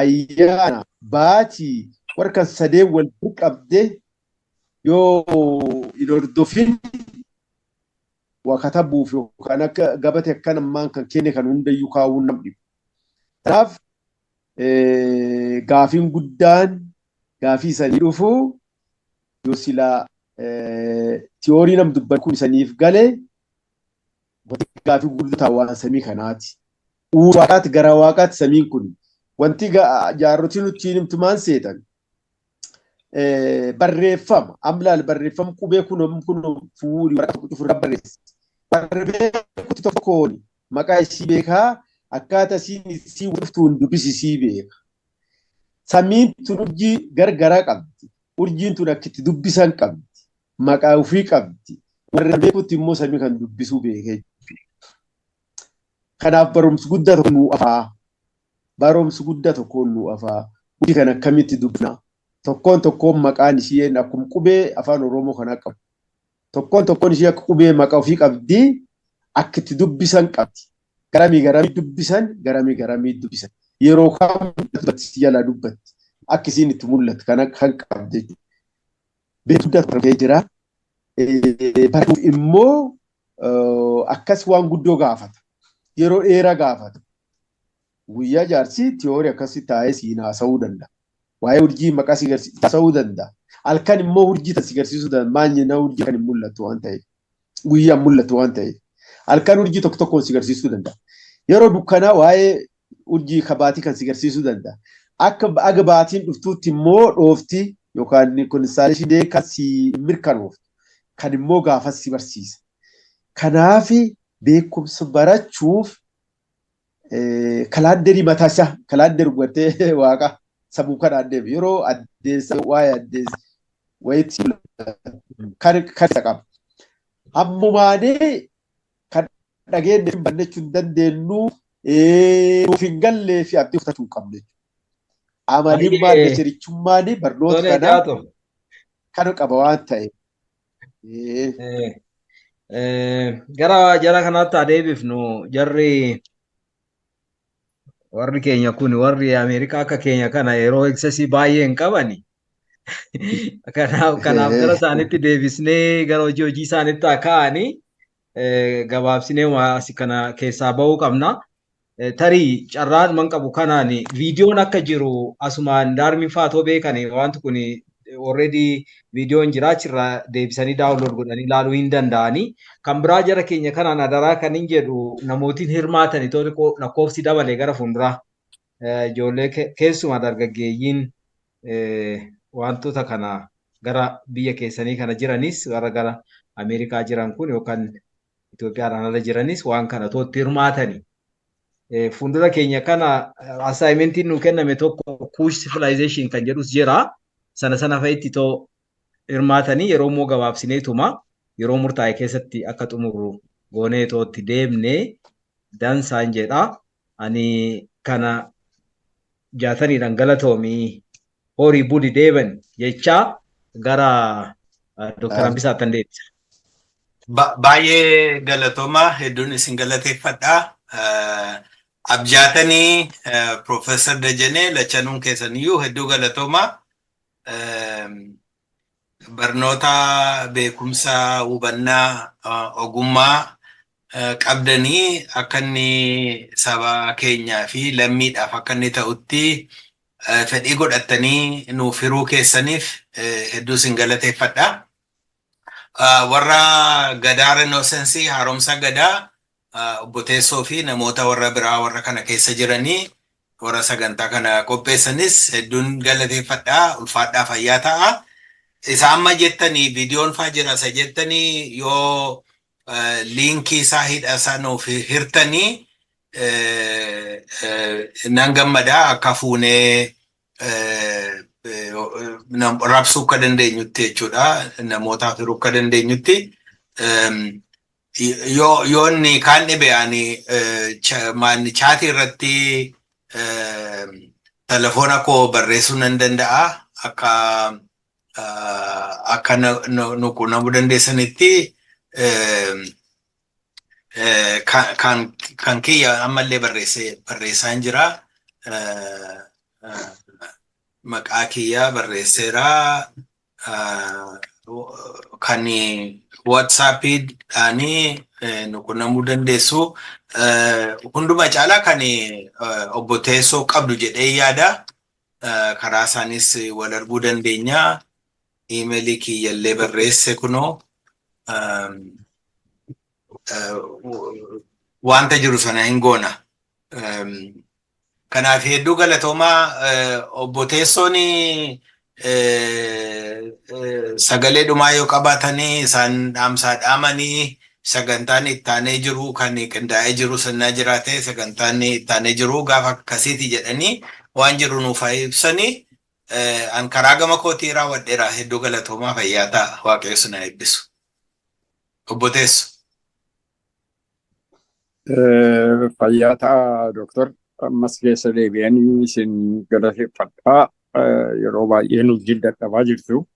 ayyaana baatii warkan sadeen wal qabdee yoo hin hordofin wakatabuuf yookaan akka gabate akkan ammaan kan kenne kan hundayyuu kaawuun namni. Kanaaf gaafiin guddaan gaafii isanii dhufu yoo silaa tiyoorii nam dubban kun isaniif galee wanti gaafii guddaa waan samii kanaati. Waaqaatti gara waaqaatti samiin kun wanti jaarrotiin nuti himtumaan seetan barreeffama amlaal barreeffama qubee kun fuudhi warra barreessa. Barreeffamni tokkoon maqaa isii beekaa akkaataa isii dhuftuun dubbisi isii beeka. Samiin tun urjii gargaraa qabdi. Urjiin tun akka itti dubbisan qabdi. Maqaa ofii qabdi. Warra beekutti immoo samii kan dubbisuu beekee. Kanaaf barumsi guddaa tokko nuu afaa. Barumsi guddaa tokko nuu afaa. Urjii kan akkamitti dubbina? Tokkoon maqaan ishee akkuma qubee afaan Oromoo kanaa qabu. Tokkoon ishee akka qubee maqaa ofii qabdi. Akka itti dubbisan qabdi. Garamii dubbisan. Yeroo kam dubbatti jala dubbatti. Akka isiin itti mul'atu kan qabdi jechuudha. Beekumsa tokko jira. Baruuf immoo akkas waan guddoo gaafata. Yeroo dheeraa gaafata. Guyyaa jaarsi tiyoorii akkasii taa'ee siin haasa'uu danda'a. Waa'ee urjii maqaa si haasa'uu danda'a. Halkan immoo urjii si garsiisuu danda'a. Maanyi na urjii kan hin mul'atu waan ta'eef. guyyaan mul'atu waan ta'eef. Halkan urjii tokko tokkoon si agarsiisuu danda'a. Yeroo dukkanaa waa'ee urjii kabaatii kan si agarsiisuu danda'a. Akka aga baatiin dhuftuutti immoo dhoofti yookaan kun saalishidee kan si mirkanooftu kan immoo gaafas si barsiisa. Kanaaf beekumsa barachuuf kalaandarii mataa isaa kalaandarii godhatee waaqa sammuu kanaan deemu yeroo addeessa waa'ee addeessa wayitti kan isa qaba. Ammumaanee kan dhageenye bannachuu hin dandeenyu nuuf hin gallee fi abdii fudhachuu hin qabne. Amalummaan dacharichummaan barnoota kanaa kan qaba waan ta'eef. Gara jara kanaatti adeebifnu jarri warri keenya kun warri Ameerikaa akka keenya kana yeroo eksesii baay'ee hin qabani. Kanaaf gara isaaniitti deebisnee gara hojii isaaniitti kaa'anii gabaabsinee asi kana keessaa bahuu qabna. Tarii carraan man qabu kanaan viidiyoon akka jiru asumaan daarmi faatoo beekani wanti kun already viidiyoon jiraachirra deebisanii daawunlood godhanii ilaaluu hin danda'anii. Kan biraa jara keenya kanaan adaraa kan hin jedhu namootiin hirmaatanii toora lakkoofsi dabalee gara fuulduraa ijoollee keessumaa dargaggeeyyiin wantoota kana gara biyya keessanii kana jiranis warra gara Ameerikaa jiran kun yookaan Itoophiyaadhaan ala jiranis waan kana tootti hirmaatanii. Fuuldura keenya kana assaayimentiin nu kenname tokko kuush civilization kan jedhus jira. Sana fa'itti too hirmaatanii yeroo immoo gabaabsineetuma yeroo murtaa'e keessatti akka xumuru goonee tootti deemnee dansaan jedha. Ani kana jaataniidhaan galatoomii horii budi deeban jechaa gara Dr. Hambisaatti an deebisa. Baay'ee galatoomaa hedduun isin galateeffadha. Abjaatanii Profeesar Dajanee lachanuun keessaniyyuu hedduu galatoomaa. Barnoota beekumsa hubannaa ogummaa qabdanii akka inni saba keenyaa fi lammiidhaaf akka inni ta'utti fedhii godhattanii nuuf hiruu keessaniif hedduu isin galateeffadha. Warra gadaa Renosensii haaromsa gadaa obbo Teessoo fi namoota warra biraa warra kana keessa jiranii warra sagantaa kana qopheessanis hedduun galateeffadhaa ulfaadhaa fayyaa ta'a. Isa amma jettanii viidiyoon faa jira isa jettanii yoo liinkii isaa hidhasaa nuuf hirtanii nan gammadaa akka fuunee rabsuu akka dandeenyutti jechuudha namootaaf hiruu akka dandeenyutti. Yoo inni kaan dhibe ani chaatii irratti telefoona koo barreessuu nan danda'a akka nu quunnamuu dandeessanitti kan kiyya ammallee barreessaa hin jira. Maqaa kiyya barreesseera kan WhatsAppiidhaanii nu quunnamuu dandeessu. Hunduma caalaa kan obbo Teessoo qabdu jedhee yaada. Karaa isaanis wal arguu dandeenya. Iimeelii kiyyallee barreesse kunoo wanta jiru sana hin goona. Kanaaf hedduu galatoomaa obbo Teessoon sagalee dhumaa yoo qabaatanii isaan dhaamsaa dhaamanii sagantaan ittaanee jiru kan qindaa'ee jiru sannaa jiraate sagantaan ittaanee jiru gaafa akkasiiti jedhanii waan jiru nuuf ibsanii an karaa gama kootii raawwadheera hedduu galatoomaa fayyaa ta'a waaqayyo na eebbisu. Obbo Teessoo. Fayyaa ta'a Dooktor. Ammas keessa deebi'anii isin galateeffadhaa yeroo baay'ee nuuf dadhabaa jirtu.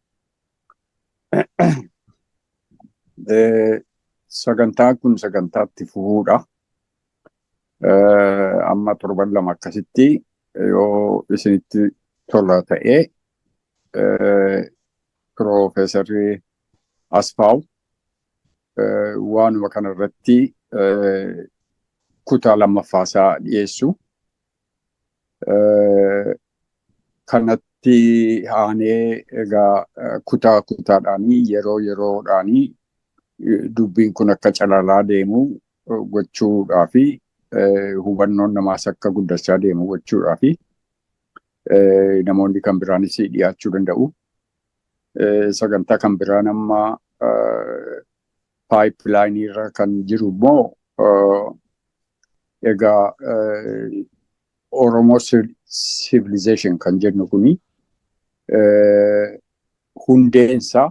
Sagantaan kun sagantaatti fufuudha. Amma torban lama akkasitti yoo isinitti tola ta'ee Piroofeesarri Asfaaw waanuma kanarratti kutaa lammaffaasaa dhiyeessu. Kanatti aanee egaa kutaa kutaadhaanii yeroo yeroodhaanii dubbiin kun akka calalaa deemu gochuudhaa fi hubannoon namaas akka guddachaa deemu gochuudhaa fi namoonni kan biraanis dhiyaachuu danda'u. Sagantaa kan biraan amma paayipilaayinii irra kan jiru immoo egaa Oromoo Civilization kan jennu kuni hundeensaa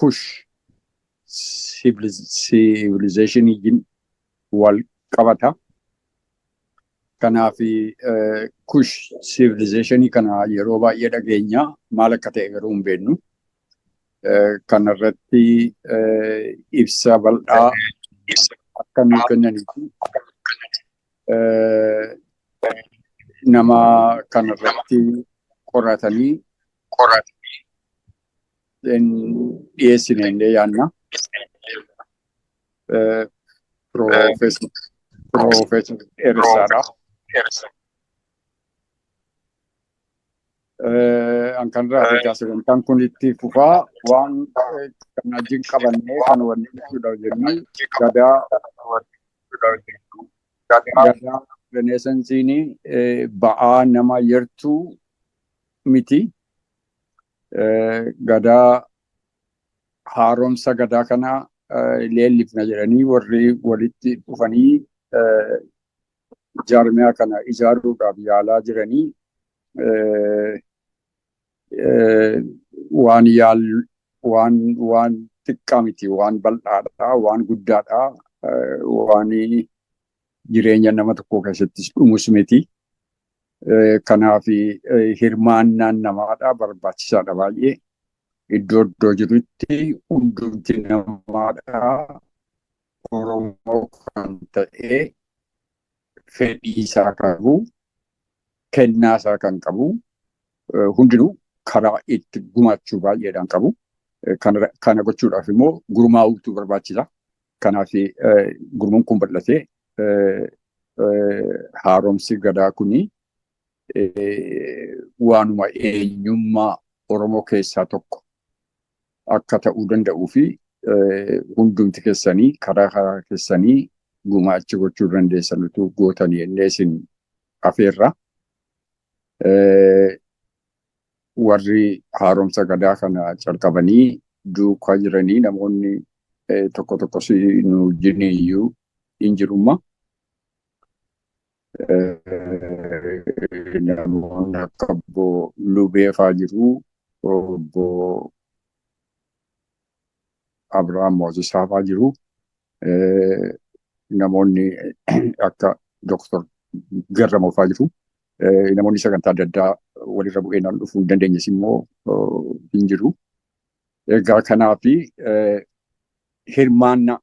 Kush Civilization wal qabata. Kanaaf Kush Civilization kana yeroo baay'ee dhageenya maal akka ta'e garuu hin beeknu. Kanarratti ibsa bal'aa akka nu kennaniifi nama kanarratti qoratanii dhiyeessine illee yaadna. Professor Erissaadha. Kan irraa sagantaan kun itti fufaa waan kana wajjin qabannee kan wanni ibsuudha jennee gadaa reneesansiin ba'aa nama yartuu miti. Gadaa haaromsa gadaa kana leellifna jedhanii warri walitti dhufanii jaarmiyaa kana ijaaruudhaaf yaalaa jiranii waan xiqqaa miti, waan bal'aadha, waan guddaadha, waan jireenya nama tokkoo keessattis dhumus miti. Kanaaf hirmaannaan namaadha, barbaachisaadha baay'ee. Iddoo jirutti hundumti namaadha. Oromoo kan ta'e fedhii isaa qabu, kennaa isaa kan qabu, hundinuu karaa itti gumaachuu baay'eedhaan qabu. Kana gochuudhaaf immoo gurmaa'uutu barbaachisa. Kanaaf gurmuun kun bal'atee haaromsi gadaa kuni waanuma eenyummaa Oromoo keessaa tokko akka ta'uu danda'uu fi hundumti keessanii karaa keessanii gumaacha gochuu dandeessanitu gootanii jennee isin afeerra. Warri haaromsa gadaa kana calqabanii duukaa jiranii namoonni tokko tokkos nu wajjin iyyuu hin jirumma. Namoonni akka obbo Lubeefaa jiru, obbo Abrahaam Moosisaafaa jiru, namoonni akka Dr. Garramoofaa jiru. Namoonni sagantaa adda addaa walirra bu'eenaan dhufuu hin dandeenyes immoo hin jiru. Egaa kanaaf hirmaannaa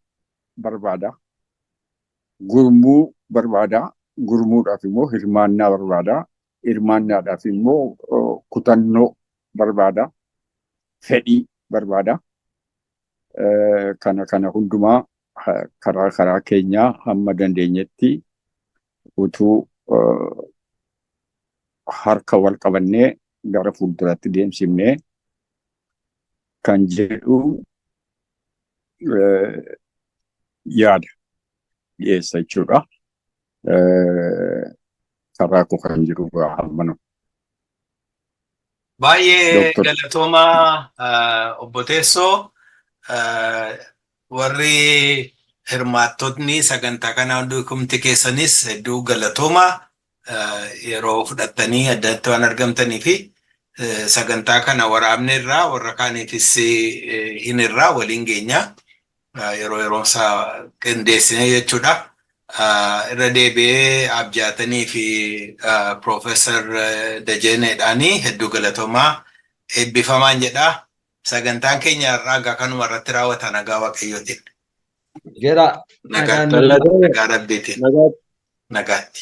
barbaada. Gurmuu barbaada. Gurmuudhaaf immoo hirmaannaa barbaada. Hirmaannaadhaaf immoo kutannoo barbaada. Fedhii barbaada. Kana hundumaa karaa keenyaa hamma dandeenyetti utuu harka wal qabannee gara fuulduraatti deemsifnee kan jedhu yaada dhiyeessa jechuudha. Karaa koo kan jiru hammanu. Baay'ee galatoomaa obbo Teessoo. Warri hirmaattotni sagantaa kana hundumti keessanis hedduu galatoomaa. Yeroo fudhattanii addatti waan argamtanii fi sagantaa kana waraabne irraa warra kaaniifis hin irraa waliin geenya yeroonsaa qindeessine jechuudha. Irra deebi'ee abjaatanii fi Professor Dajaneedhaanii hedduu galatoomaa eebbifamaan jedha. Sagantaan keenya irraa kanuma irratti raawwata nagaa Waaqayyootiin. Nagaa rabbiitiin. Nagaatti.